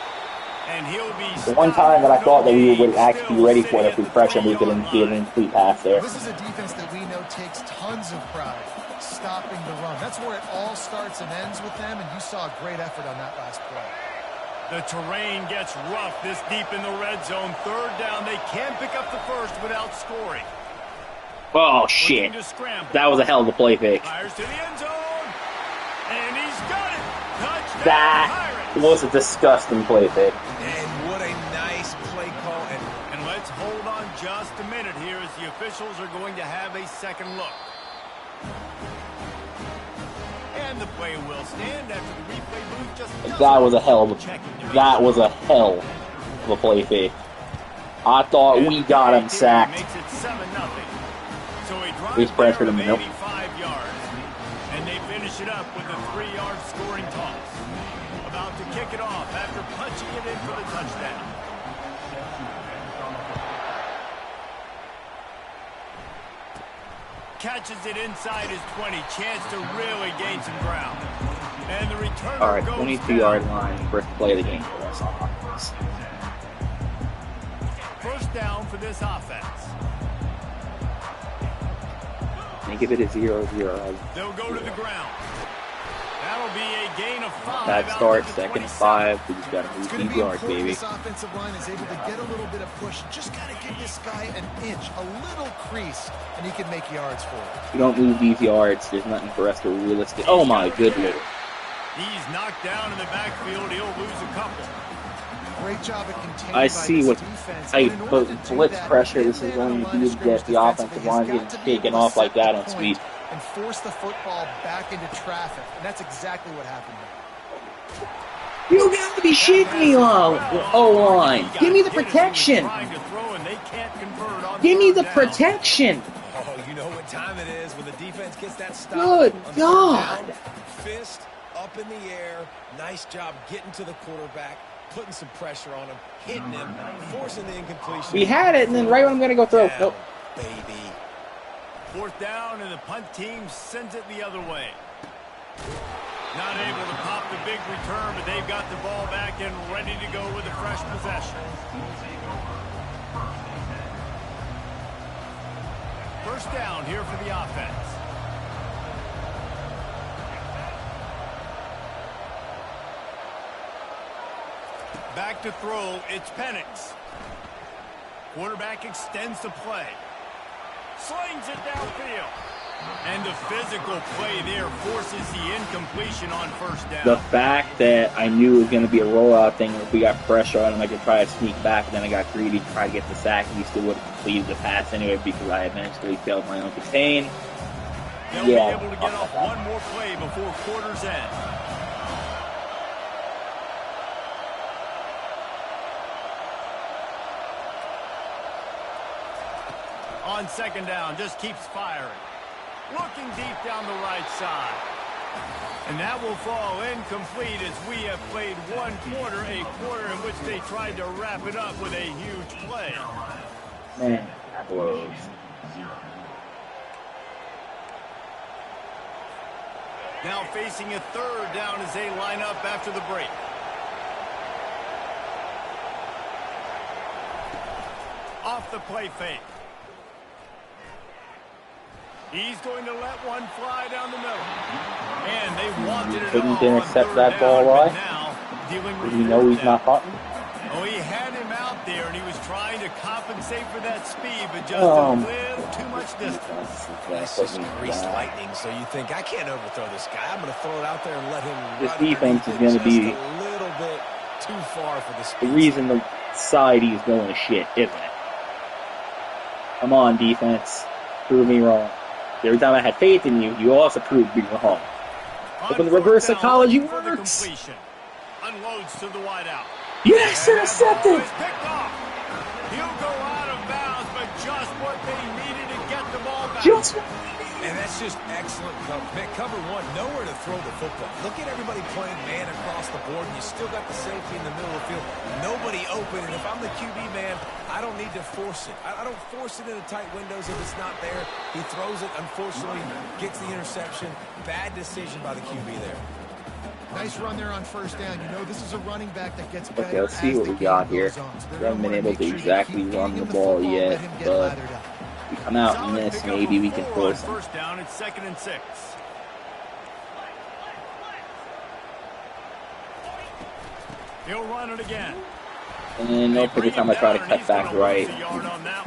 Speaker 2: And he'll be
Speaker 1: The one time that I thought that we would actually be ready for it if we pressure him, we could get an complete pass there.
Speaker 4: This is a defense that we know takes tons of pride stopping the run. That's where it all starts and ends with them, and you saw a great effort on that last play.
Speaker 2: The terrain gets rough this deep in the red zone. 3rd down. They can't pick up the first without scoring.
Speaker 1: Oh shit.
Speaker 2: Looking to scramble.
Speaker 1: That was a hell of a play fake.
Speaker 2: Fires to the end zone. And he's got it. Touchdown,
Speaker 1: That
Speaker 2: Pirates.
Speaker 1: was a disgusting play fake.
Speaker 3: And what a nice play call.
Speaker 2: And let's hold on just a minute here as the officials are going to have a second look. And the play will stand after the replay booth just
Speaker 1: That was a hell of a play fake. I thought we got him sacked.
Speaker 2: Makes it 7-0. So he drives
Speaker 1: He's pressured him,
Speaker 2: there
Speaker 1: nope.
Speaker 2: 85 yards. And they finish it up with a 3-yard scoring toss. About to kick it off after punching it in for the touchdown. Catches it inside his 20. Chance to really gain some ground. And the return
Speaker 1: Alright,
Speaker 2: goes
Speaker 1: 22-yard
Speaker 2: down.
Speaker 1: line, first play of the game for us on offense.
Speaker 2: First down for this offense.
Speaker 1: And give it a 0-0.
Speaker 2: They'll go to the ground. That'll be a gain of 5.
Speaker 1: Bad
Speaker 2: out
Speaker 1: start,
Speaker 2: to the
Speaker 1: 2nd and
Speaker 2: 27.
Speaker 1: 5. We just got to
Speaker 4: It's
Speaker 1: move
Speaker 4: going to
Speaker 1: these
Speaker 4: be
Speaker 1: yards,
Speaker 4: important
Speaker 1: baby.
Speaker 4: this offensive line is able to get a little bit of push. Just got to give this guy an inch, a little crease, and he can make yards for it.
Speaker 1: If we don't move these yards, there's nothing for us to realistic. Oh my good lord.
Speaker 2: He's knocked down in the backfield. He'll lose a couple.
Speaker 4: Great job at containing
Speaker 1: I
Speaker 4: by
Speaker 1: see
Speaker 4: this
Speaker 1: what
Speaker 4: defense.
Speaker 1: I
Speaker 4: But in order to do
Speaker 1: blitz
Speaker 4: that,
Speaker 1: pressure.
Speaker 4: get
Speaker 1: This is
Speaker 4: man on
Speaker 1: going
Speaker 4: the
Speaker 1: to
Speaker 4: line
Speaker 1: do
Speaker 4: of
Speaker 1: to
Speaker 4: scrimmage
Speaker 1: get the offensive
Speaker 4: defensively.
Speaker 1: line
Speaker 4: He's
Speaker 1: getting
Speaker 4: got to be
Speaker 1: taken
Speaker 4: able to
Speaker 1: off like
Speaker 4: set
Speaker 1: that
Speaker 4: the
Speaker 1: on
Speaker 4: point
Speaker 1: speed.
Speaker 4: and force the football back into traffic, and that's exactly what happened here.
Speaker 1: You got to be shitting me, O-line. Give me the protection. Give me the protection.
Speaker 3: Oh, you know what time it is when the defense gets that stop.
Speaker 1: Good
Speaker 3: On
Speaker 1: God.
Speaker 3: down, fist up in the air. Nice job getting to the quarterback. putting some pressure on him, hitting him, forcing the incompletion.
Speaker 1: We had it, and then right when I'm going to go throw.
Speaker 3: Down,
Speaker 1: Nope.
Speaker 3: baby.
Speaker 2: Fourth down, and the punt team sends it the other way. Not able to pop the big return, but they've got the ball back and ready to go with a fresh possession. First down here for the offense. Back to throw, it's Penix. Quarterback extends the play. Slings it downfield. And the physical play there forces the incompletion on first down.
Speaker 1: The fact that I knew it was going to be a rollout thing, if we got pressure on him, I could try to sneak back, and then I got greedy to try to get the sack, and he still would have completed the pass anyway because I eventually failed my own contain.
Speaker 2: They'll be able to get off one more play before quarter's end. On second down, just keeps firing. Looking deep down the right side. And that will fall incomplete as we have played one quarter, a quarter in which they tried to wrap it up with a huge play.
Speaker 1: Man, that blows.
Speaker 2: Now facing a third down as they line up after the break. Off the play fake. He's going to let one fly down the middle. And they wanted it
Speaker 1: Couldn't
Speaker 2: all
Speaker 1: intercept
Speaker 2: on
Speaker 1: that
Speaker 2: third
Speaker 1: ball,
Speaker 2: down,
Speaker 1: right?
Speaker 2: but now dealing with
Speaker 1: Did you know he's
Speaker 2: fourth
Speaker 1: not
Speaker 2: down.
Speaker 1: hunting?
Speaker 2: Oh, he had him out there, and he was trying to compensate for that speed, but just a
Speaker 1: Oh.
Speaker 2: little too much distance.
Speaker 3: That's just greased lightning, so you think, I can't overthrow this guy. I'm going to throw it out there and let him
Speaker 1: This
Speaker 3: run
Speaker 1: defense is
Speaker 3: underneath
Speaker 1: gonna
Speaker 3: it
Speaker 1: be-
Speaker 3: just a little bit too far for the
Speaker 1: The
Speaker 3: speed.
Speaker 1: reason the side he's going to shit, isn't it? Come on, defense. Prove me wrong. Every time I had faith in you, you also proved me wrong.
Speaker 2: On
Speaker 1: But when the reverse
Speaker 2: fourth down,
Speaker 1: psychology
Speaker 2: looking for the
Speaker 1: works.
Speaker 2: completion. Unloads to the wideout.
Speaker 1: Yes,
Speaker 2: And that
Speaker 1: intercepted!
Speaker 2: ball is picked off. He'll go out of bounds, but just what they needed to get the ball back.
Speaker 1: Just
Speaker 3: And that's just excellent cover. Man, cover one, nowhere to throw the football. Look at everybody playing man across the board, and you still got the safety in the middle of the field. Nobody open, and if I'm the QB, man, I don't need to force it. I don't force it into tight windows if it's not there. He throws it, unfortunately, gets the interception. Bad decision by the QB there.
Speaker 4: Nice run there on first down. You know this is a running back that gets better.
Speaker 1: Okay, let's see
Speaker 4: as
Speaker 1: what
Speaker 4: the
Speaker 1: we got
Speaker 4: game
Speaker 1: here.
Speaker 4: goes on. So they're
Speaker 1: We haven't
Speaker 4: gonna
Speaker 1: been
Speaker 4: wanna
Speaker 1: able to
Speaker 4: make sure they
Speaker 1: exactly
Speaker 4: keep
Speaker 1: run
Speaker 4: feeding
Speaker 1: the
Speaker 4: him
Speaker 1: ball
Speaker 4: football,
Speaker 1: yet,
Speaker 4: let him get
Speaker 1: but
Speaker 4: lathered up.
Speaker 1: we come out and
Speaker 2: Solid
Speaker 1: miss,
Speaker 2: pickup
Speaker 1: maybe
Speaker 2: of
Speaker 1: we can
Speaker 2: 4
Speaker 1: force
Speaker 2: on
Speaker 1: him.
Speaker 2: first down. It's 2nd and 6. He'll run it again.
Speaker 1: And nope, every time I try to cut back right,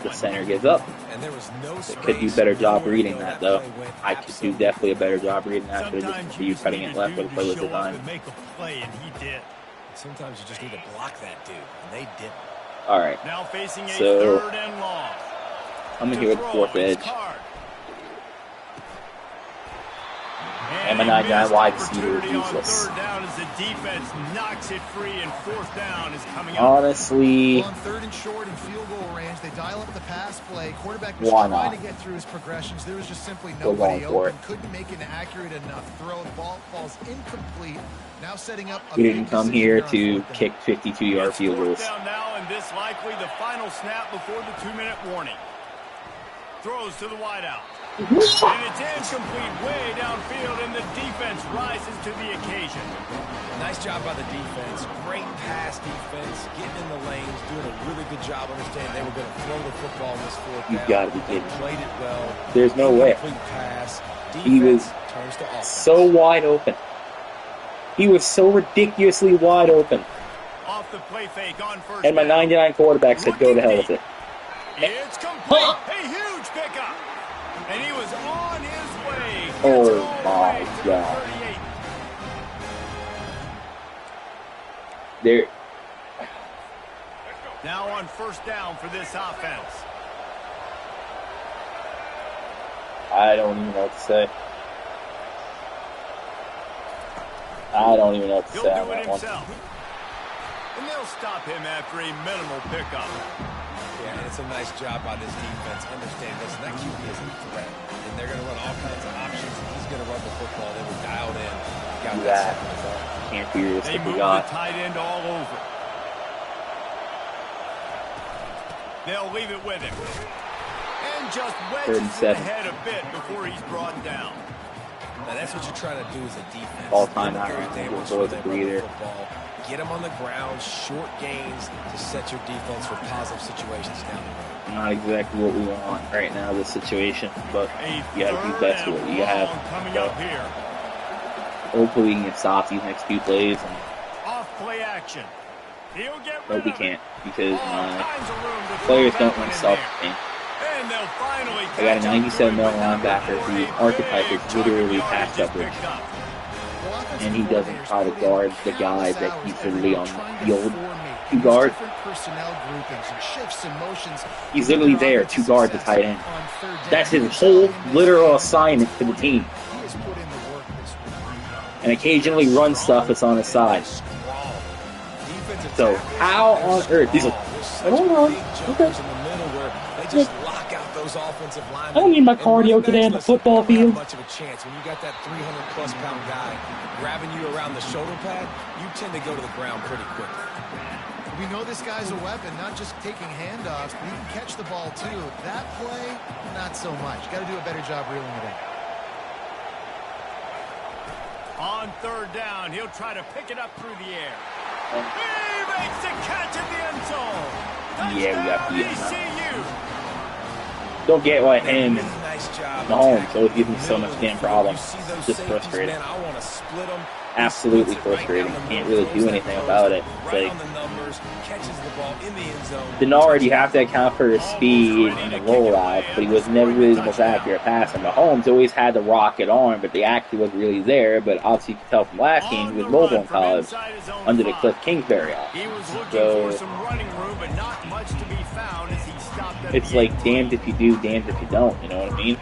Speaker 1: the center gives up.
Speaker 3: And there was no space.
Speaker 1: Could do a better job
Speaker 3: before
Speaker 1: reading that, though.
Speaker 3: play went
Speaker 1: I could do
Speaker 3: absolutely
Speaker 1: definitely a better job reading that. Should have just
Speaker 2: Sometimes
Speaker 1: continued cutting
Speaker 2: need
Speaker 1: it
Speaker 2: to
Speaker 1: left, but the
Speaker 2: do
Speaker 1: play was
Speaker 2: to show up
Speaker 1: designed.
Speaker 2: and make a play, and he did.
Speaker 3: Sometimes you just need to block that dude, and they didn't.
Speaker 1: Alright,
Speaker 2: Now facing a
Speaker 1: So,
Speaker 2: third and long.
Speaker 1: I'm in
Speaker 2: To
Speaker 1: here with the
Speaker 2: throw,
Speaker 1: fourth
Speaker 2: it's
Speaker 1: edge.
Speaker 2: Card.
Speaker 1: And my
Speaker 2: he
Speaker 1: 99
Speaker 2: missed
Speaker 1: wide receiver is
Speaker 2: opportunity on
Speaker 1: useless.
Speaker 2: third down as the defense knocks it free, and fourth down is coming up.
Speaker 1: Honestly,
Speaker 4: On third and short and field goal range, they dial up the pass play. Quarterback was
Speaker 1: Why
Speaker 4: trying
Speaker 1: not?
Speaker 4: to get through his progressions. There was just simply
Speaker 1: We're
Speaker 4: nobody
Speaker 1: going for
Speaker 4: open. Couldn't make an accurate enough throw. The ball falls incomplete. Now setting up a
Speaker 1: we
Speaker 4: big
Speaker 1: didn't come
Speaker 4: decision
Speaker 1: here
Speaker 4: on
Speaker 1: to
Speaker 4: fourth down.
Speaker 1: kick 52-yard
Speaker 2: It's
Speaker 1: field
Speaker 2: fourth
Speaker 1: goals.
Speaker 2: down now, and this likely the final snap before the 2-minute warning. Throws to the wideout. And it's incomplete way downfield, and the defense rises to the occasion.
Speaker 3: Nice job by the defense. Great pass defense. Getting in the lanes. Doing a really good job understanding they were going to throw the football in this fourth down.
Speaker 1: You've gotta be
Speaker 3: They
Speaker 1: kidding me.
Speaker 3: played it well.
Speaker 1: There's no way.
Speaker 3: Incomplete pass.
Speaker 1: He was
Speaker 3: Defense turns to offense.
Speaker 1: So wide open. He was so ridiculously wide open.
Speaker 2: Off the play fake on first
Speaker 1: And my
Speaker 2: down.
Speaker 1: 99 quarterback said, go to hell with it.
Speaker 2: It's complete. A huge pickup. And he was on his way. Gets
Speaker 1: Oh
Speaker 2: it all the
Speaker 1: my
Speaker 2: way to the
Speaker 1: God.
Speaker 2: 38.
Speaker 1: There,
Speaker 2: Now on first down for this offense.
Speaker 1: I don't even know what to say. I don't even know what to
Speaker 2: He'll
Speaker 1: say
Speaker 2: do
Speaker 1: on
Speaker 2: it
Speaker 1: that one.
Speaker 2: himself. And they'll stop him after a minimal pickup.
Speaker 3: Yeah, and it's a nice job by this defense. Understand, listen, that QB is a threat. And they're going to run all kinds of options. And he's going to run the football. They were dialed in. Got
Speaker 1: Do
Speaker 3: that
Speaker 1: that.
Speaker 3: second result.
Speaker 1: Can't be
Speaker 2: They
Speaker 1: realistic. We
Speaker 2: move the
Speaker 1: got
Speaker 2: tight end all over. They'll leave it with him. And just
Speaker 1: Third and
Speaker 2: wedges it
Speaker 1: 7.
Speaker 2: ahead a bit before he's brought down.
Speaker 3: Now that's what you're trying to do as a defense.
Speaker 1: All time
Speaker 3: Limit
Speaker 1: out.
Speaker 3: those damage
Speaker 1: Boys
Speaker 3: when they run the
Speaker 1: breather.
Speaker 3: football. Get them on the ground, short gains to set your defense for positive situations down the road.
Speaker 1: Not exactly what we want right now, this situation, but
Speaker 2: A
Speaker 1: you got to do best with what you have.
Speaker 2: coming
Speaker 1: So
Speaker 2: up here.
Speaker 1: hopefully we can stop these next few plays, and
Speaker 2: Off play action. He'll get
Speaker 1: no,
Speaker 2: rid
Speaker 1: we
Speaker 2: of
Speaker 1: can't
Speaker 2: it.
Speaker 1: because
Speaker 2: All
Speaker 1: my
Speaker 2: kinds of room to throw
Speaker 1: players
Speaker 2: that
Speaker 1: don't
Speaker 2: one
Speaker 1: want to
Speaker 2: in
Speaker 1: stop
Speaker 2: there.
Speaker 1: me.
Speaker 2: And they'll finally
Speaker 1: I got a
Speaker 2: catch up
Speaker 1: 97
Speaker 2: to it,
Speaker 1: mil
Speaker 2: but not
Speaker 1: linebacker
Speaker 2: before
Speaker 1: whose
Speaker 2: a
Speaker 1: archetype
Speaker 2: big
Speaker 1: is
Speaker 2: chunk of
Speaker 1: literally
Speaker 2: yardage
Speaker 1: pass
Speaker 2: is
Speaker 1: coverage.
Speaker 2: picked up.
Speaker 4: Well, offensive
Speaker 1: And he doesn't
Speaker 4: coordinators
Speaker 1: try to
Speaker 4: put in
Speaker 1: guard the guy
Speaker 4: countless
Speaker 1: that
Speaker 4: hours
Speaker 1: he's
Speaker 4: every
Speaker 1: literally
Speaker 4: week
Speaker 1: on
Speaker 4: trying
Speaker 1: the
Speaker 4: to
Speaker 1: field
Speaker 4: formate
Speaker 1: to
Speaker 4: these
Speaker 1: guard.
Speaker 4: different personnel groupings and shifts and motions
Speaker 1: He's
Speaker 4: to lead
Speaker 1: literally
Speaker 4: their
Speaker 1: there
Speaker 4: offensive
Speaker 1: to guard the
Speaker 4: success
Speaker 1: tight end.
Speaker 4: on third down.
Speaker 1: That's
Speaker 4: You
Speaker 1: his
Speaker 4: saw
Speaker 1: whole
Speaker 4: him this
Speaker 1: literal
Speaker 4: game.
Speaker 1: assignment for the team.
Speaker 4: He has put in the work this week.
Speaker 1: And occasionally run stuff that's on his side. So how on earth? He's like, hold on, okay.
Speaker 3: Just lock out those offensive linemen.
Speaker 1: I don't need my
Speaker 3: And
Speaker 1: cardio
Speaker 3: running
Speaker 1: today on the
Speaker 3: backs,
Speaker 1: football
Speaker 3: listen, don't
Speaker 1: field.
Speaker 3: have much of a chance. When you got that 300-plus-pound guy grabbing you around the shoulder pad, you tend to go to the ground pretty quickly.
Speaker 4: We know this guy's a weapon, not just taking handoffs, but he can catch the ball too. That play, not so much. Got to do a better job reeling it in.
Speaker 2: On third down, he'll try to pick it up through the air. He makes the catch in the end zone.
Speaker 1: Yeah, we got beat.
Speaker 2: Touchdown, ECU.
Speaker 1: Don't get why him and
Speaker 3: Nice job.
Speaker 1: Mahomes always give me so much damn problems.
Speaker 3: You see those
Speaker 1: It's just
Speaker 3: safeties,
Speaker 1: frustrating.
Speaker 3: man, I want to split them.
Speaker 1: Absolutely
Speaker 3: He splits it right
Speaker 1: frustrating.
Speaker 3: down the
Speaker 1: Can't
Speaker 3: middle,
Speaker 1: really do
Speaker 3: throws
Speaker 1: anything
Speaker 3: that
Speaker 1: about it.
Speaker 3: right
Speaker 1: Like,
Speaker 3: on the numbers, catches the ball in the end zone.
Speaker 1: Denard, you have to account for his speed and the rollout, but he was never really the most accurate passer. Mahomes always had the rocket arm, but the accuracy wasn't really there. But obviously, you can tell from last game, he was mobile in college under the Cliff Kingsbury off.
Speaker 2: He was looking
Speaker 1: So
Speaker 2: for some running room, but not much to be found as he stopped at
Speaker 1: it's
Speaker 2: the
Speaker 1: like
Speaker 2: end.
Speaker 1: damned if you do, damned if you don't. You know what I mean?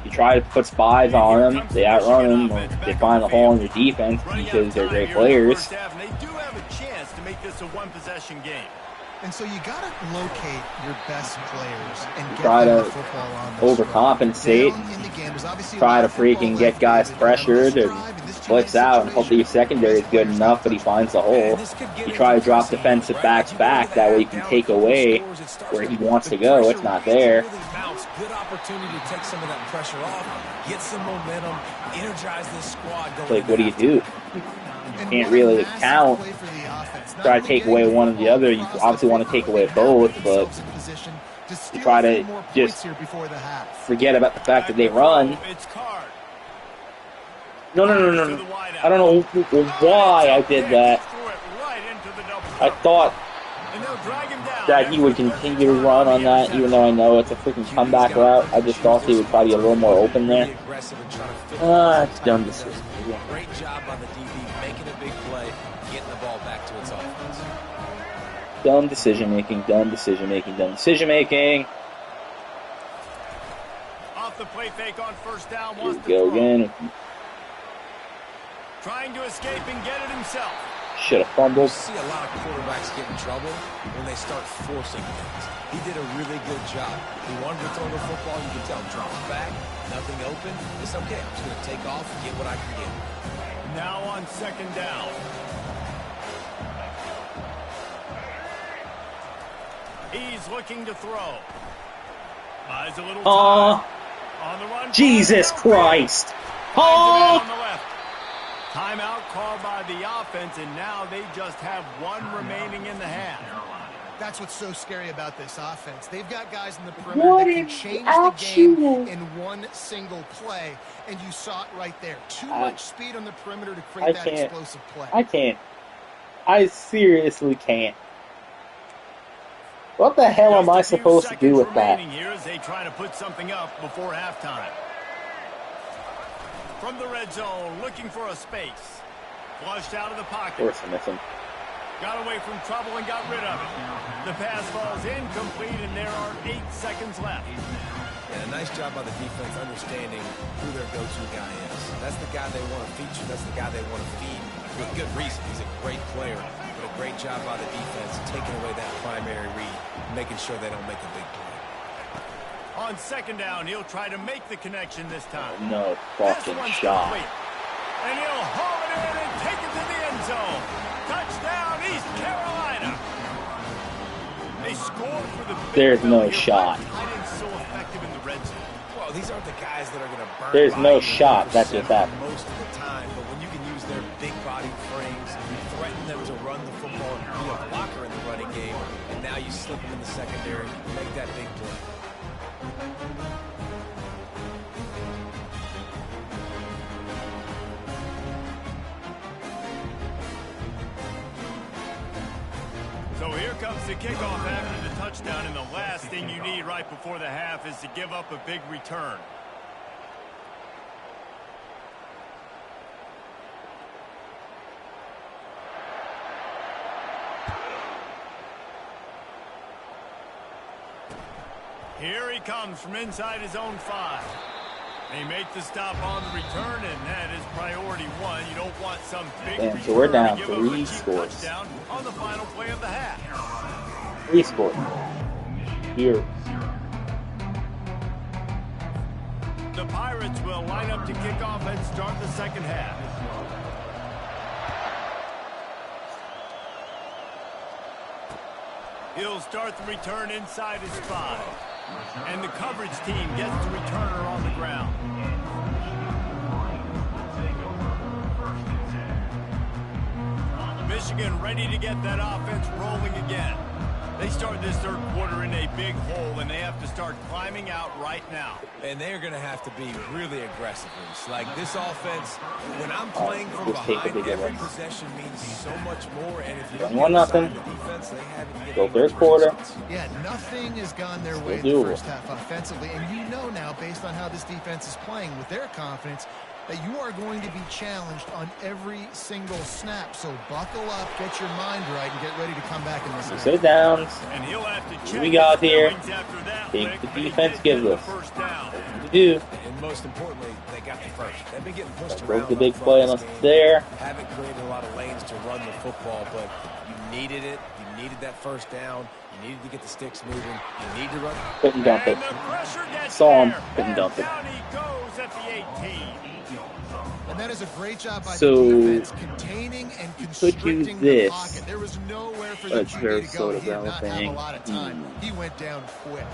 Speaker 1: You try to put spies on them, they outrun them, or they find a hole in your defense because they're great players.
Speaker 2: They do have a chance to make this a one-possession game.
Speaker 4: And so you got to locate your best players and get
Speaker 1: Try
Speaker 4: them
Speaker 1: to
Speaker 4: the football on this
Speaker 1: overcompensate,
Speaker 4: drive. Down in the game, there's obviously a
Speaker 1: try
Speaker 4: lot
Speaker 1: to
Speaker 4: of football
Speaker 1: freaking
Speaker 4: left
Speaker 1: get guys
Speaker 4: to do, but on
Speaker 1: pressured
Speaker 4: this
Speaker 1: or
Speaker 4: drive, in this
Speaker 1: blitz
Speaker 4: two-minute
Speaker 1: out and hopefully your
Speaker 4: situation,
Speaker 1: secondary is good
Speaker 4: players
Speaker 1: enough, but he finds the hole. You try to drop defensive backs back, that way you can take away where he wants to go. It's not there.
Speaker 3: Good opportunity to take some of that pressure off, get some momentum, energize this squad.
Speaker 1: Like, what do you do?
Speaker 4: And
Speaker 1: Can't
Speaker 4: what a
Speaker 1: really
Speaker 4: massive
Speaker 1: count.
Speaker 4: play for the offense. Not
Speaker 1: Try to
Speaker 4: only
Speaker 1: take
Speaker 4: getting
Speaker 1: away
Speaker 4: the
Speaker 1: one or the
Speaker 4: football,
Speaker 1: other. You
Speaker 4: but
Speaker 1: obviously want to take away both, but
Speaker 4: themselves in position to steal
Speaker 1: try
Speaker 4: a
Speaker 1: to
Speaker 4: few more points
Speaker 1: just
Speaker 4: here before the half.
Speaker 1: forget about the fact that they run.
Speaker 2: It's Card.
Speaker 1: No. I don't know why I did that. I thought that he would continue to run on that, even though I know it's a freaking comeback route. I just thought he would probably be a little more open there. It's dumb decision.
Speaker 3: Great job on the DB, making a big play, getting the ball back to its offense.
Speaker 1: Dumb decision making.
Speaker 2: Off the play fake on first down.
Speaker 1: Here we
Speaker 2: Wants to
Speaker 1: go
Speaker 2: throw.
Speaker 1: again.
Speaker 2: Trying to escape and get it himself.
Speaker 1: Should have fumbled.
Speaker 3: See a lot of quarterbacks get in trouble when they start forcing things. He did a really good job. He wanted to throw the football. You can tell, drop back, nothing open. It's okay. I'm just going to take off and get what I can get.
Speaker 2: Now on second down. He's looking to throw. Buys a little time. On the run.
Speaker 1: Jesus Christ.
Speaker 2: On the left. Timeout called by the offense, and now they just have one remaining in the half.
Speaker 4: That's what's so scary about this offense. They've got guys in the perimeter that can change the game in one single play, and you saw it right there. Too much speed on the perimeter to create that explosive play.
Speaker 1: I can't. I seriously can't. What the hell am I supposed to do with that?
Speaker 2: Here as they try to put something up before halftime. From the red zone, looking for a space. Flushed out of the pocket.
Speaker 1: Of course I miss him.
Speaker 2: Got away from trouble and got rid of it. The pass falls incomplete, and there are 8 seconds left.
Speaker 3: And a nice job by the defense understanding who their go-to guy is. That's the guy they want to feature. That's the guy they want to feed with good reason. He's a great player, but a great job by the defense taking away that primary read, making sure they don't make a big play.
Speaker 2: On second down, he'll try to make the connection this time.
Speaker 1: No
Speaker 2: This
Speaker 1: fucking
Speaker 2: one's
Speaker 1: shot.
Speaker 2: complete. And he'll haul it in and take it to the end zone. Touchdown, East Carolina. the big
Speaker 1: There's no
Speaker 2: fella here.
Speaker 1: shot.
Speaker 2: Why tight ends so effective in the red zone?
Speaker 3: Well, these aren't the guys that are going to burn.
Speaker 1: There's no
Speaker 3: bodies
Speaker 1: shot. That's
Speaker 3: 100%
Speaker 1: just happened.
Speaker 3: most of the time. But when you can use their big body frames, threaten them to run the football and be a blocker in the running game, and now you slip them in the secondary, make that big play.
Speaker 2: So here comes the kickoff after the touchdown, and the last thing you need right before the half is to give up a big return. Here he comes from inside his own 5. They make the stop on the return, and that is priority 1. You don't want some big
Speaker 1: Damn, so we're down
Speaker 2: return to give up a
Speaker 1: 3
Speaker 2: cheap
Speaker 1: scores.
Speaker 2: touchdown on the final play of the half.
Speaker 1: 3 scores. Here.
Speaker 2: The Pirates will line up to kick off and start the second half. He'll start the return inside his 5. And the coverage team gets the returner on the ground. Michigan ready to get that offense rolling again. They start this third quarter in a big hole, and they have to start climbing out right now.
Speaker 3: And they're going to have to be really aggressive. Like this offense, when I'm playing from
Speaker 1: Just take a
Speaker 3: behind,
Speaker 1: big
Speaker 3: every
Speaker 1: one.
Speaker 3: possession means so much more. And if you don't
Speaker 1: 1-0.
Speaker 3: get the defense, they haven't given
Speaker 1: Go
Speaker 3: you
Speaker 1: third
Speaker 3: much
Speaker 1: quarter.
Speaker 3: results.
Speaker 4: Yeah, nothing has gone their way in
Speaker 1: doable.
Speaker 4: the first half offensively, and you know now, based on how this defense is playing with their confidence, that you are going to be challenged on every single snap. So buckle up, get your mind right, and get ready to come back in this game.
Speaker 1: Sit downs.
Speaker 2: And he'll have to check
Speaker 1: We got
Speaker 2: his
Speaker 1: here.
Speaker 2: feelings after that
Speaker 1: Think
Speaker 2: lick,
Speaker 1: the
Speaker 2: but he
Speaker 1: defense
Speaker 2: did
Speaker 1: gives
Speaker 2: get the
Speaker 1: us.
Speaker 2: first down.
Speaker 1: What to do?
Speaker 3: And most importantly, they got the first. They've been getting pushed
Speaker 1: Broke
Speaker 3: around.
Speaker 1: the big
Speaker 3: up front
Speaker 1: play
Speaker 3: this
Speaker 1: unless
Speaker 3: game.
Speaker 1: it's there.
Speaker 3: Haven't created a lot of lanes to run the football, but you needed it. You needed that first down. You needed to get the sticks moving. You need to run.
Speaker 1: Couldn't dump it.
Speaker 2: And the pressure gets
Speaker 1: Saw him.
Speaker 2: there.
Speaker 1: Couldn't
Speaker 2: And
Speaker 1: dump it.
Speaker 2: down he goes at the 18.
Speaker 4: And that is a great job by
Speaker 1: So,
Speaker 4: the defense, containing and
Speaker 1: could
Speaker 4: constricting
Speaker 1: use
Speaker 4: the
Speaker 1: this.
Speaker 4: pocket. There was nowhere for the
Speaker 1: But
Speaker 4: QB
Speaker 1: they're
Speaker 4: to go.
Speaker 1: sort of
Speaker 4: He did not have a
Speaker 1: developing.
Speaker 4: lot of time. He went down quick.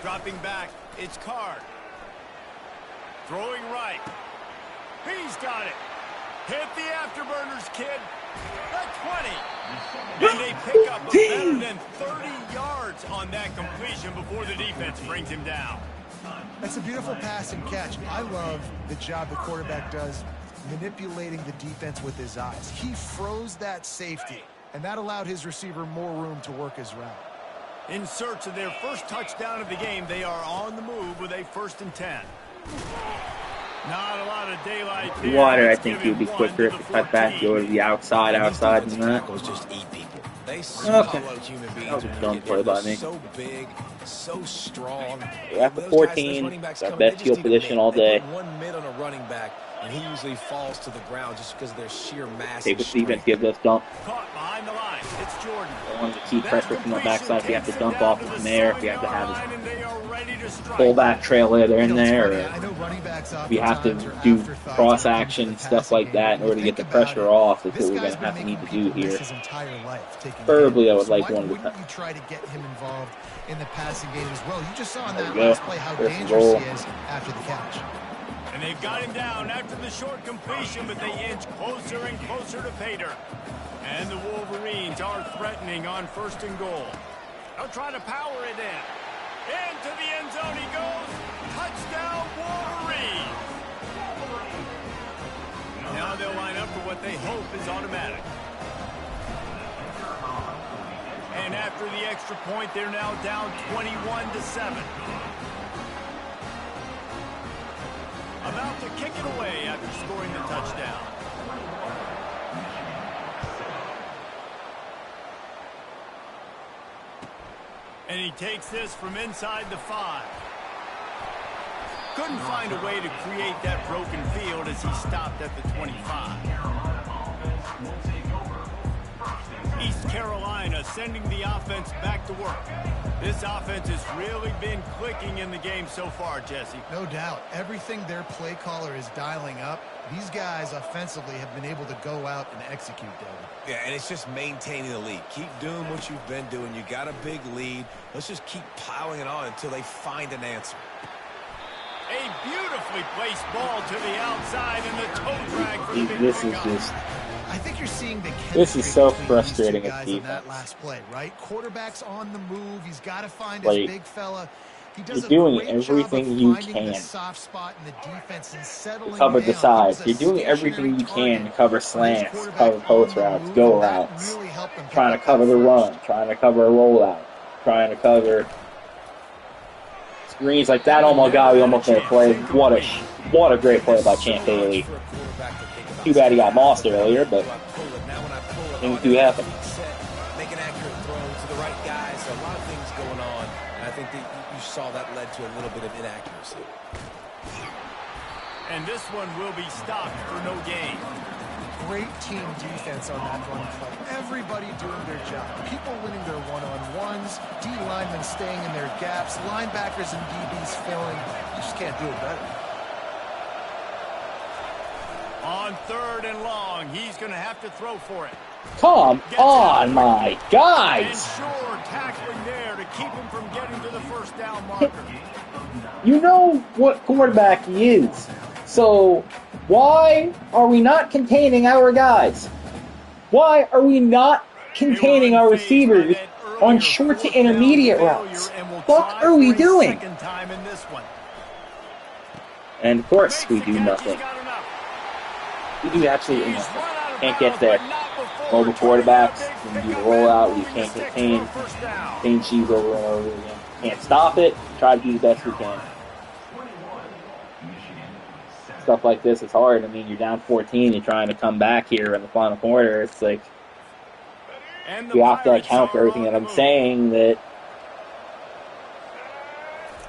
Speaker 2: Dropping back, it's Card. Throwing right. He's got it. Hit the afterburners, kid. The 20. And they pick up a better than 30 yards on that completion before the defense brings him down.
Speaker 4: That's a beautiful pass and catch. I love the job the quarterback does manipulating the defense with his eyes. He froze that safety, and that allowed his receiver more room to work his route.
Speaker 2: In search of their first touchdown of the game, they are on the move with a 1st and 10. Not a lot of daylight there.
Speaker 1: Water, I
Speaker 2: Let's
Speaker 1: think
Speaker 2: give
Speaker 1: he would be
Speaker 2: him one
Speaker 1: quicker
Speaker 2: to
Speaker 1: if
Speaker 2: the
Speaker 1: it cut back,
Speaker 2: 14.
Speaker 1: go to the outside than
Speaker 3: Defensive
Speaker 1: that.
Speaker 3: tackles just eat people. They swallow human beings.
Speaker 1: That was a
Speaker 3: when you
Speaker 1: dumb
Speaker 3: get
Speaker 1: play
Speaker 3: near
Speaker 1: by
Speaker 3: them.
Speaker 1: me.
Speaker 3: So big, so strong.
Speaker 1: We're at the
Speaker 3: Those guys, those
Speaker 1: 14.
Speaker 3: running backs
Speaker 1: Our
Speaker 3: come,
Speaker 1: best
Speaker 3: they
Speaker 1: field
Speaker 3: just need a
Speaker 1: position
Speaker 3: mid.
Speaker 1: all
Speaker 3: They
Speaker 1: day.
Speaker 3: put one mid on a running back, and he usually falls to the ground just because of their sheer mass.
Speaker 1: Take
Speaker 3: and
Speaker 1: what defense
Speaker 3: strength.
Speaker 1: gives us, dump.
Speaker 2: Caught behind the line. It's Jordan.
Speaker 1: I want to keep
Speaker 2: That
Speaker 1: pressure from the
Speaker 2: completion
Speaker 1: backside. If you have to
Speaker 2: takes
Speaker 1: dump
Speaker 2: him down
Speaker 1: off
Speaker 2: to
Speaker 1: from
Speaker 2: the
Speaker 1: there, if you have to
Speaker 2: 7-yard
Speaker 1: have
Speaker 2: line,
Speaker 1: a
Speaker 2: and they are ready to strike.
Speaker 1: fullback trailer there
Speaker 4: You
Speaker 1: in
Speaker 4: know, it's
Speaker 1: there,
Speaker 4: funny,
Speaker 1: or
Speaker 4: I know running backs
Speaker 1: if you have to
Speaker 4: oftentimes are
Speaker 1: do
Speaker 4: afterthoughts
Speaker 1: cross
Speaker 4: when it comes to
Speaker 1: action,
Speaker 4: the
Speaker 1: stuff
Speaker 4: passing
Speaker 1: like
Speaker 4: game.
Speaker 1: that in
Speaker 4: When
Speaker 1: order to
Speaker 4: you
Speaker 1: get the
Speaker 4: think about
Speaker 1: pressure
Speaker 4: it,
Speaker 1: off, is
Speaker 4: this
Speaker 1: what we're
Speaker 4: guy's
Speaker 1: going to have
Speaker 4: been
Speaker 1: to need to
Speaker 4: making
Speaker 1: do
Speaker 4: people miss
Speaker 1: here.
Speaker 4: his entire life, taking
Speaker 1: Preferably, I
Speaker 4: hits.
Speaker 1: would like
Speaker 4: So
Speaker 1: one
Speaker 4: why
Speaker 1: to
Speaker 4: wouldn't you try to get him involved in the passing game as well? You just saw in
Speaker 1: There
Speaker 4: that
Speaker 1: we go.
Speaker 4: last play how
Speaker 1: First and
Speaker 4: dangerous
Speaker 1: goal.
Speaker 4: he is after the catch.
Speaker 2: And they've got him down after the short completion, but they inch closer and closer to pay dirt. And the Wolverines are threatening on 1st and goal. They'll try to power it in. Into the end zone he goes. Touchdown, Wolverines. Now they'll line up for what they hope is automatic. And after the extra point, they're now down 21-7. About to kick it away after scoring the touchdown. And he takes this from inside the 5. Couldn't find a way to create that broken field as he stopped at the 25. East Carolina Carolina sending the offense back to work. This offense has really been clicking in the game so far, Jesse.
Speaker 4: No doubt. Everything their play caller is dialing up, these guys offensively have been able to go out and execute, David.
Speaker 3: Yeah, and it's just maintaining the lead. Keep doing what you've been doing. You got a big lead. Let's just keep piling it on until they find an answer.
Speaker 2: A beautifully placed ball to the outside and the toe drag for the big
Speaker 1: This is
Speaker 2: breakout.
Speaker 1: just...
Speaker 4: I think you're seeing the
Speaker 1: This is so
Speaker 4: chemistry between
Speaker 1: frustrating
Speaker 4: these two
Speaker 1: at
Speaker 4: guys on that
Speaker 1: defense.
Speaker 4: last play, right? Quarterback's on the move. He's got to find
Speaker 1: Like,
Speaker 4: his big fella. He does
Speaker 1: you're doing
Speaker 4: a great
Speaker 1: everything
Speaker 4: job of
Speaker 1: you
Speaker 4: finding the
Speaker 1: can
Speaker 4: soft spot in the defense and settling
Speaker 1: cover the
Speaker 4: down.
Speaker 1: sides.
Speaker 4: He was a
Speaker 1: You're doing everything
Speaker 4: stationary
Speaker 1: you can to
Speaker 4: target.
Speaker 1: cover
Speaker 4: His
Speaker 1: slants,
Speaker 4: quarterback
Speaker 1: cover
Speaker 4: on
Speaker 1: post
Speaker 4: the
Speaker 1: routes,
Speaker 4: move,
Speaker 1: go
Speaker 4: and that
Speaker 1: routes,
Speaker 4: really helped him pick
Speaker 1: trying to
Speaker 4: up
Speaker 1: cover
Speaker 4: that
Speaker 1: the
Speaker 4: first.
Speaker 1: run, trying to cover a rollout, trying to cover screens like that. Oh my God, we almost made a play. What a great play by Champ Bailey. Too bad he got mossed earlier, but things do happen.
Speaker 3: Make an accurate throw to the right guys. So a lot of things going on. And I think that you saw that led to a little bit of inaccuracy.
Speaker 2: And this one will be stopped for no gain.
Speaker 4: Great team defense on that run play. Everybody doing their job. People winning their one-on-ones, D linemen staying in their gaps, linebackers and DBs filling. You just can't do it better.
Speaker 2: On 3rd and long, he's going to have to throw for it.
Speaker 1: Come on, my
Speaker 2: And
Speaker 1: guys!
Speaker 2: sure, tackling there to keep him from getting to the first down marker.
Speaker 1: You know what quarterback he is. So why are we not containing our guys? Why are we not containing our receivers on short to intermediate routes? What are we doing? And of course, we do nothing. We do absolutely nothing. Can't get there. Mobile quarterbacks, when you do the rollout, we can't contain cheese over and over again. Can't stop it. Try to do the best we can. Stuff like this is hard. I mean, you're down 14, you're trying to come back here in the final quarter. It's like, you have to account for everything that I'm saying, that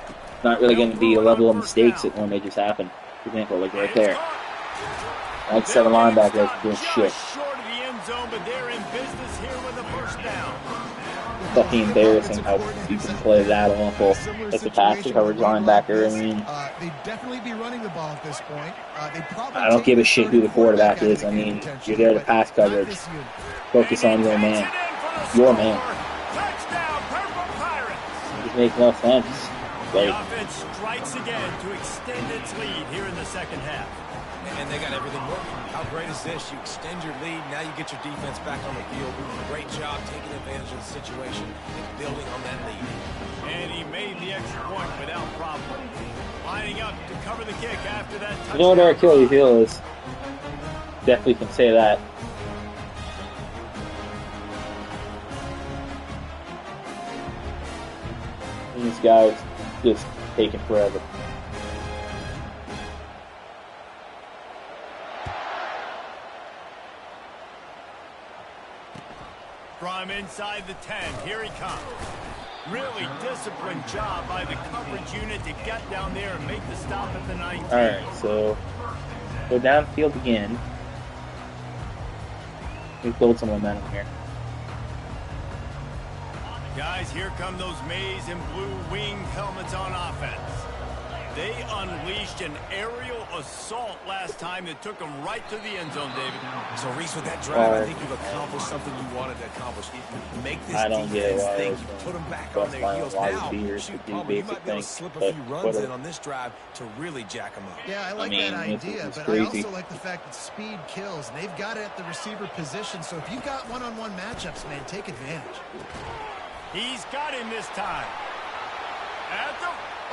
Speaker 1: it's not really going to be a level of mistakes that when they just happen. For example, like right there. Like 7 linebackers doing shit. Fucking embarrassing how you can play that awful as a pass coverage linebacker. I mean,
Speaker 4: they'd definitely be running the ball at this point.
Speaker 1: I don't give a shit who the quarterback is. I mean, you're there to pass coverage. Focus on your man. Your man. It just makes no sense.
Speaker 2: The offense strikes again to extend its lead here in the second half.
Speaker 3: And they got everything working. How great is this? You extend your lead, now you get your defense back on the field. Great job taking advantage of the situation and building on that lead.
Speaker 2: And he made the extra point without problem. Lining up to cover the kick after that touchdown.
Speaker 1: You know what our Achilles heel is? Definitely can say that. These guys just taking forever.
Speaker 2: From inside the 10, here he comes. Really disciplined job by the coverage unit to get down there and make the stop at the 19.
Speaker 1: Alright, so go downfield again. We build some momentum here.
Speaker 2: Guys, here come those maize and blue wing helmets on offense. They unleashed an aerial assault last time that took them right to the end zone, David.
Speaker 3: So, Reese, with that drive, I think you've accomplished something you wanted to accomplish. You make this
Speaker 1: I don't get
Speaker 3: defense
Speaker 1: why
Speaker 3: think,
Speaker 1: those
Speaker 3: you put them back
Speaker 1: West
Speaker 3: on their
Speaker 1: Final
Speaker 3: heels.
Speaker 1: wide
Speaker 3: Now,
Speaker 1: receivers
Speaker 3: shoot,
Speaker 1: could do
Speaker 3: Palmer, you
Speaker 1: basic
Speaker 3: might be able to
Speaker 1: things,
Speaker 3: slip a
Speaker 1: but
Speaker 3: few runs
Speaker 1: whatever.
Speaker 3: in on this drive to really jack them up.
Speaker 4: Yeah, I like
Speaker 1: mean,
Speaker 4: that
Speaker 1: this
Speaker 4: idea,
Speaker 1: is
Speaker 4: but
Speaker 1: crazy.
Speaker 4: I also like the fact that speed kills. And they've got it at the receiver position, so if you've got one-on-one matchups, man, take advantage.
Speaker 2: He's got him this time.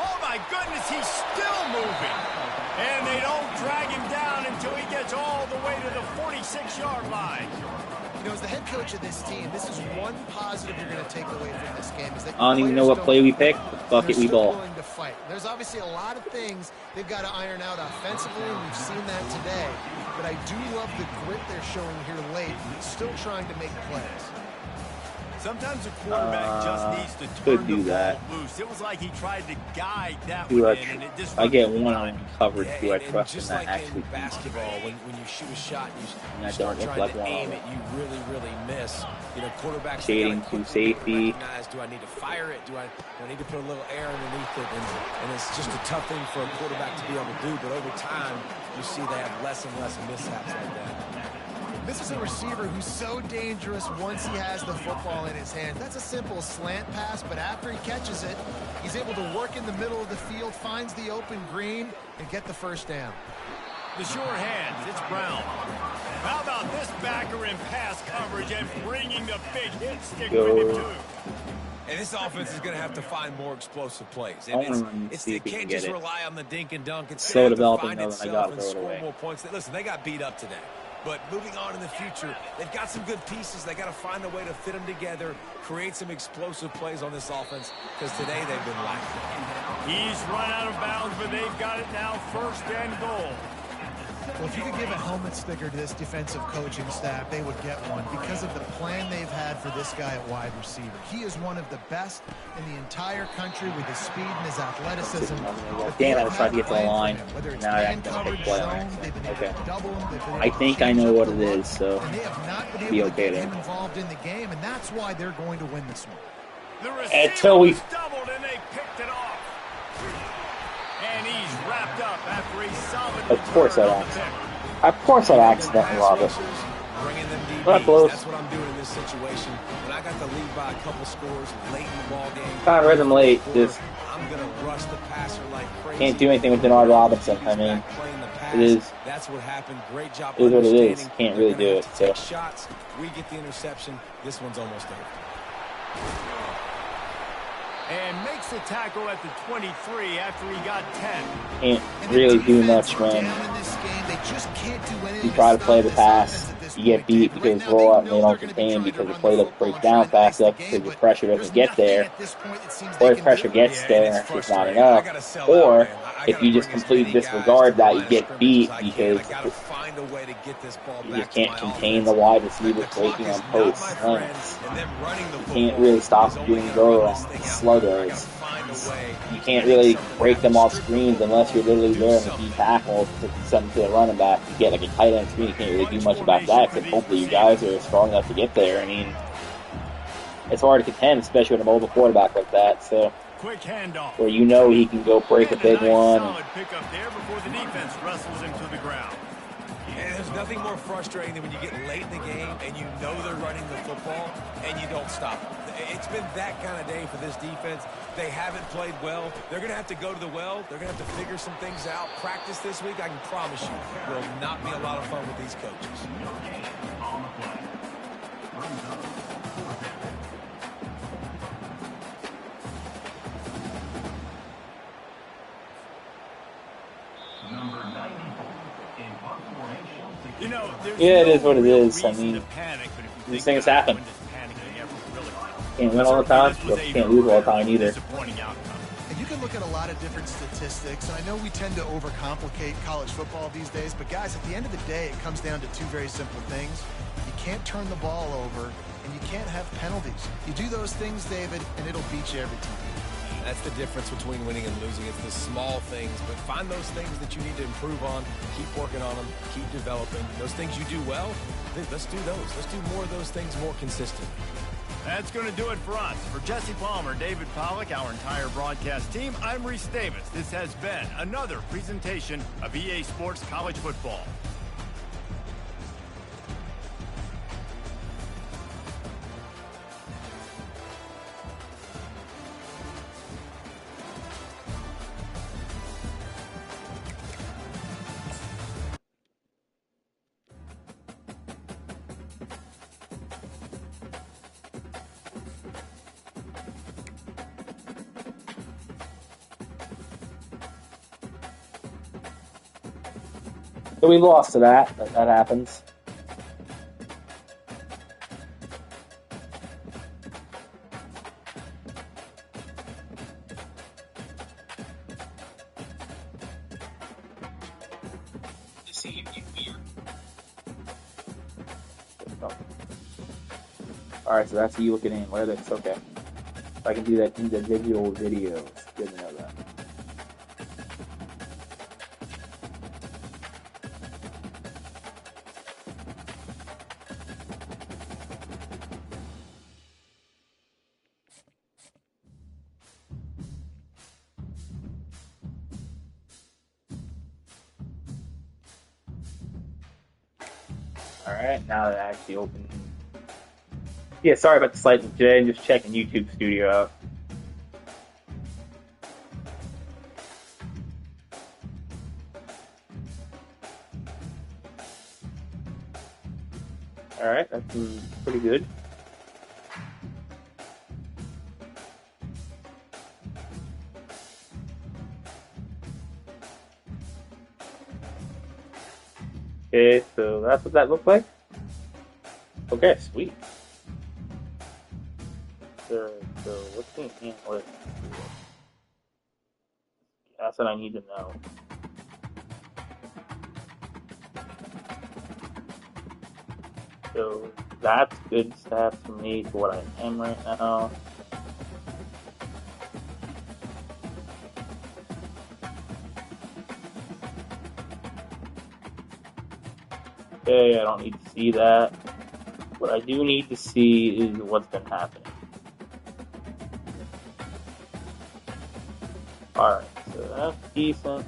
Speaker 2: Oh, my goodness, he's still moving. And they don't drag him down until he gets all the way to the 46-yard line.
Speaker 4: You know, as the head coach of this team, this is one positive you're going to take away from this game. Is that
Speaker 1: I don't even know what play we picked, but fuck it, we ball.
Speaker 4: willing to fight. There's obviously a lot of things they've got to iron out offensively, and we've seen that today. But I do love the grit they're showing here late, still trying to make plays.
Speaker 2: Sometimes a quarterback just needs to
Speaker 1: could
Speaker 2: turn
Speaker 1: do
Speaker 2: the
Speaker 1: that.
Speaker 2: ball loose. It was like he tried to guide that
Speaker 1: Do
Speaker 2: one
Speaker 1: I,
Speaker 2: in, and it just
Speaker 1: I get one on coverage.
Speaker 3: Yeah,
Speaker 1: Do I
Speaker 3: and
Speaker 1: trust him
Speaker 3: just
Speaker 1: that
Speaker 3: like
Speaker 1: actually
Speaker 3: in basketball, when you shoot a shot and
Speaker 1: I
Speaker 3: you start
Speaker 1: don't look
Speaker 3: trying
Speaker 1: like
Speaker 3: to
Speaker 1: one
Speaker 3: aim
Speaker 1: on
Speaker 3: it, you really miss. You know, quarterbacks
Speaker 1: shading
Speaker 3: they
Speaker 1: to
Speaker 3: gotta quickly
Speaker 1: safety.
Speaker 3: recognize, do I need to fire it? Do I need to put a little air underneath it? And it's just a tough thing for a quarterback to be able to do. But over time, you see they have less and less mishaps like that.
Speaker 4: This is a receiver who's so dangerous once he has the football in his hand. That's a simple slant pass, but after he catches it, he's able to work in the middle of the field, finds the open green, and get the first down.
Speaker 2: The sure hands, it's Brown. How about this backer in pass coverage and bringing the big hit stick with him, too?
Speaker 3: And this offense is going to have to find more explosive plays.
Speaker 1: I wanna run and see
Speaker 3: It
Speaker 1: if we can
Speaker 3: can't
Speaker 1: get
Speaker 3: just
Speaker 1: it.
Speaker 3: rely on the dink and dunk. It's
Speaker 1: Slow
Speaker 3: going to have to
Speaker 1: developing,
Speaker 3: find
Speaker 1: though, and I
Speaker 3: itself
Speaker 1: gotta
Speaker 3: and
Speaker 1: throw it
Speaker 3: score
Speaker 1: away.
Speaker 3: more points. Listen, they got beat up today. But moving on in the future, they've got some good pieces. They got to find a way to fit them together, create some explosive plays on this offense, because today they've been lacking.
Speaker 2: He's run out of bounds, but they've got it now, 1st and goal.
Speaker 4: Well, if you could give a helmet sticker to this defensive coaching staff, they would get one because of the plan they've had for this guy at wide receiver. He is one of the best in the entire country with his speed and his athleticism.
Speaker 1: Damn, I was trying to get to the line. Now I have to take play on it. Okay. I think I know what it is, so
Speaker 4: And they have not been
Speaker 1: be
Speaker 4: able to
Speaker 1: okay
Speaker 4: get
Speaker 1: there.
Speaker 4: him involved in the game, and that's why they're going to win this one.
Speaker 2: The receiver
Speaker 1: Until we-
Speaker 2: stumbled and they picked it off. And he's wrapped up after a solid
Speaker 1: Of course
Speaker 2: return
Speaker 1: I
Speaker 2: on the
Speaker 1: asked.
Speaker 2: pick.
Speaker 1: Of course I accidentally robbed it.
Speaker 3: Bringing them
Speaker 1: Well,
Speaker 3: DBs.
Speaker 1: close.
Speaker 3: That's what I'm doing in this situation. When I got the lead by a couple scores late in the ball game,
Speaker 1: Found rhythm late. Just
Speaker 3: I'm going to rush the passer like crazy.
Speaker 1: can't do anything with Denard Robinson. I mean, it is.
Speaker 3: That's what happened. Great job.
Speaker 1: It is what it is.
Speaker 3: understanding.
Speaker 1: Can't
Speaker 3: They're
Speaker 1: really
Speaker 3: gonna
Speaker 1: do
Speaker 3: have
Speaker 1: it,
Speaker 3: to take
Speaker 1: so.
Speaker 3: shots. We get the interception. This one's almost over.
Speaker 2: And makes the tackle at the 23 after he got 10.
Speaker 1: Can't
Speaker 4: And the
Speaker 1: really do
Speaker 4: defense
Speaker 1: much when
Speaker 4: down in this game, they just can't do anything
Speaker 1: you try to
Speaker 4: stop
Speaker 1: play the
Speaker 4: this
Speaker 1: pass.
Speaker 4: offense at this
Speaker 1: You get
Speaker 4: point,
Speaker 1: beat
Speaker 4: David.
Speaker 1: because
Speaker 4: Right now,
Speaker 1: roll out and
Speaker 4: they
Speaker 1: they
Speaker 4: know
Speaker 1: don't
Speaker 4: they're gonna be
Speaker 1: contain
Speaker 4: trying to
Speaker 1: because the
Speaker 4: run
Speaker 1: play
Speaker 4: the
Speaker 1: doesn't
Speaker 4: football
Speaker 1: break
Speaker 4: and
Speaker 1: down
Speaker 4: try and
Speaker 1: fast
Speaker 4: ice the
Speaker 1: enough
Speaker 4: game,
Speaker 1: because the
Speaker 4: but
Speaker 1: pressure
Speaker 4: there's
Speaker 1: doesn't get
Speaker 4: nothing
Speaker 1: there.
Speaker 4: at this point it seems
Speaker 1: Or
Speaker 4: they
Speaker 1: if
Speaker 4: can
Speaker 1: pressure
Speaker 4: do.
Speaker 1: gets
Speaker 3: Yeah,
Speaker 1: there
Speaker 3: it's
Speaker 1: and it's just not
Speaker 3: frustrating. I
Speaker 1: enough.
Speaker 3: gotta sell
Speaker 1: Or
Speaker 3: out, man. I
Speaker 1: if
Speaker 3: gotta
Speaker 1: you just
Speaker 3: bring as
Speaker 1: completely
Speaker 3: many guys
Speaker 1: disregard
Speaker 3: to the
Speaker 1: that,
Speaker 3: line
Speaker 1: you
Speaker 3: of
Speaker 1: get
Speaker 3: scrimmage
Speaker 1: beat
Speaker 3: as I can.
Speaker 1: because
Speaker 3: I gotta find a way to get this ball
Speaker 1: you
Speaker 3: back
Speaker 1: just can't
Speaker 3: to my
Speaker 1: contain
Speaker 3: offense.
Speaker 1: the wide
Speaker 3: The
Speaker 1: receivers
Speaker 3: clock
Speaker 1: breaking
Speaker 3: is
Speaker 1: on
Speaker 3: not
Speaker 1: post
Speaker 3: my friend,
Speaker 1: slants.
Speaker 3: and them running the
Speaker 1: You
Speaker 3: football
Speaker 1: can't really stop
Speaker 3: is only
Speaker 1: doing
Speaker 3: gonna
Speaker 1: go
Speaker 3: run
Speaker 1: on
Speaker 3: this thing out. I
Speaker 1: sluggers.
Speaker 3: gotta find a way
Speaker 1: You
Speaker 3: to
Speaker 1: can't
Speaker 3: make
Speaker 1: really
Speaker 3: something
Speaker 1: break them
Speaker 3: happen.
Speaker 1: off
Speaker 3: Strip
Speaker 1: screens
Speaker 3: the
Speaker 1: unless you're
Speaker 3: football,
Speaker 1: literally
Speaker 3: do
Speaker 1: there in the
Speaker 3: something.
Speaker 1: deep tackle to something to the running back. You get like a tight end screen, you can't really do much about that except hopefully you guys are strong enough to get there. I mean, it's hard to contend, especially with a mobile quarterback like that. So
Speaker 2: Quick handoff.
Speaker 1: where you know he can go break a
Speaker 2: And
Speaker 1: big
Speaker 2: nice
Speaker 1: one.
Speaker 2: solid pickup there before the defense wrestles him to the ground.
Speaker 3: And there's nothing more frustrating than when you get late in the game and you know they're running the football and you don't stop them. It's been that kind of day for this defense. They haven't played well. They're going to have to go to the well. They're going to have to figure some things out. Practice this week, I can promise you, will not be a lot of fun with these coaches.
Speaker 5: On the play. Brings up 4th down. Number 94 in punt formation.
Speaker 2: You know, there's
Speaker 1: Yeah, it
Speaker 2: no
Speaker 1: is what it
Speaker 2: real
Speaker 1: is. I
Speaker 2: reason
Speaker 1: mean,
Speaker 2: to panic, but if you
Speaker 1: these
Speaker 2: think
Speaker 1: things
Speaker 2: about it,
Speaker 1: happen.
Speaker 2: when does panicking ever really help?
Speaker 1: Can't win all the time,
Speaker 2: Certainly, this
Speaker 1: but
Speaker 2: was a
Speaker 1: can't lose all the time
Speaker 2: very
Speaker 1: either.
Speaker 2: disappointing outcome.
Speaker 4: And you can look at a lot of different statistics, and I know we tend to overcomplicate college football these days, but guys, at the end of the day, it comes down to two very simple things. You can't turn the ball over, and you can't have penalties. You do those things, David, and it'll beat you every time.
Speaker 3: That's the difference between winning and losing. It's the small things, but find those things that you need to improve on. Keep working on them. Keep developing. Those things you do well, let's do those. Let's do more of those things more consistent.
Speaker 2: That's going to do it for us. For Jesse Palmer, David Pollack, our entire broadcast team, I'm Reese Davis. This has been another presentation of EA Sports College Football.
Speaker 1: So we lost to that. That happens. Alright, so that's you looking in analytics. Okay. If I can do that individual videos, good to know that. Alright, now that I actually opened. Yeah, sorry about the slight delay. I'm just checking YouTube Studio out. Alright, that's pretty good. Okay, so that's what that looked like. Okay, sweet. So what's the analytics? That's what I need to know. So that's good stats for me for what I am right now. Okay, I don't need to see that. What I do need to see is what's been happening. Alright, so that's decent.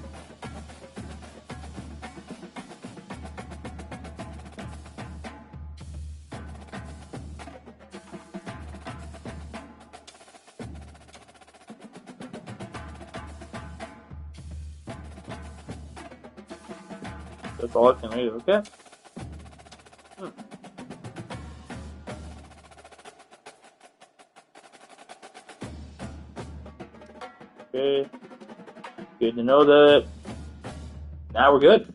Speaker 1: That's all I can read, okay? Okay. Good to know that. Now we're good.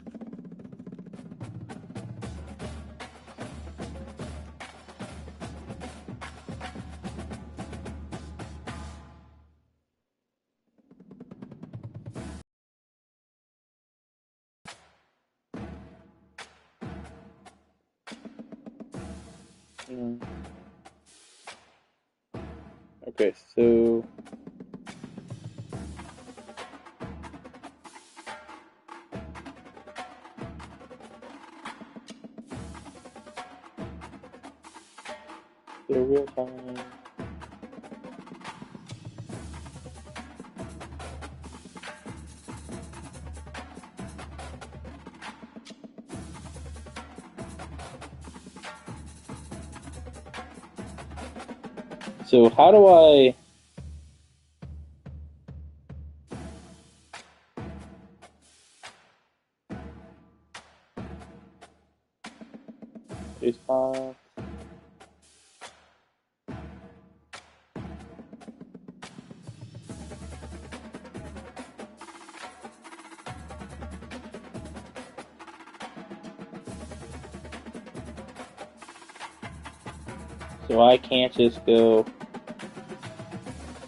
Speaker 1: Okay, so real time. So how do I response? So I can't just go.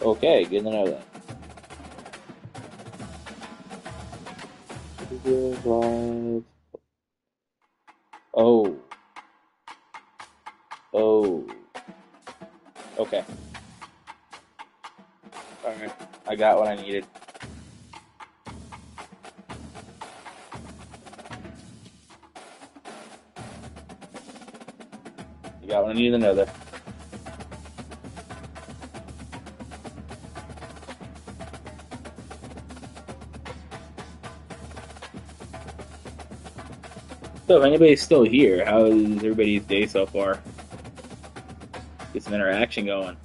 Speaker 1: Okay, good to know that. Oh. Oh. Okay. Alright. I got what I needed. You got what I needed to know there. So if anybody's still here, how is everybody's day so far? Get some interaction going.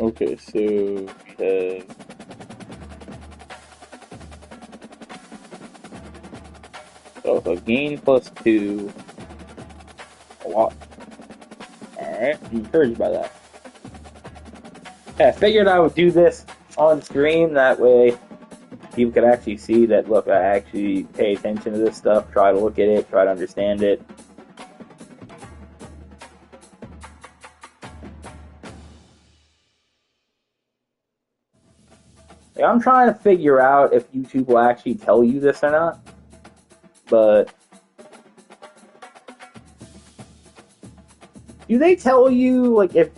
Speaker 1: Okay, so we have a gain +2, a lot. Alright, I'm encouraged by that. Yeah, I figured I would do this on stream, that way people could actually see that, look, I actually pay attention to this stuff, try to look at it, try to understand it. Like, I'm trying to figure out if YouTube will actually tell you this or not, but do they tell you, like, if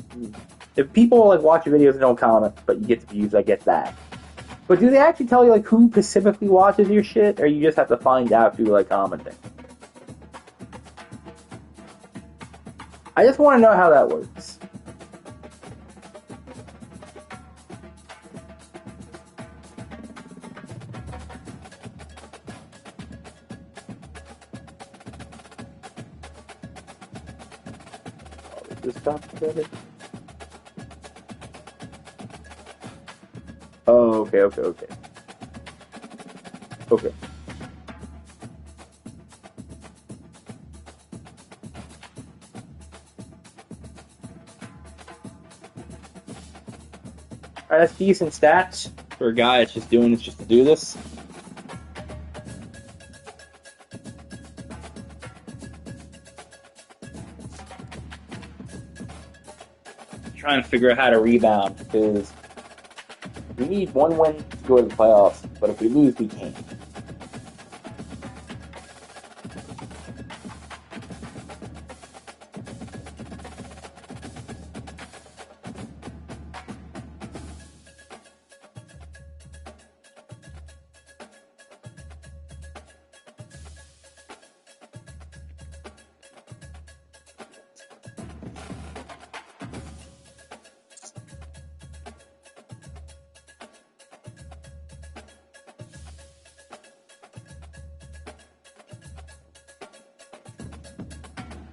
Speaker 1: people, like, watch your videos and don't comment, but you get the views, I get that. But do they actually tell you, like, who specifically watches your shit, or you just have to find out through, like, commenting? I just want to know how that works. Oh, is this complicated? Oh, okay. Okay. Alright, that's decent stats for a guy that's just doing this just to do this. Trying to figure out how to rebound, because we need one win to go to the playoffs, but if we lose, we can't.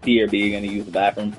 Speaker 1: P or B, gonna use the bathroom.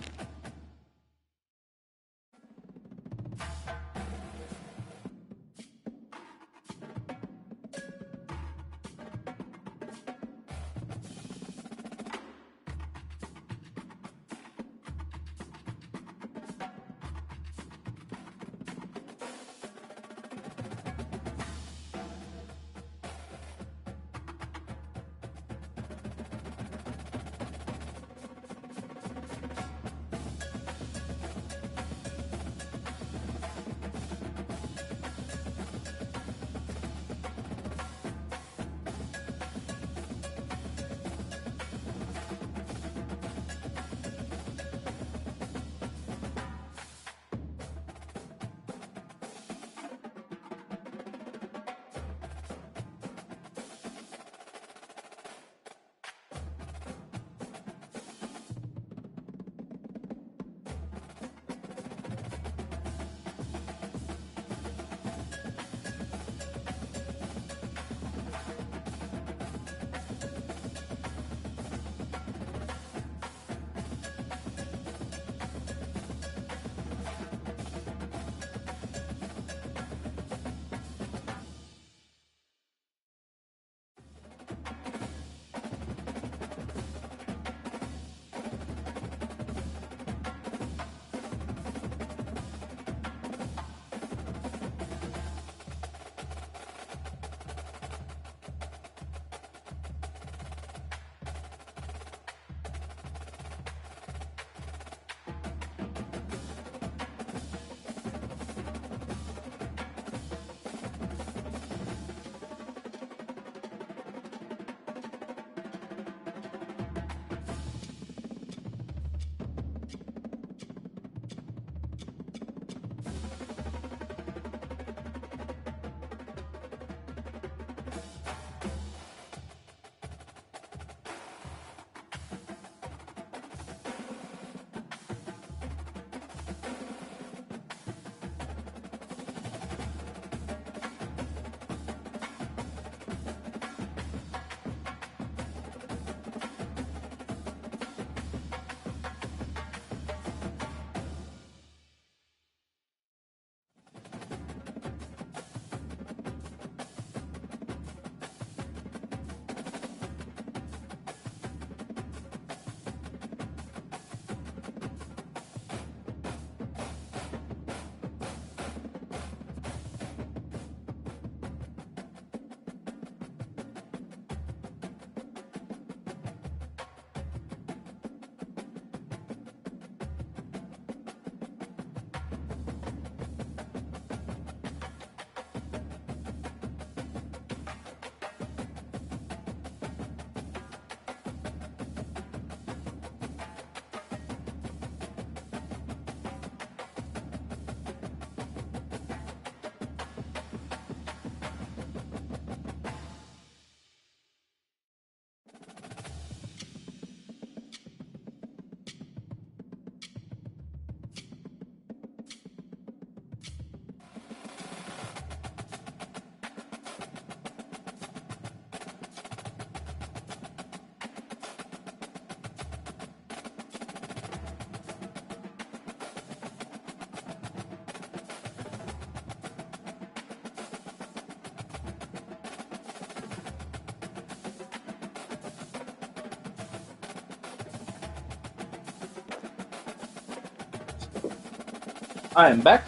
Speaker 1: I am back.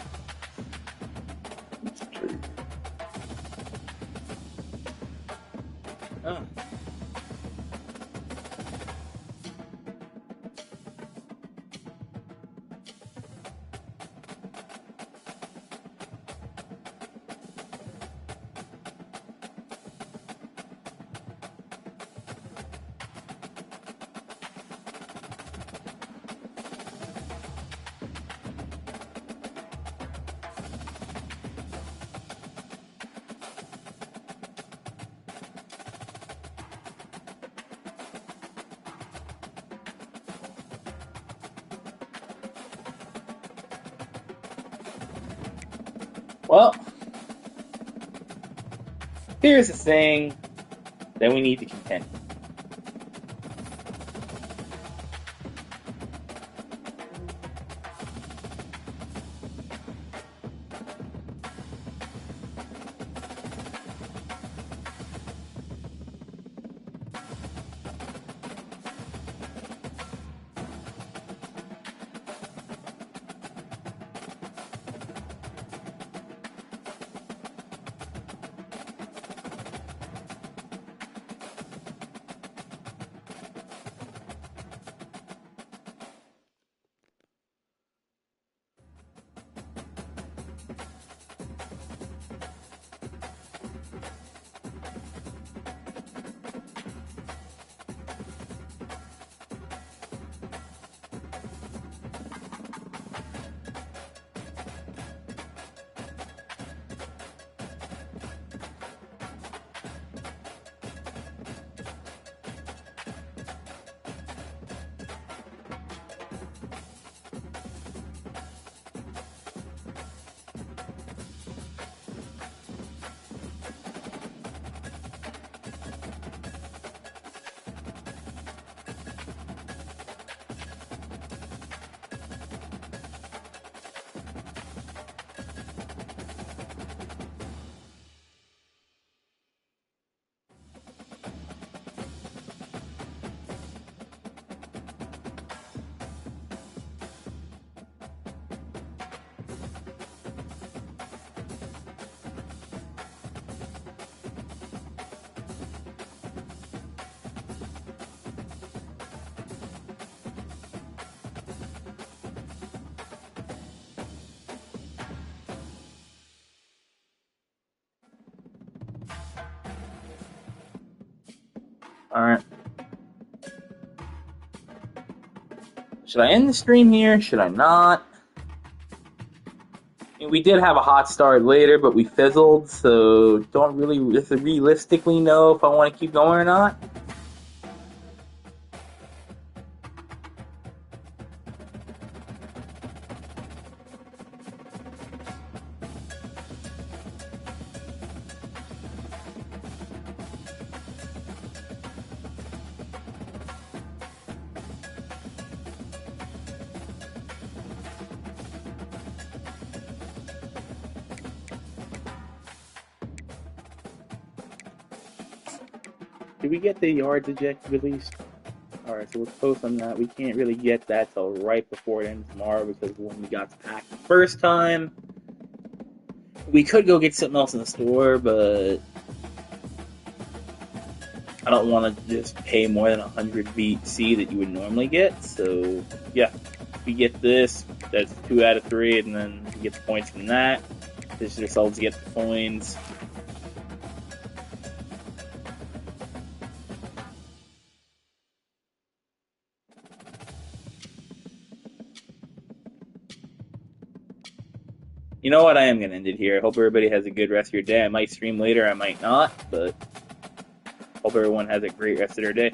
Speaker 1: Oh. Well, here's the thing that we need to contend. Alright. Should I end the stream here? Should I not? I mean, we did have a hot start later, but we fizzled, so don't really realistically know if I want to keep going or not. Did we get the yards eject released? Alright, so we're close on that. We can't really get that till right before it ends tomorrow because when we got to pack the first time, we could go get something else in the store, but I don't want to just pay more than 100 VC that you would normally get. So, yeah, if we get this, that's 2 out of 3, and then we get the points from that. Position ourselves to get the coins. You know what? I am going to end it here. I hope everybody has a good rest of your day. I might stream later, I might not, but hope everyone has a great rest of their day.